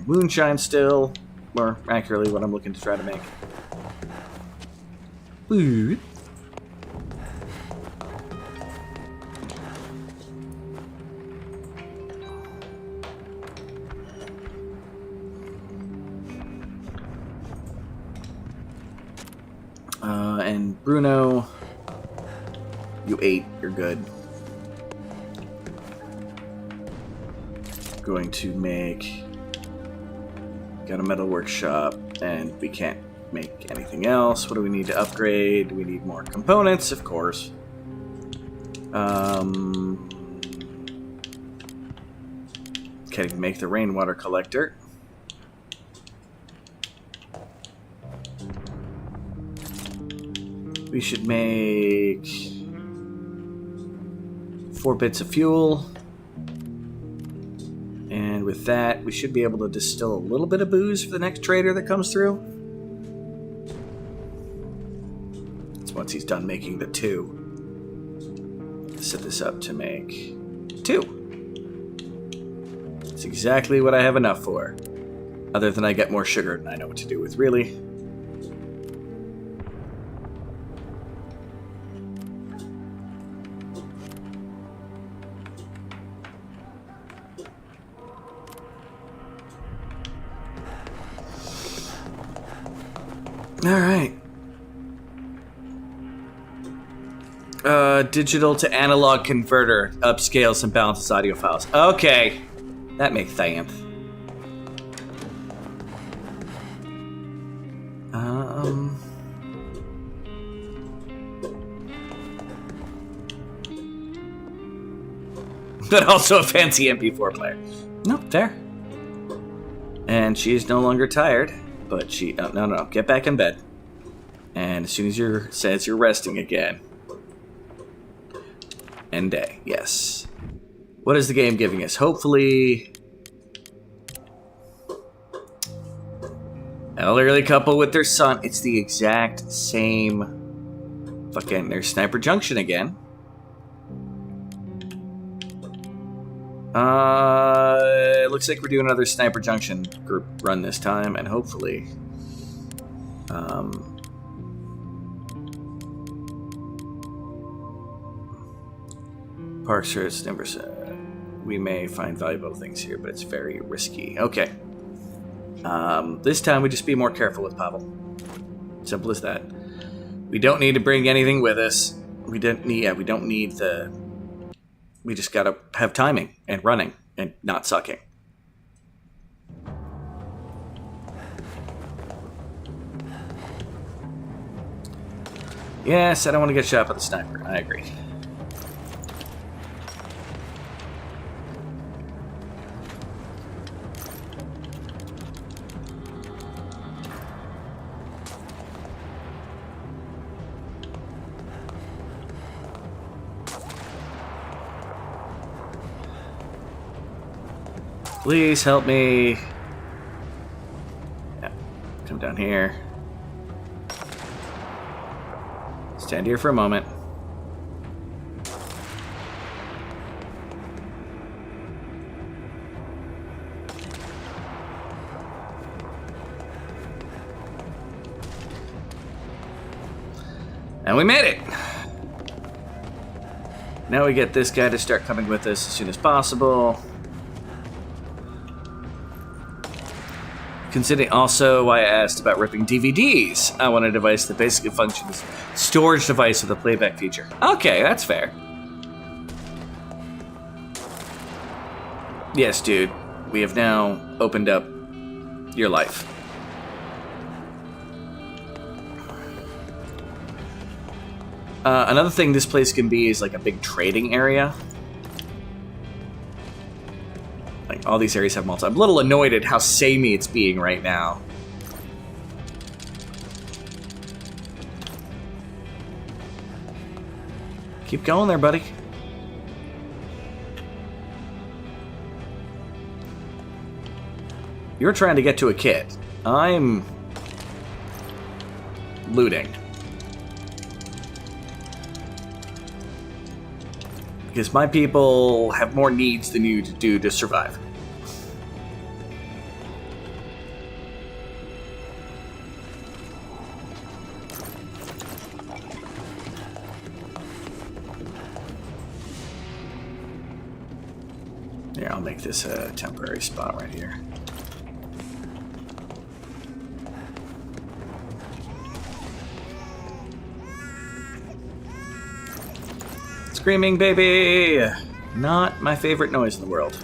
Moonshine still, more accurately, what I'm looking to try to make. Ooh. And Bruno, you ate. You're good. Going to make. Got a metal workshop, and we can't make anything else. What do we need to upgrade? We need more components, of course. Can't even make the rainwater collector. We should make 4 bits of fuel. And with that, we should be able to distill a little bit of booze for the next trader that comes through. That's once he's done making the 2. Set this up to make 2. That's exactly what I have enough for. Other than I get more sugar than I know what to do with, really. Alright. Digital to analog converter. Upscales and balances audio files. Okay. That makes sense. But also a fancy MP4 player. No, fair. And she is no longer tired. But she... Oh, no. Get back in bed. And as soon as you're resting again. End day. Yes. What is the game giving us? Hopefully... elderly couple with their son. It's the exact same... Fucking... There's Sniper Junction again. It looks like we're doing another Sniper Junction group run this time, and hopefully, Park Search number 7. We may find valuable things here, but it's very risky. Okay. This time we just be more careful with Pavel. Simple as that. We don't need to bring anything with us. We don't need the... We just gotta have timing and running and not sucking. Yes, I don't want to get shot by the sniper. I agree. Please help me. Yeah. Come down here. Stand here for a moment. And we made it! Now we get this guy to start coming with us as soon as possible. Considering also why I asked about ripping DVDs. I want a device that basically functions as a storage device with a playback feature. Okay, that's fair. Yes, dude. We have now opened up your life. Another thing this place can be is like a big trading area. Like, all these areas have multi. I'm a little annoyed at how samey it's being right now. Keep going there, buddy. You're trying to get to a kid. I'm looting. Because my people have more needs than you do to survive. Yeah, I'll make this a temporary spot right here. Screaming baby! Not my favorite noise in the world.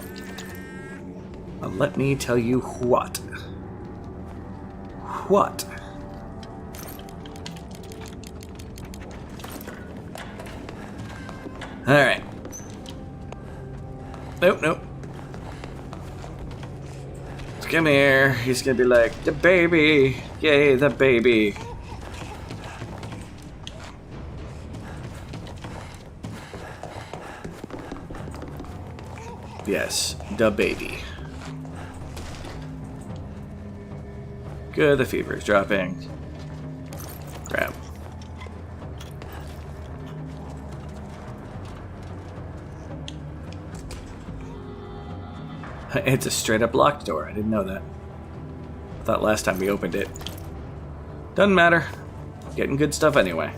But let me tell you what. What? Alright. Nope, nope. Come here. He's gonna be like, the baby! Yay, the baby! Yes, the baby. Good, the fever is dropping. Grab. It's a straight up locked door. I didn't know that. I thought last time we opened it. Doesn't matter. Getting good stuff anyway.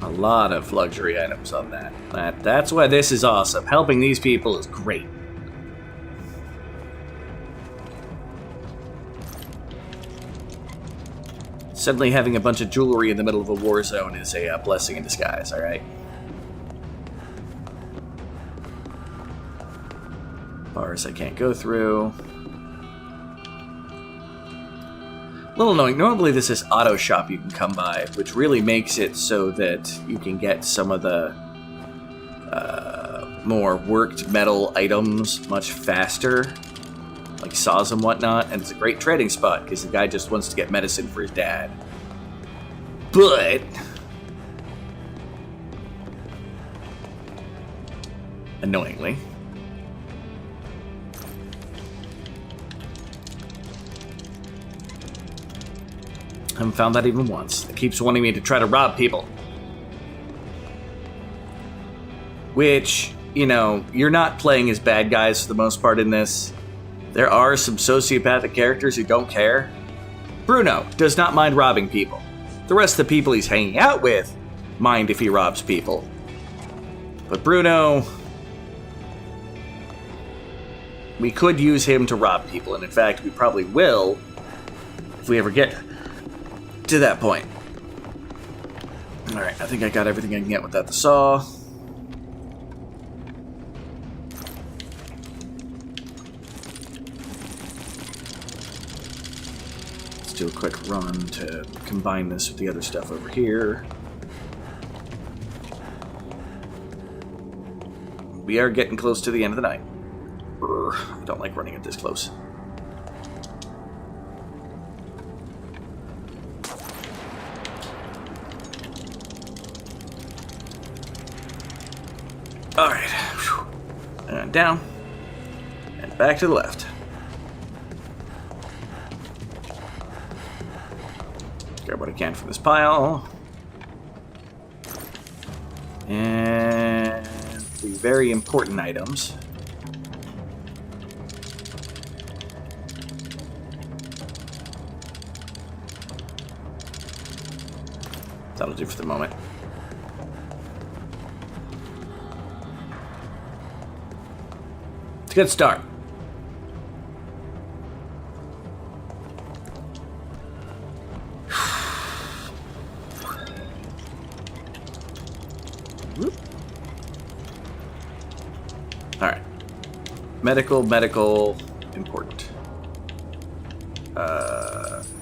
A lot of luxury items on that. That's why this is awesome. Helping these people is great. Suddenly having a bunch of jewelry in the middle of a war zone is a blessing in disguise, alright? Bars I can't go through. A little annoying. Normally this is auto shop you can come by, which really makes it so that you can get some of the more worked metal items much faster, like saws and whatnot, and it's a great trading spot because the guy just wants to get medicine for his dad. But annoyingly, I haven't found that even once. It keeps wanting me to try to rob people. Which, you know, you're not playing as bad guys for the most part in this. There are some sociopathic characters who don't care. Bruno does not mind robbing people. The rest of the people he's hanging out with mind if he robs people. But Bruno, we could use him to rob people, and in fact, we probably will if we ever get to that point. Alright, I think I got everything I can get without the saw. Let's do a quick run to combine this with the other stuff over here. We are getting close to the end of the night. I don't like running it this close. Alright. And down. And back to the left. Grab what I can from this pile. And the very important items. That'll do for the moment. It's a good start. Alright. Medical, important.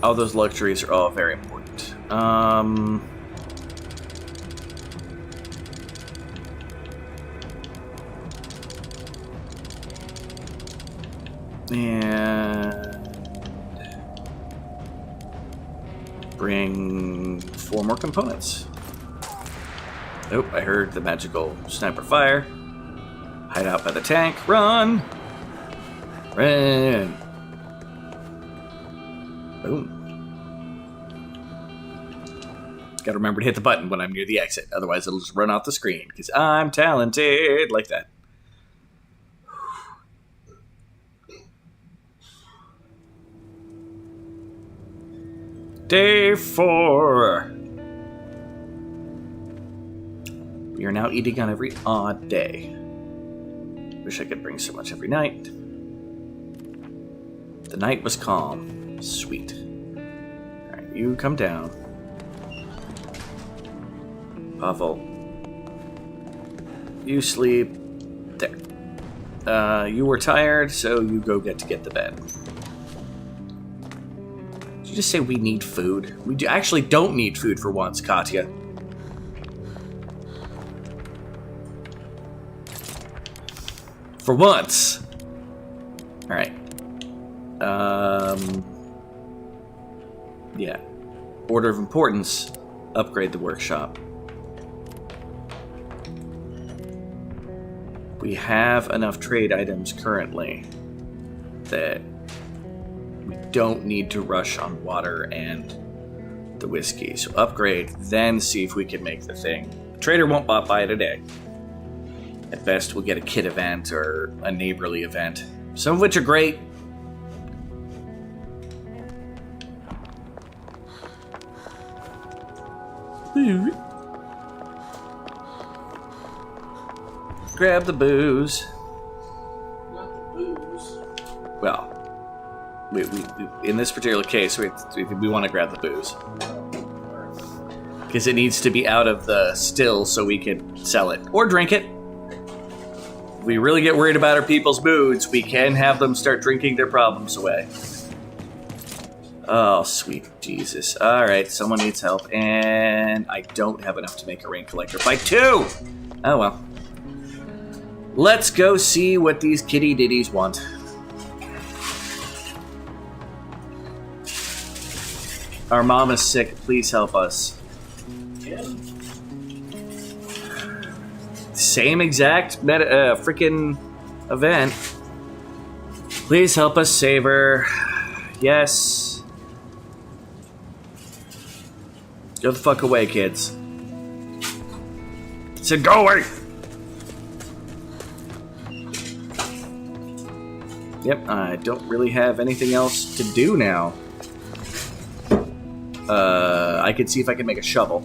All those luxuries are all very important. And Bring 4 more components. Oh, I heard the magical sniper fire. Hide out by the tank. Run! Run! Boom. Gotta remember to hit the button when I'm near the exit. Otherwise, it'll just run off the screen. Because I'm talented like that. Day 4. We are now eating on every odd day. Wish I could bring so much every night. The night was calm. Sweet. Alright, you come down. Pavel. You sleep. There. You were tired, so you go get the bed. Did you just say we need food? We actually don't need food for once, Katya. For once. Alright. Yeah. Order of importance. Upgrade the workshop. We have enough trade items currently that we don't need to rush on water and the whiskey. So upgrade, then see if we can make the thing. Trader won't buy it today. At best, we'll get a kit event or a neighborly event. Some of which are great. Grab the booze. Not the booze. Well, we in this particular case, we want to grab the booze. Because it needs to be out of the still so we can sell it. Or drink it. If we really get worried about our people's moods, we can have them start drinking their problems away. Oh, sweet Jesus. Alright, someone needs help. And I don't have enough to make a rain collector by 2! Oh well. Let's go see what these kitty ditties want. Our mom is sick. Please help us. Yeah. Same exact freaking event. Please help us save her. Yes. Go the fuck away, kids. I said go away! Yep, I don't really have anything else to do now. I could see if I can make a shovel.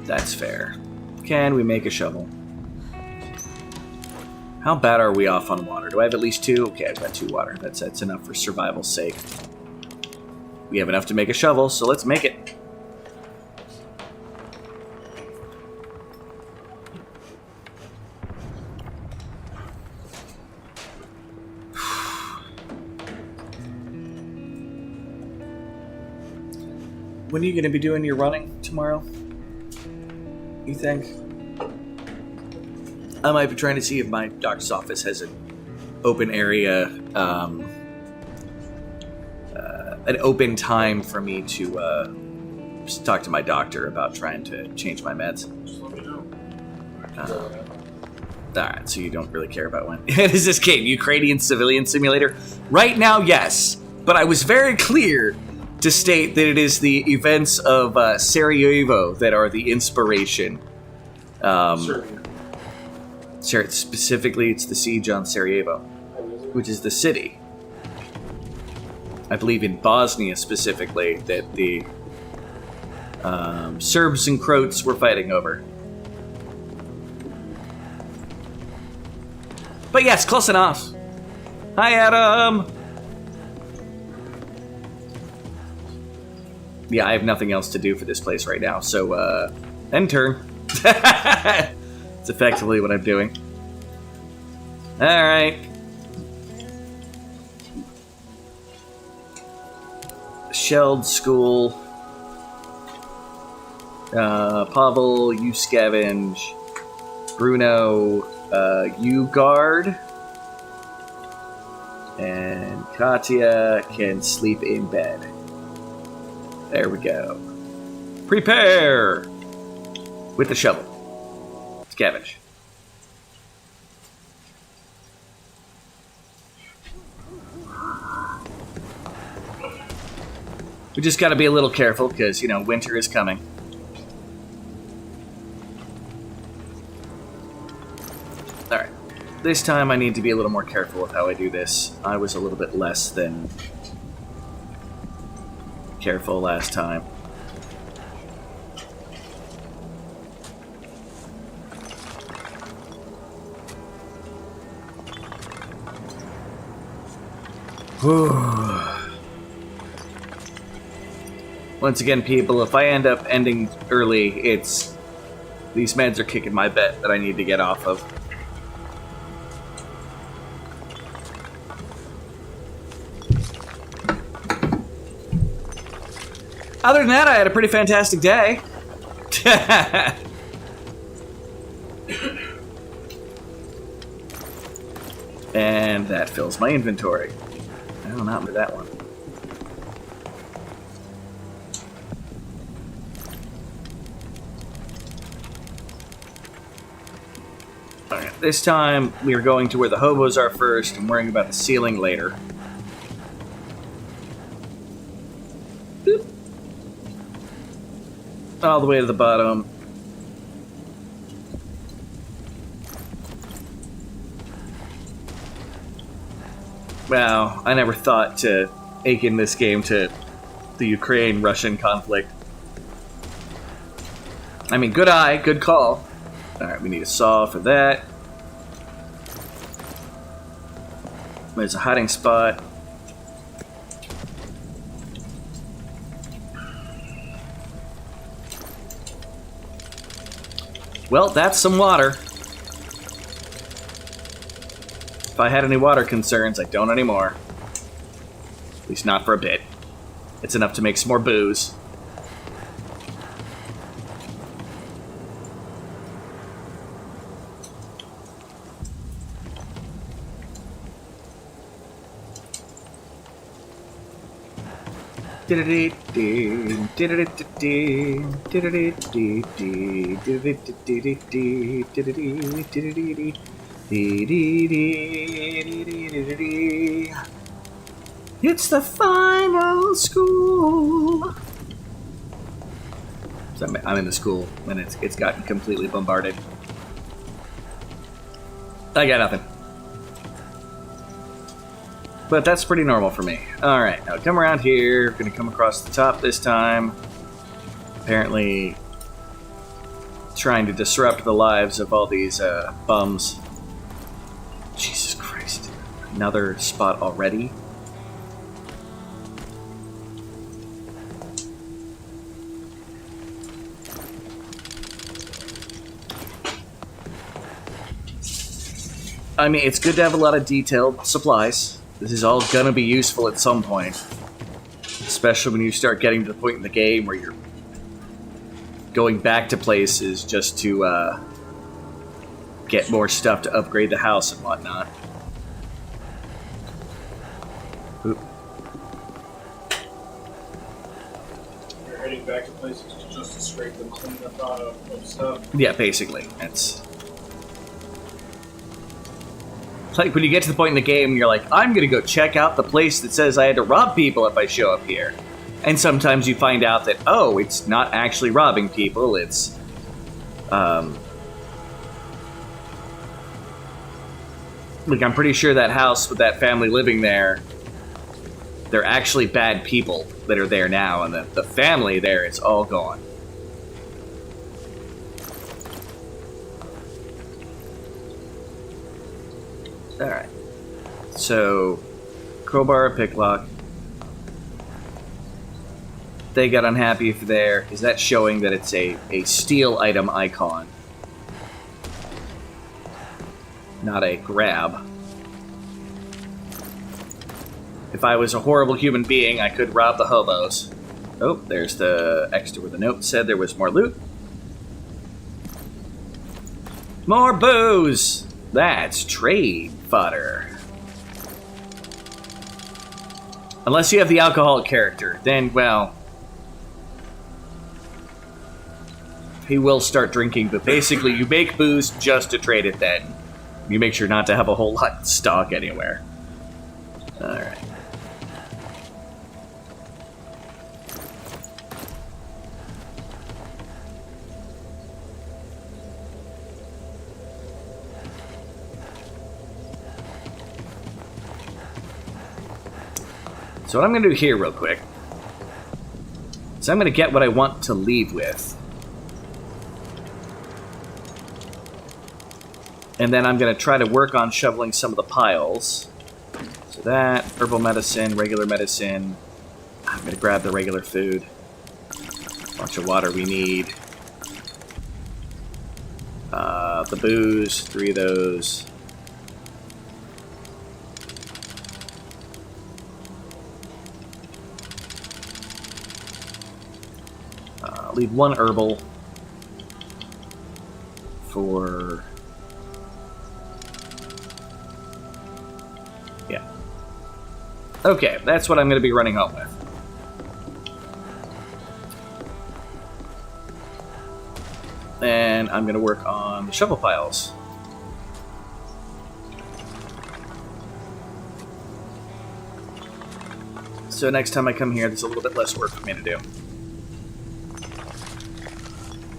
That's fair. Can we make a shovel? How bad are we off on water? Do I have at least 2? Okay, I've got 2 water. That's enough for survival's sake. We have enough to make a shovel, so let's make it. When are you going to be doing your running tomorrow? You think? I might be trying to see if my doctor's office has an open area, an open time for me to talk to my doctor about trying to change my meds. Just let me know. Alright, so you don't really care about when. Is this game Ukrainian Civilian Simulator? Right now, yes. But I was very clear to state that it is the events of Sarajevo that are the inspiration. Specifically, it's the siege on Sarajevo, which is the city. I believe in Bosnia specifically that the Serbs and Croats were fighting over. But yes, close enough. Hi, Adam! Yeah, I have nothing else to do for this place right now, so, end turn. It's effectively what I'm doing. Alright. Shelled school. Pavel, you scavenge. Bruno, you guard. And Katya can sleep in bed. There we go. Prepare! With the shovel. Scavenge. We just gotta be a little careful, because, you know, winter is coming. Alright. This time I need to be a little more careful with how I do this. I was a little bit less than careful last time. Once again, people, if I end up ending early, it's... these meds are kicking my butt that I need to get off of. Other than that, I had a pretty fantastic day. And that fills my inventory. No, not with that one. Alright, this time we are going to where the hobos are first and worrying about the ceiling later. Boop. All the way to the bottom. Wow, I never thought to akin this game to the Ukraine-Russian conflict. I mean, good eye, good call. Alright, we need a saw for that. There's a hiding spot. Well, that's some water. If I had any water concerns, I don't anymore. At least not for a bit. It's enough to make some more booze. It's the final school. So I'm in the school and it's gotten completely bombarded. I got nothing. But that's pretty normal for me. Alright, now come around here. Gonna come across the top this time. Apparently trying to disrupt the lives of all these bums. Jesus Christ. Another spot already? I mean, it's good to have a lot of detailed supplies. This is all gonna be useful at some point. Especially when you start getting to the point in the game where you're going back to places just to get more stuff to upgrade the house and whatnot. Oop. You're heading back to places just to scrape them clean up out of stuff. Yeah, basically. It's like when you get to the point in the game and you're like, I'm gonna go check out the place that says I had to rob people if I show up here. And sometimes you find out that, oh, it's not actually robbing people, it's like, I'm pretty sure that house with that family living there, they're actually bad people that are there now, and the family there is all gone. Alright. So, crowbar, picklock. They got unhappy for there. Is that showing that it's a steal item icon? Not a grab. If I was a horrible human being, I could rob the hobos. Oh, there's the extra where the note said there was more loot. More booze! That's trade fodder. Unless you have the alcoholic character, then, well, he will start drinking, but basically you make booze just to trade it then. You make sure not to have a whole lot in stock anywhere. Alright. So what I'm going to do here real quick is I'm going to get what I want to leave with. And then I'm going to try to work on shoveling some of the piles. So that, herbal medicine, regular medicine. I'm going to grab the regular food. Bunch of water we need. The booze, 3 of those. Leave 1 herbal for... yeah. Okay, that's what I'm going to be running home with. And I'm going to work on the shovel piles. So next time I come here, there's a little bit less work for me to do.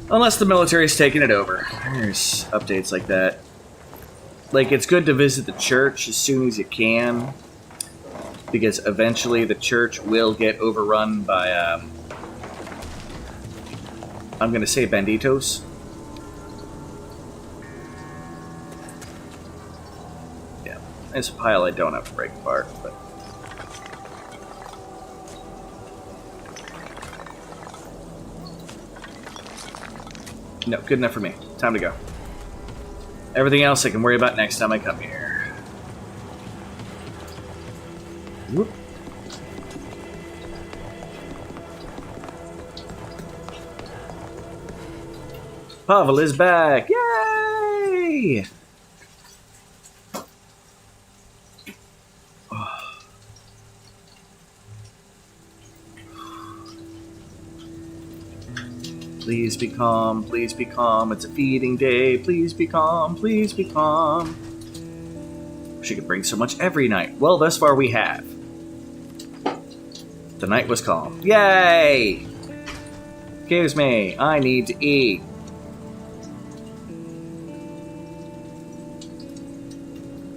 Unless the military's taking it over. There's updates like that. Like, it's good to visit the church as soon as you can, because eventually the church will get overrun by, I'm gonna say banditos. Yeah, there's a pile I don't have to break apart, but... no, good enough for me. Time to go. Everything else I can worry about next time I come here. Whoop. Pavel is back! Yay! Please be calm, please be calm. It's a feeding day. Please be calm, please be calm. She could bring so much every night. Well, thus far we have. The night was calm. Yay! Excuse me, I need to eat.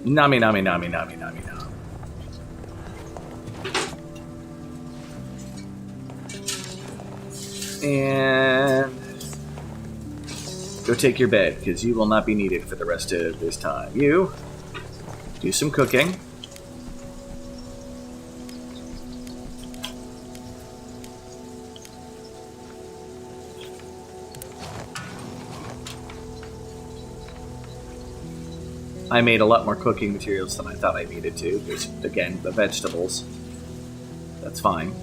Nami, nami, nami, nami, nami, nami. And go take your bed, because you will not be needed for the rest of this time. You do some cooking. I made a lot more cooking materials than I thought I needed to, because, again, the vegetables. That's fine.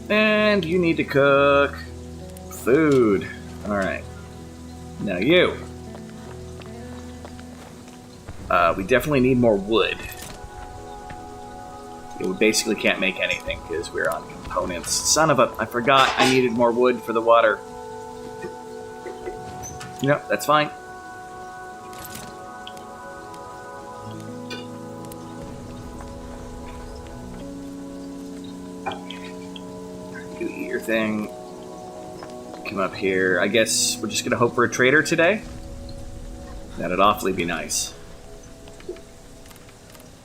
And you need to cook food. Alright. Now you. We definitely need more wood. We basically can't make anything because we're on components. Son of a... I forgot I needed more wood for the water. No, that's fine. You eat your thing. Come up here. I guess we're just going to hope for a trader today? That'd awfully be nice.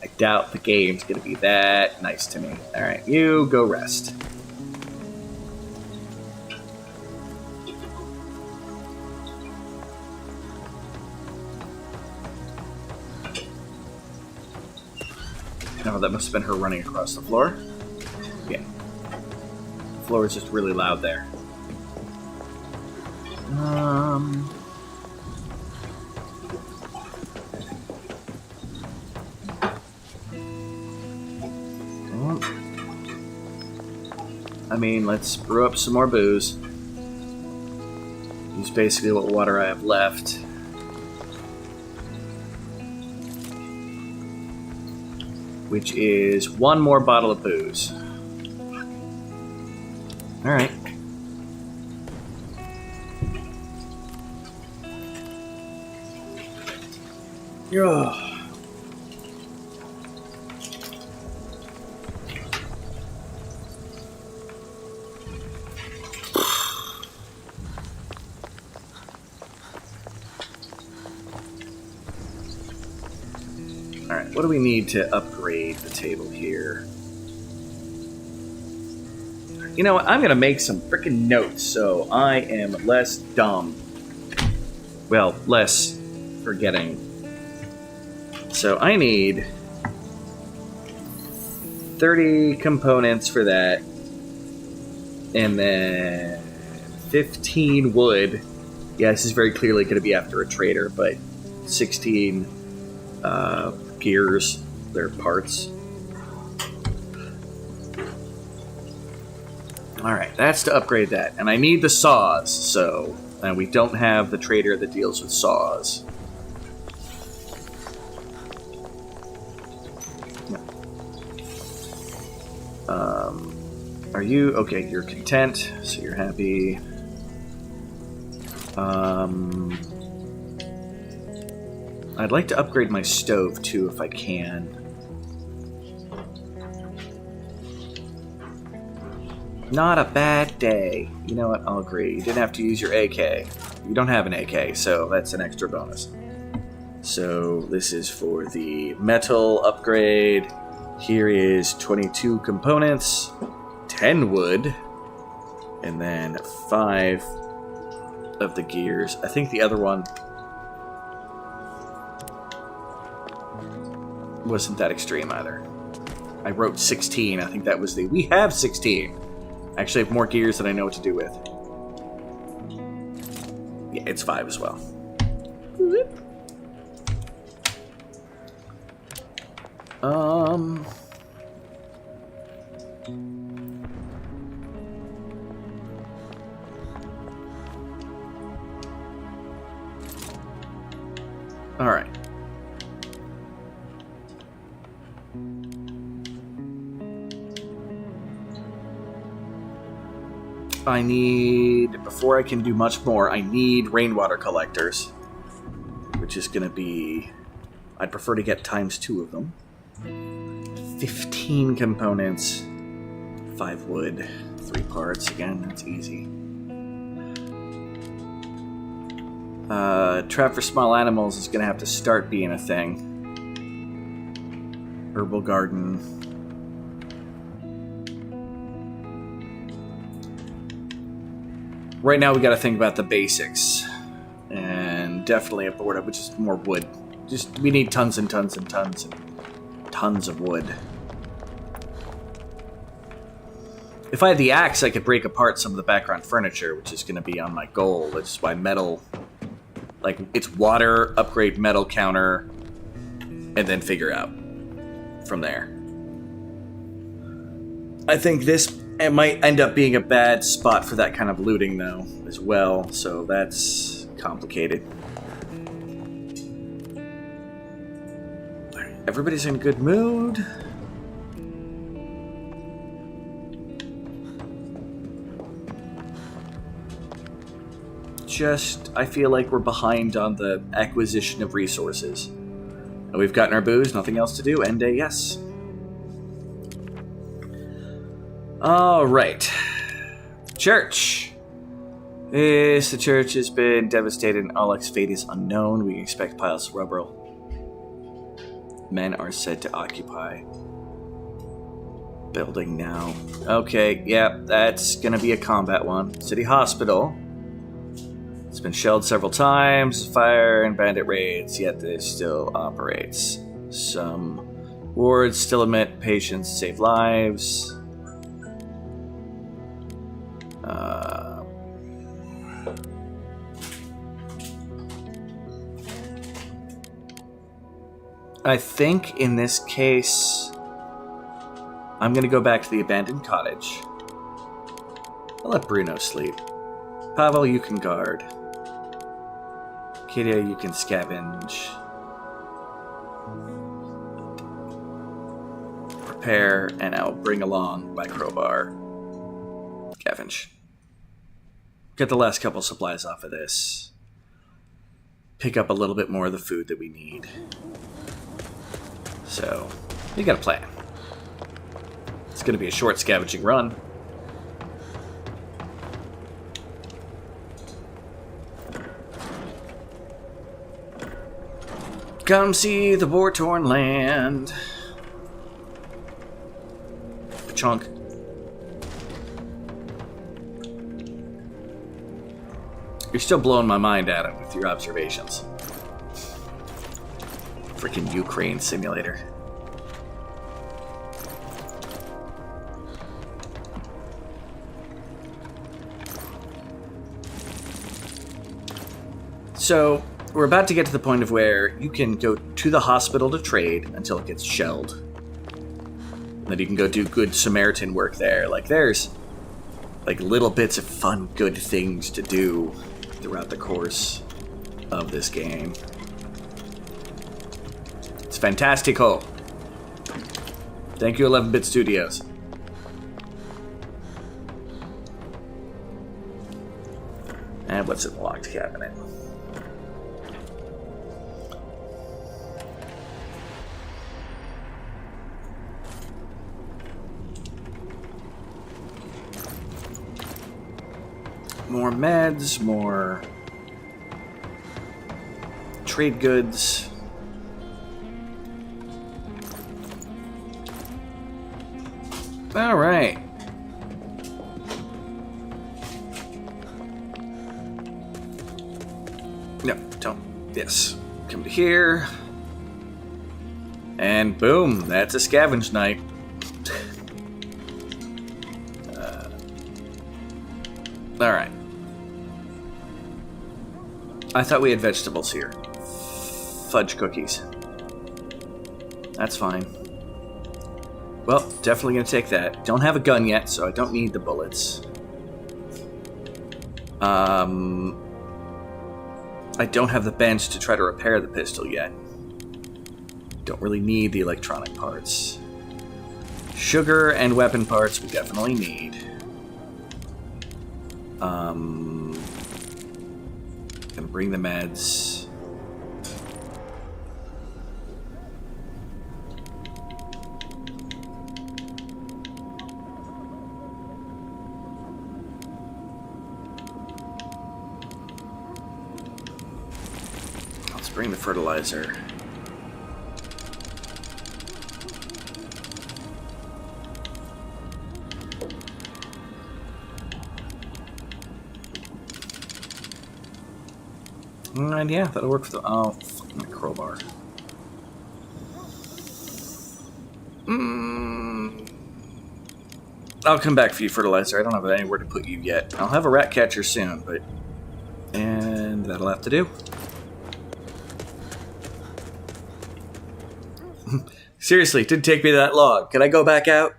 I doubt the game's going to be that nice to me. Alright, you go rest. Oh, that must have been her running across the floor. Yeah. The floor is just really loud there. I mean, let's brew up some more booze. Use It's basically what water I have left. Which is one more bottle of booze. Alright. Yeah. Alright, what do we need to upgrade the table here? You know what? I'm going to make some freaking notes so I am less dumb. Well, less forgetting. So I need 30 components for that. And then 15 wood. Yeah, this is very clearly going to be after a trader, but 16 gears, their parts. Alright, that's to upgrade that. And I need the saws, so... And we don't have the trader that deals with saws. Are you... Okay, you're content, so you're happy. I'd like to upgrade my stove, too, if I can. Not a bad day. You know what? I'll agree. You didn't have to use your AK. You don't have an AK, so that's an extra bonus. So this is for the metal upgrade. Here is 22 components, 10 wood, and then 5 of the gears. I think the other one wasn't that extreme either. I wrote 16. I think that was the... We have 16. I actually have more gears than I know what to do with. Yeah, it's 5 as well. All right. I need, before I can do much more, I need rainwater collectors, which is going to be, I'd prefer to get ×2 of them. 15 components, 5 wood, 3 parts. Again, that's easy. Trap for small animals is going to have to start being a thing. Herbal garden. Right now we got to think about the basics. And definitely a board up, which is more wood. Just, we need tons and tons and tons and tons of wood. If I had the axe, I could break apart some of the background furniture, which is going to be on my goal. Which is why metal... Like, it's water, upgrade metal counter, and then figure out from there. I think this it might end up being a bad spot for that kind of looting, though, as well. So that's complicated. Everybody's in good mood. Just, I feel like we're behind on the acquisition of resources. And we've gotten our booze, nothing else to do. End day, yes. Alright. Church. Yes, the church has been devastated and all its fate is unknown. We expect piles of rubble. Men are said to occupy building now. Okay, yeah, that's gonna be a combat one. City Hospital. It's been shelled several times, fire and bandit raids, yet it still operates. Some wards still admit patients to save lives. I think in this case, I'm going to go back to the abandoned cottage. I'll let Bruno sleep. Pavel, you can guard. Arcadia, you can scavenge. Prepare, and I'll bring along my crowbar. Scavenge. Get the last couple supplies off of this. Pick up a little bit more of the food that we need. So, you got a plan. It's going to be a short scavenging run. Come see the war-torn land. Chunk. You're still blowing my mind, Adam, with your observations. Freaking Ukraine simulator. So, we're about to get to the point of where you can go to the hospital to trade until it gets shelled. Then you can go do good Samaritan work there. Like, there's like little bits of fun, good things to do throughout the course of this game. It's fantastico. Thank you, 11-Bit Studios. And what's in the locked cabinet? More meds, more trade goods. All right. No, don't. Yes. Come to here. And boom, that's a scavenge night. All right. I thought we had vegetables here. Fudge cookies. That's fine. Well, definitely gonna take that. Don't have a gun yet, so I don't need the bullets. I don't have the bench to try to repair the pistol yet. Don't really need the electronic parts. Sugar and weapon parts we definitely need. Gonna bring the meds. Let's bring the fertilizer. And yeah, that'll work for the... Oh, fucking crowbar. I'll come back for you, fertilizer. I don't have anywhere to put you yet. I'll have a rat catcher soon, but... And that'll have to do. Seriously, it didn't take me that long. Can I go back out?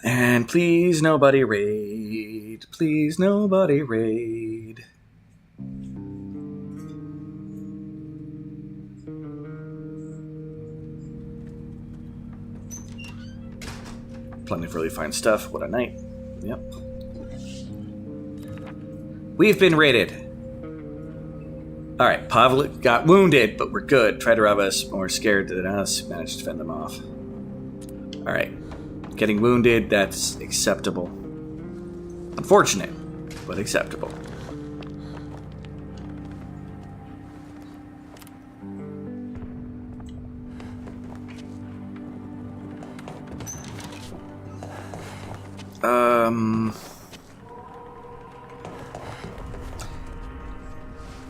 And please nobody raid. Please nobody raid. Plenty of really fine stuff. What a night. Yep. We've been raided. Alright, Pavlik got wounded, but we're good. Tried to rob us, more scared than us. Managed to fend them off. Alright. Getting wounded, that's acceptable. Unfortunate, but acceptable.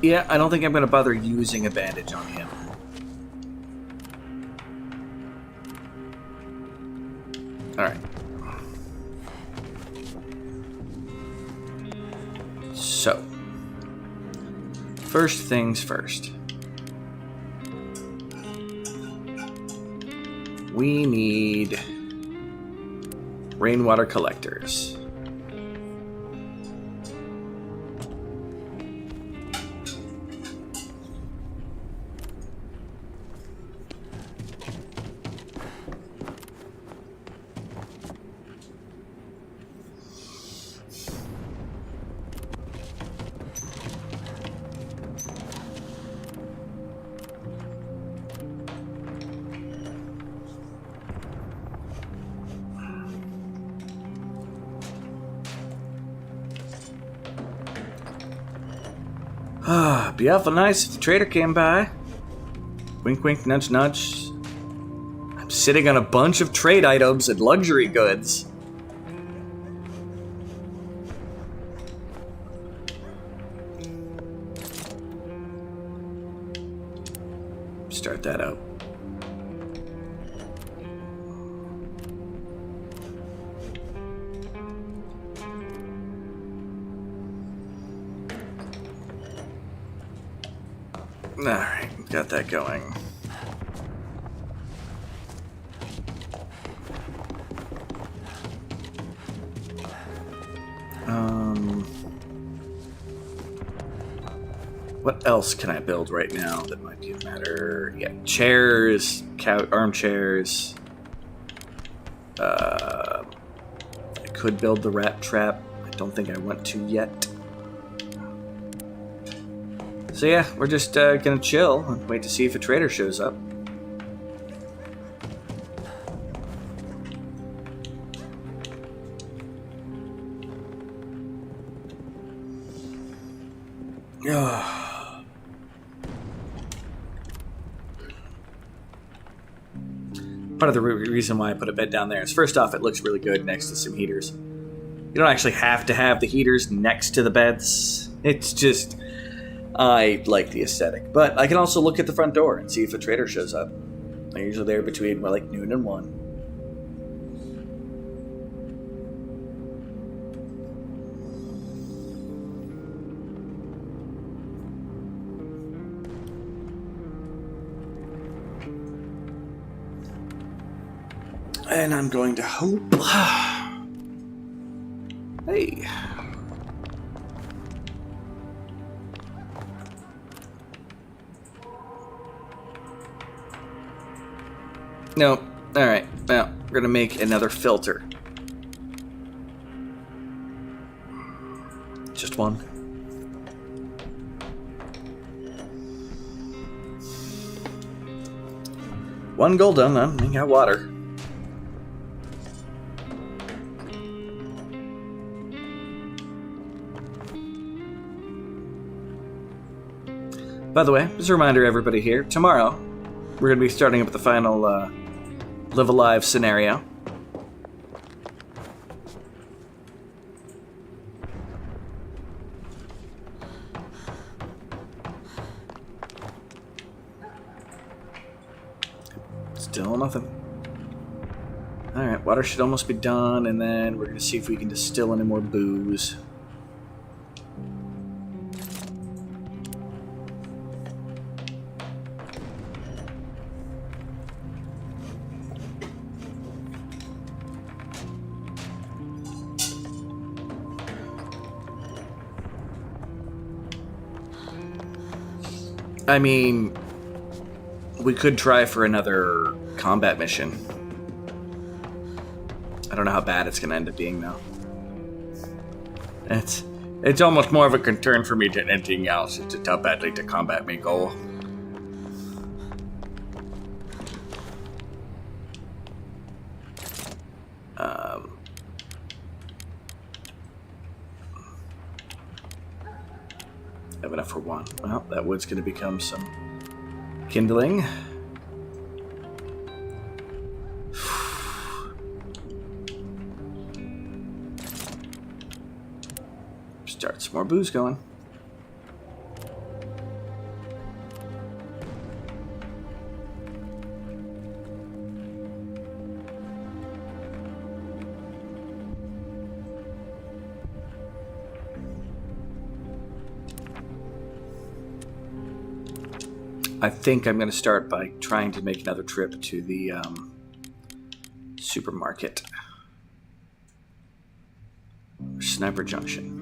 Yeah, I don't think I'm going to bother using a bandage on him. Alright. So. First things first. We need rainwater collectors. Be awful nice if the trader came by. Wink, wink, nudge, nudge. I'm sitting on a bunch of trade items and luxury goods. Start that out. Alright, got that going. What else can I build right now that might be a matter? Yeah, chairs, armchairs. I could build the rat trap. I don't think I want to yet. So yeah, we're just gonna chill and wait to see if a trader shows up. Part of the reason why I put a bed down there is, first off, it looks really good next to some heaters. You don't actually have to have the heaters next to the beds. It's just, I like the aesthetic. But I can also look at the front door and see if a trader shows up. They're usually there between, well, like noon and 1. And I'm going to hope. Hey. No. Alright. Well, we're going to make another filter. Just one. One goal done, then. We got water. By the way, just a reminder, everybody here, tomorrow we're going to be starting up with the final Live Alive scenario. Still nothing. Alright, water should almost be done, and then we're going to see if we can distill any more booze. I mean, we could try for another combat mission. I don't know how bad it's going to end up being, though. It's almost more of a concern for me than anything else. It's just how badly the combat may go. I have enough for one. Well, that wood's going to become some kindling. Start some more booze going. I think I'm going to start by trying to make another trip to the supermarket. Sniper Junction.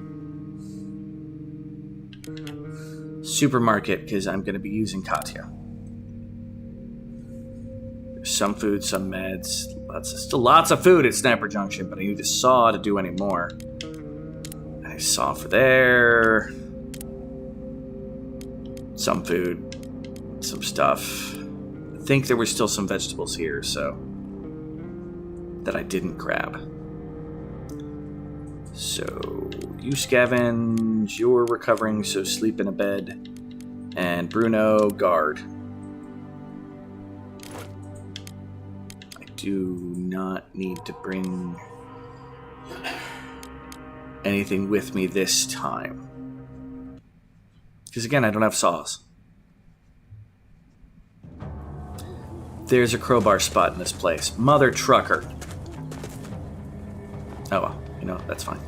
Supermarket, because I'm going to be using Katya. There's some food, some meds. Still lots of food at Sniper Junction, but I need a saw to do any more. And a saw for there. Some food. Some stuff. I think there were still some vegetables here, so that I didn't grab. So, you scavenge, you're recovering, so sleep in a bed. And Bruno, guard. I do not need to bring anything with me this time. Because again, I don't have saws. There's a crowbar spot in this place. Mother trucker. Oh well, you know, that's fine.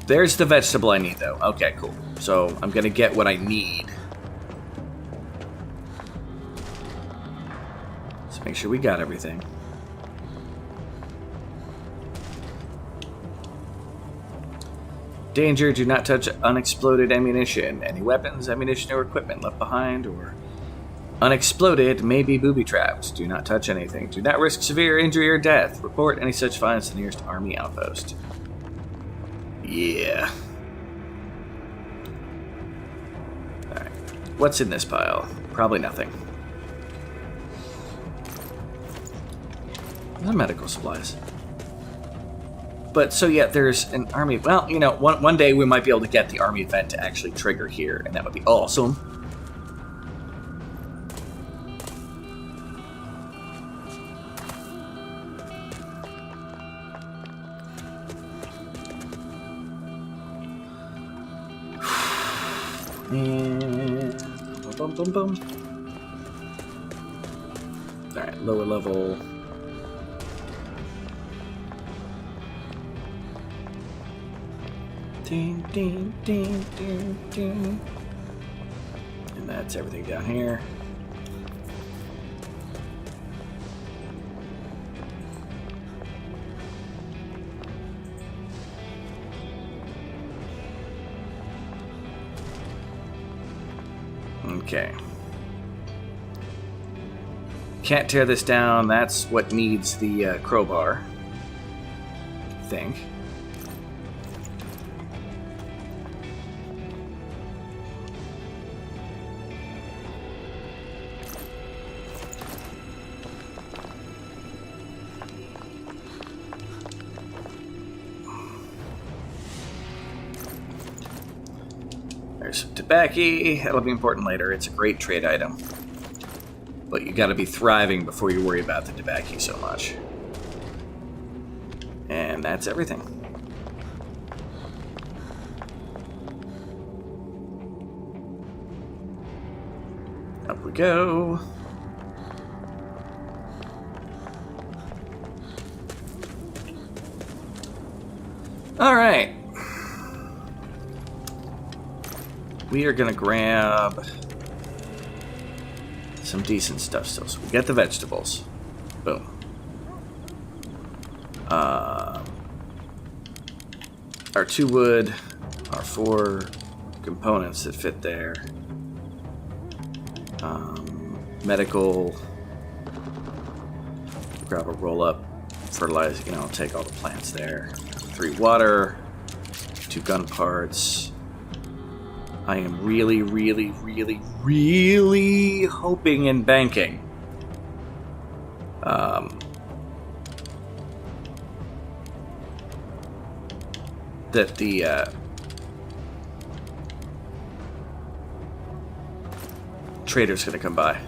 There's the vegetable I need, though. Okay, cool. So I'm gonna get what I need. Let's make sure we got everything. Danger, do not touch unexploded ammunition. Any weapons, ammunition, or equipment left behind or unexploded may be booby-trapped. Do not touch anything. Do not risk severe injury or death. Report any such finds to the nearest army outpost. Yeah. Alright. What's in this pile? Probably nothing. No medical supplies. But, so yeah, there's an army... Well, you know, one day we might be able to get the army event to actually trigger here, and that would be awesome. And... Boom, boom, boom. Alright, lower level... Ding, ding, ding, ding, ding. And that's everything down here. Okay. Can't tear this down. That's what needs the crowbar, I think. There's some tobacco. That'll be important later. It's a great trade item. But you gotta be thriving before you worry about the tobacco so much. And that's everything. Up we go. All right. We are gonna grab some decent stuff still. So we get the vegetables. Boom. Our 2 wood, our 4 components that fit there. Medical. Grab a roll up, fertilizer, you know, take all the plants there. 3 water, 2 gun parts. I am really, really, really, really hoping and banking that the trader's gonna come by.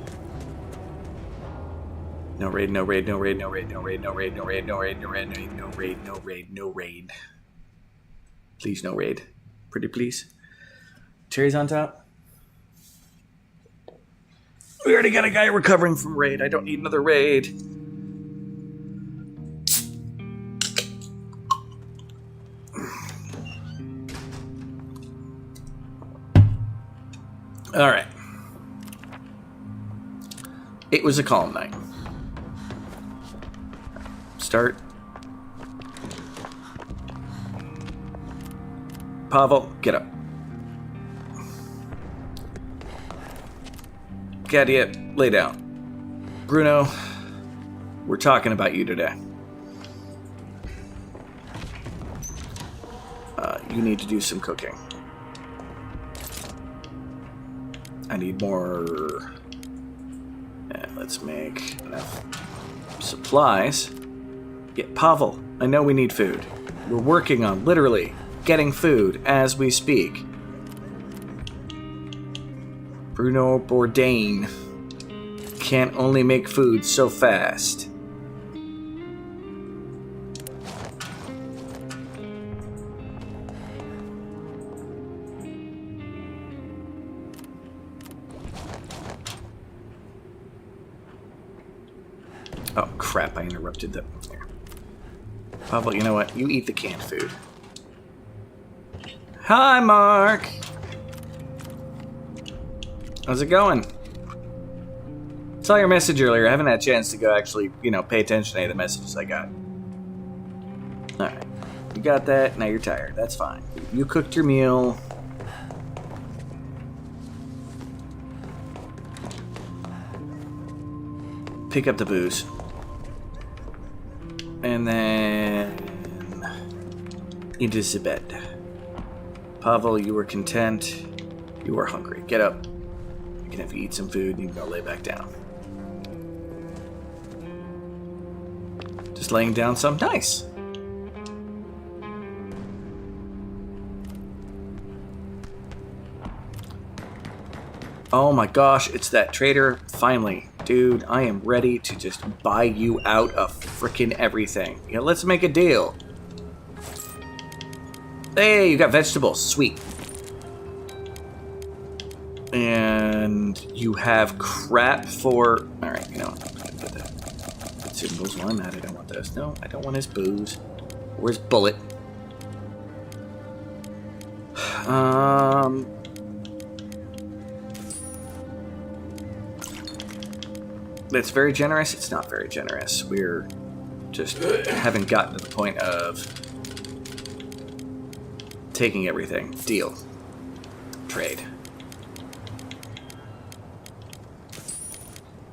No raid, no raid, no raid, no raid, no raid, no raid, no raid, no raid, no raid, no raid, no raid, no raid. Please, no raid. Pretty please. Cherries on top. We already got a guy recovering from raid. I don't need another raid. All right. It was a calm night. Start. Pavel, get up. Katia, lay down. Bruno, we're talking about you today. You need to do some cooking. I need more... let's make enough supplies. Get Pavel. I know we need food. We're working on, literally, getting food as we speak. Bruno Bourdain can't only make food so fast. Oh, crap, I interrupted them. Pavel, you know what? You eat the canned food. Hi, Mark! How's it going? Saw your message earlier. I haven't had a chance to go actually, pay attention to any of the messages I got. Alright. You got that. Now you're tired. That's fine. You cooked your meal. Pick up the booze. And then into the bed. Pavel, you were content. You were hungry. Get up. You can have you eat some food and you can go lay back down. Just laying down some. Nice. Oh my gosh, it's that trader. Finally. Dude, I am ready to just buy you out of frickin' everything. Yeah, let's make a deal. Hey, you got vegetables. Sweet. And you have crap for... Alright, you know what? I'm gonna put that. Consumables while I'm at it. I don't want those. No, I don't want his booze. Where's Bullet? That's very generous. It's not very generous. We're just haven't gotten to the point of taking everything. Deal. Trade.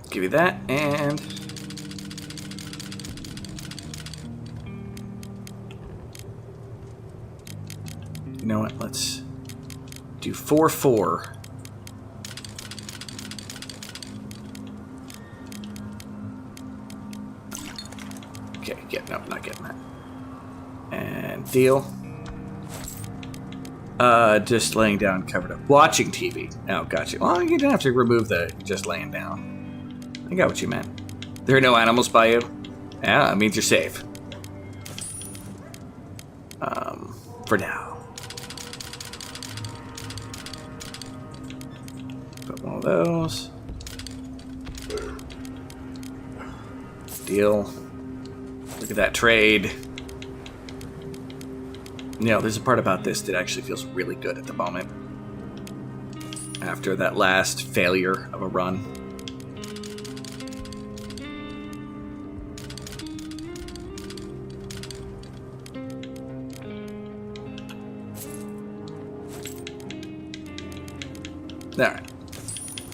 Give you that, and you know what? Let's do 4-4. Okay, no, not getting that. And deal. Just laying down, covered up. Watching TV. Oh, gotcha. Well, you didn't have to remove the just laying down. I got what you meant. There are no animals by you? Yeah, that means you're safe. For now. Put one of those. Deal. Look at that trade. There's a part about this that actually feels really good at the moment. After that last failure of a run. Alright.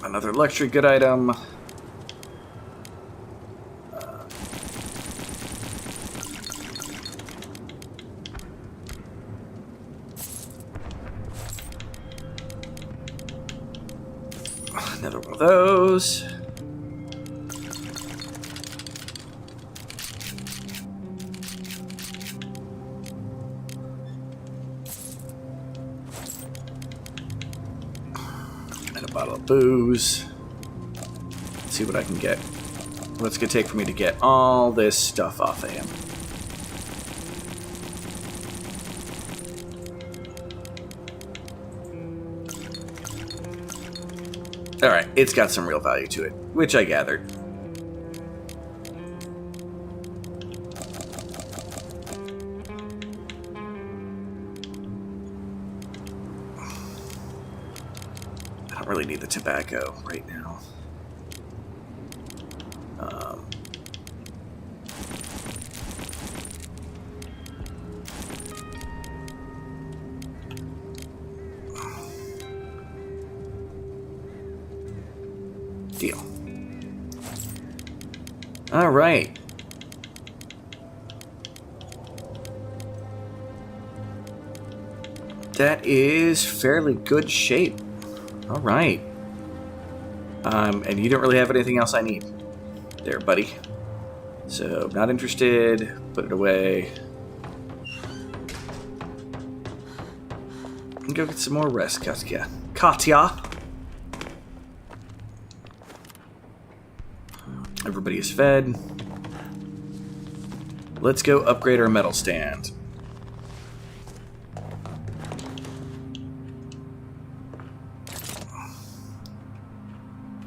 Another luxury good item. Another one of those. And a bottle of booze. Let's see what I can get. What's it gonna take for me to get all this stuff off of him? Alright, it's got some real value to it, which I gathered. I don't really need the tobacco right now. Deal. All right. That is fairly good shape. All right. And you don't really have anything else I need there, buddy. So, not interested. Put it away. And go get some more rest, Katya. Katya! Everybody is fed. Let's go upgrade our metal stand.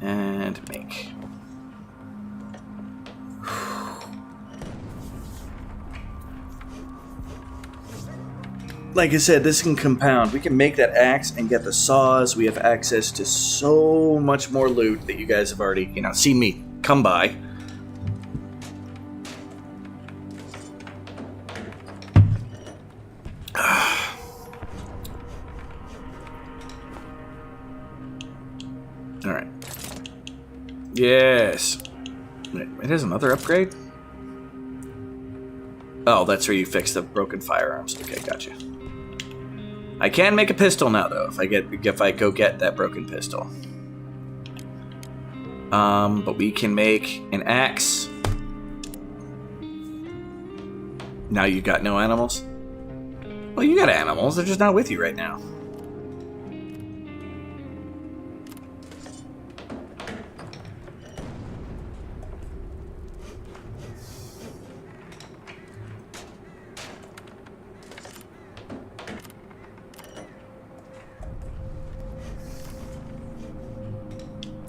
And make. Like I said, this can compound. We can make that axe and get the saws. We have access to so much more loot that you guys have already, seen me come by. Alright. Yes. Wait, it is another upgrade? Oh, that's where you fix the broken firearms. Okay, gotcha. I can make a pistol now, though, if I go get that broken pistol. But we can make an axe. Now you got no animals? Well, you got animals. They're just not with you right now.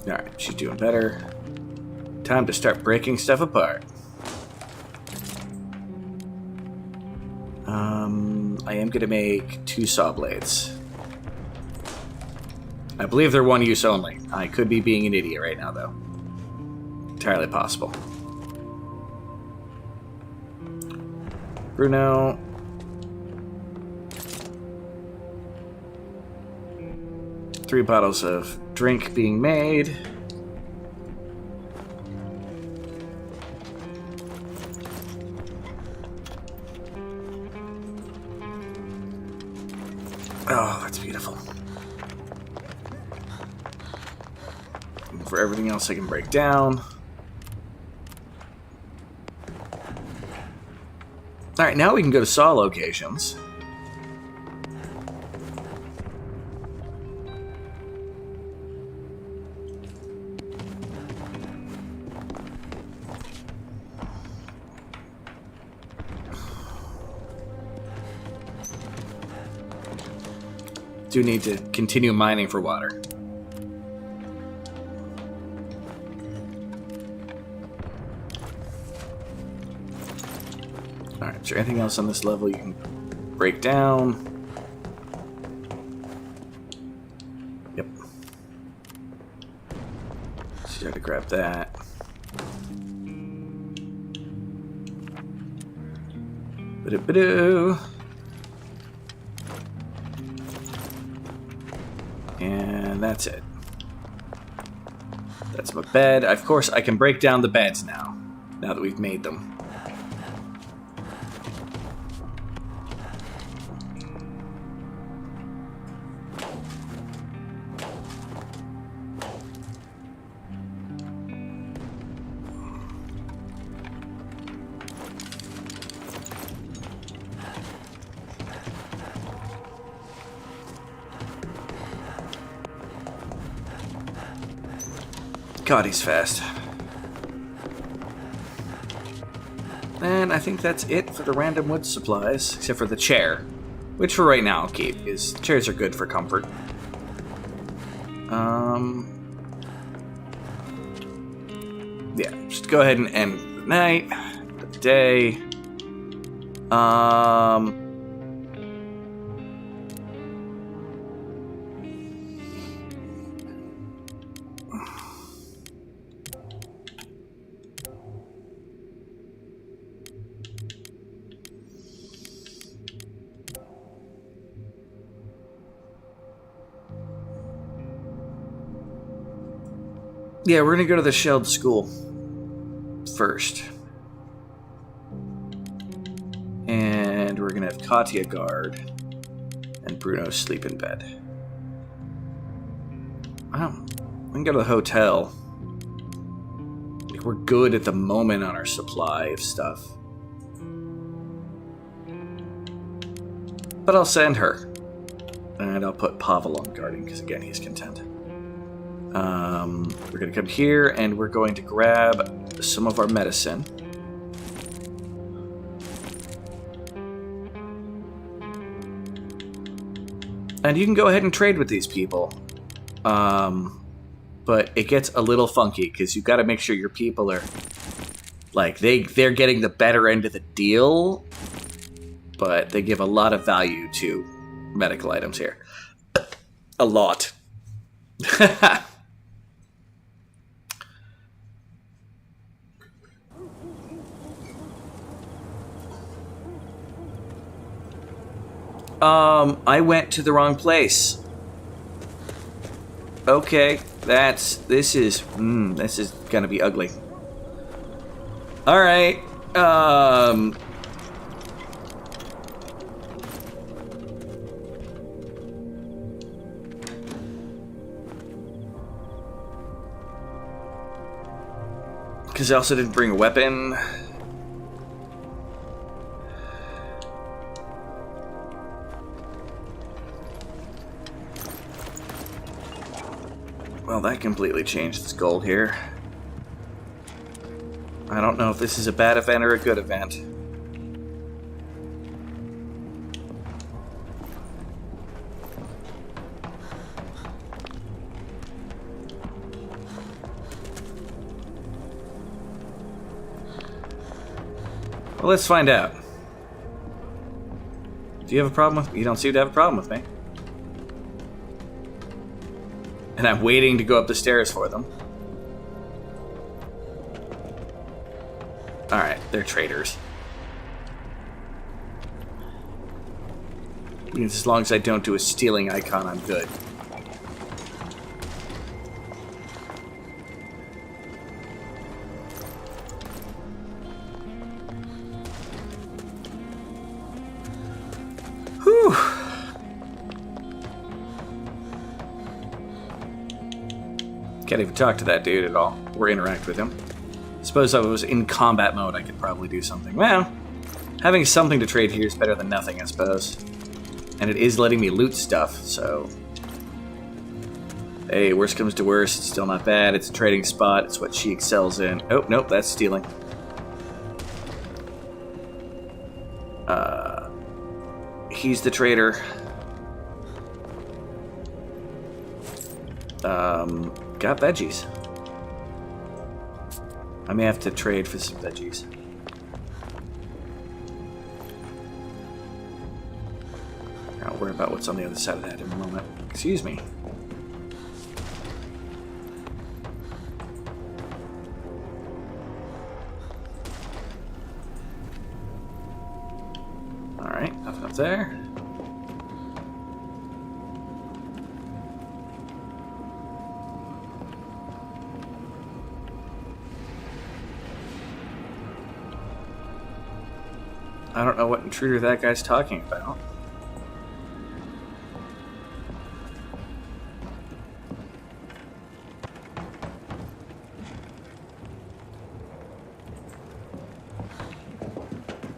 Alright, she's doing better. Time to start breaking stuff apart. I am going to make 2 saw blades. I believe they're one use only. I could be being an idiot right now, though. Entirely possible. Bruno. Three bottles of drink being made. Oh, that's beautiful. And for everything else I can break down. Alright, now we can go to saw locations. Do need to continue mining for water. Alright, is there anything else on this level you can break down? Yep. Just gotta grab that. Ba-do-ba-do. And that's it. That's my bed. Of course, I can break down the beds now that we've made them. God, he's fast. And I think that's it for the random wood supplies, except for the chair, which for right now I'll keep, because chairs are good for comfort. Yeah, just go ahead and end the night, the day. Yeah, we're gonna go to the shelled school first. And we're gonna have Katya guard and Bruno sleep in bed. We can go to the hotel. we're good at the moment on our supply of stuff. But I'll send her. And I'll put Pavel on guarding, because again, he's content. We're going to come here, and we're going to grab some of our medicine. And you can go ahead and trade with these people. But it gets a little funky, because you've got to make sure your people are... Like, they're getting the better end of the deal, but they give a lot of value to medical items here. A lot. I went to the wrong place. Okay, this is gonna be ugly. Alright, because I also didn't bring a weapon. Well, that completely changed this goal here. I don't know if this is a bad event or a good event. Well, let's find out. Do you have a problem with me? You don't seem to have a problem with me. And I'm waiting to go up the stairs for them. Alright, they're traitors. Means as long as I don't do a stealing icon, I'm good. Whew. Can't even talk to that dude at all, or interact with him. Suppose if I was in combat mode, I could probably do something. Well, having something to trade here is better than nothing, I suppose. And it is letting me loot stuff, so... Hey, worst comes to worst, it's still not bad. It's a trading spot, it's what she excels in. Oh, nope, that's stealing. He's the trader. Got veggies. I may have to trade for some veggies. I'll worry about what's on the other side of that in a moment. Excuse me. Alright, nothing up there. I don't know what intruder that guy's talking about.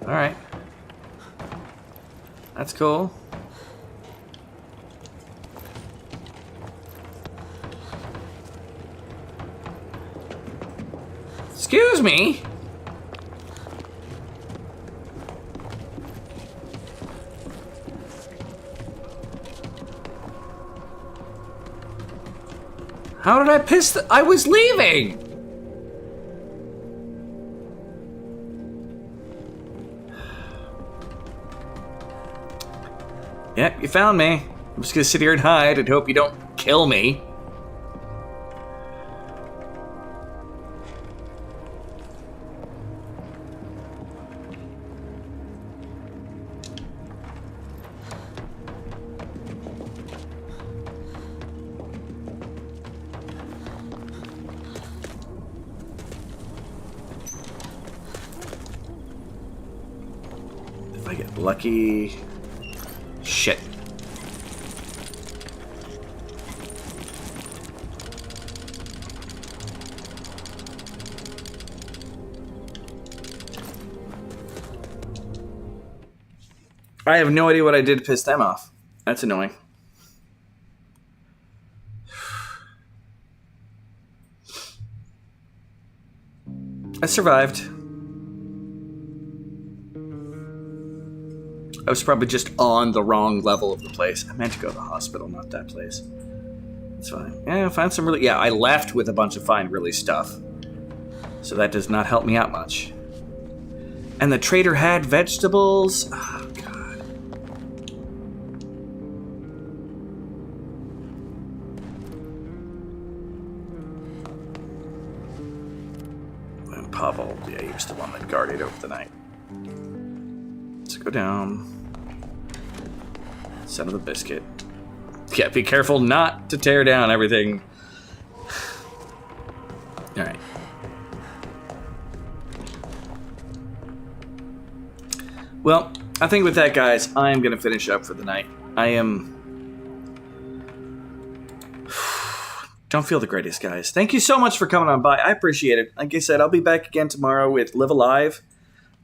Alright. That's cool. Excuse me? How did I piss the... I was leaving! Yep, you found me. I'm just gonna sit here and hide and hope you don't kill me. If I get lucky... Shit. I have no idea what I did to piss them off. That's annoying. I survived. I was probably just on the wrong level of the place. I meant to go to the hospital, not that place. It's fine. Yeah, I found some really... Yeah, I left with a bunch of fine really stuff. So that does not help me out much. And the trader had vegetables. Oh, God. And Pavel, yeah, he was the one that guarded over the night. Let's go down. Son of a biscuit. Yeah, be careful not to tear down everything. Alright. Well, I think with that, guys, I am going to finish up for the night. I am... Don't feel the greatest, guys. Thank you so much for coming on by. I appreciate it. Like I said, I'll be back again tomorrow with Live Alive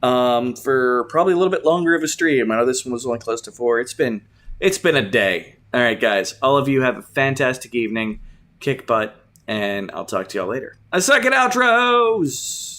for probably a little bit longer of a stream. I know this one was only close to 4. It's been a day. All right, guys. All of you have a fantastic evening. Kick butt, and I'll talk to y'all later. A second outros!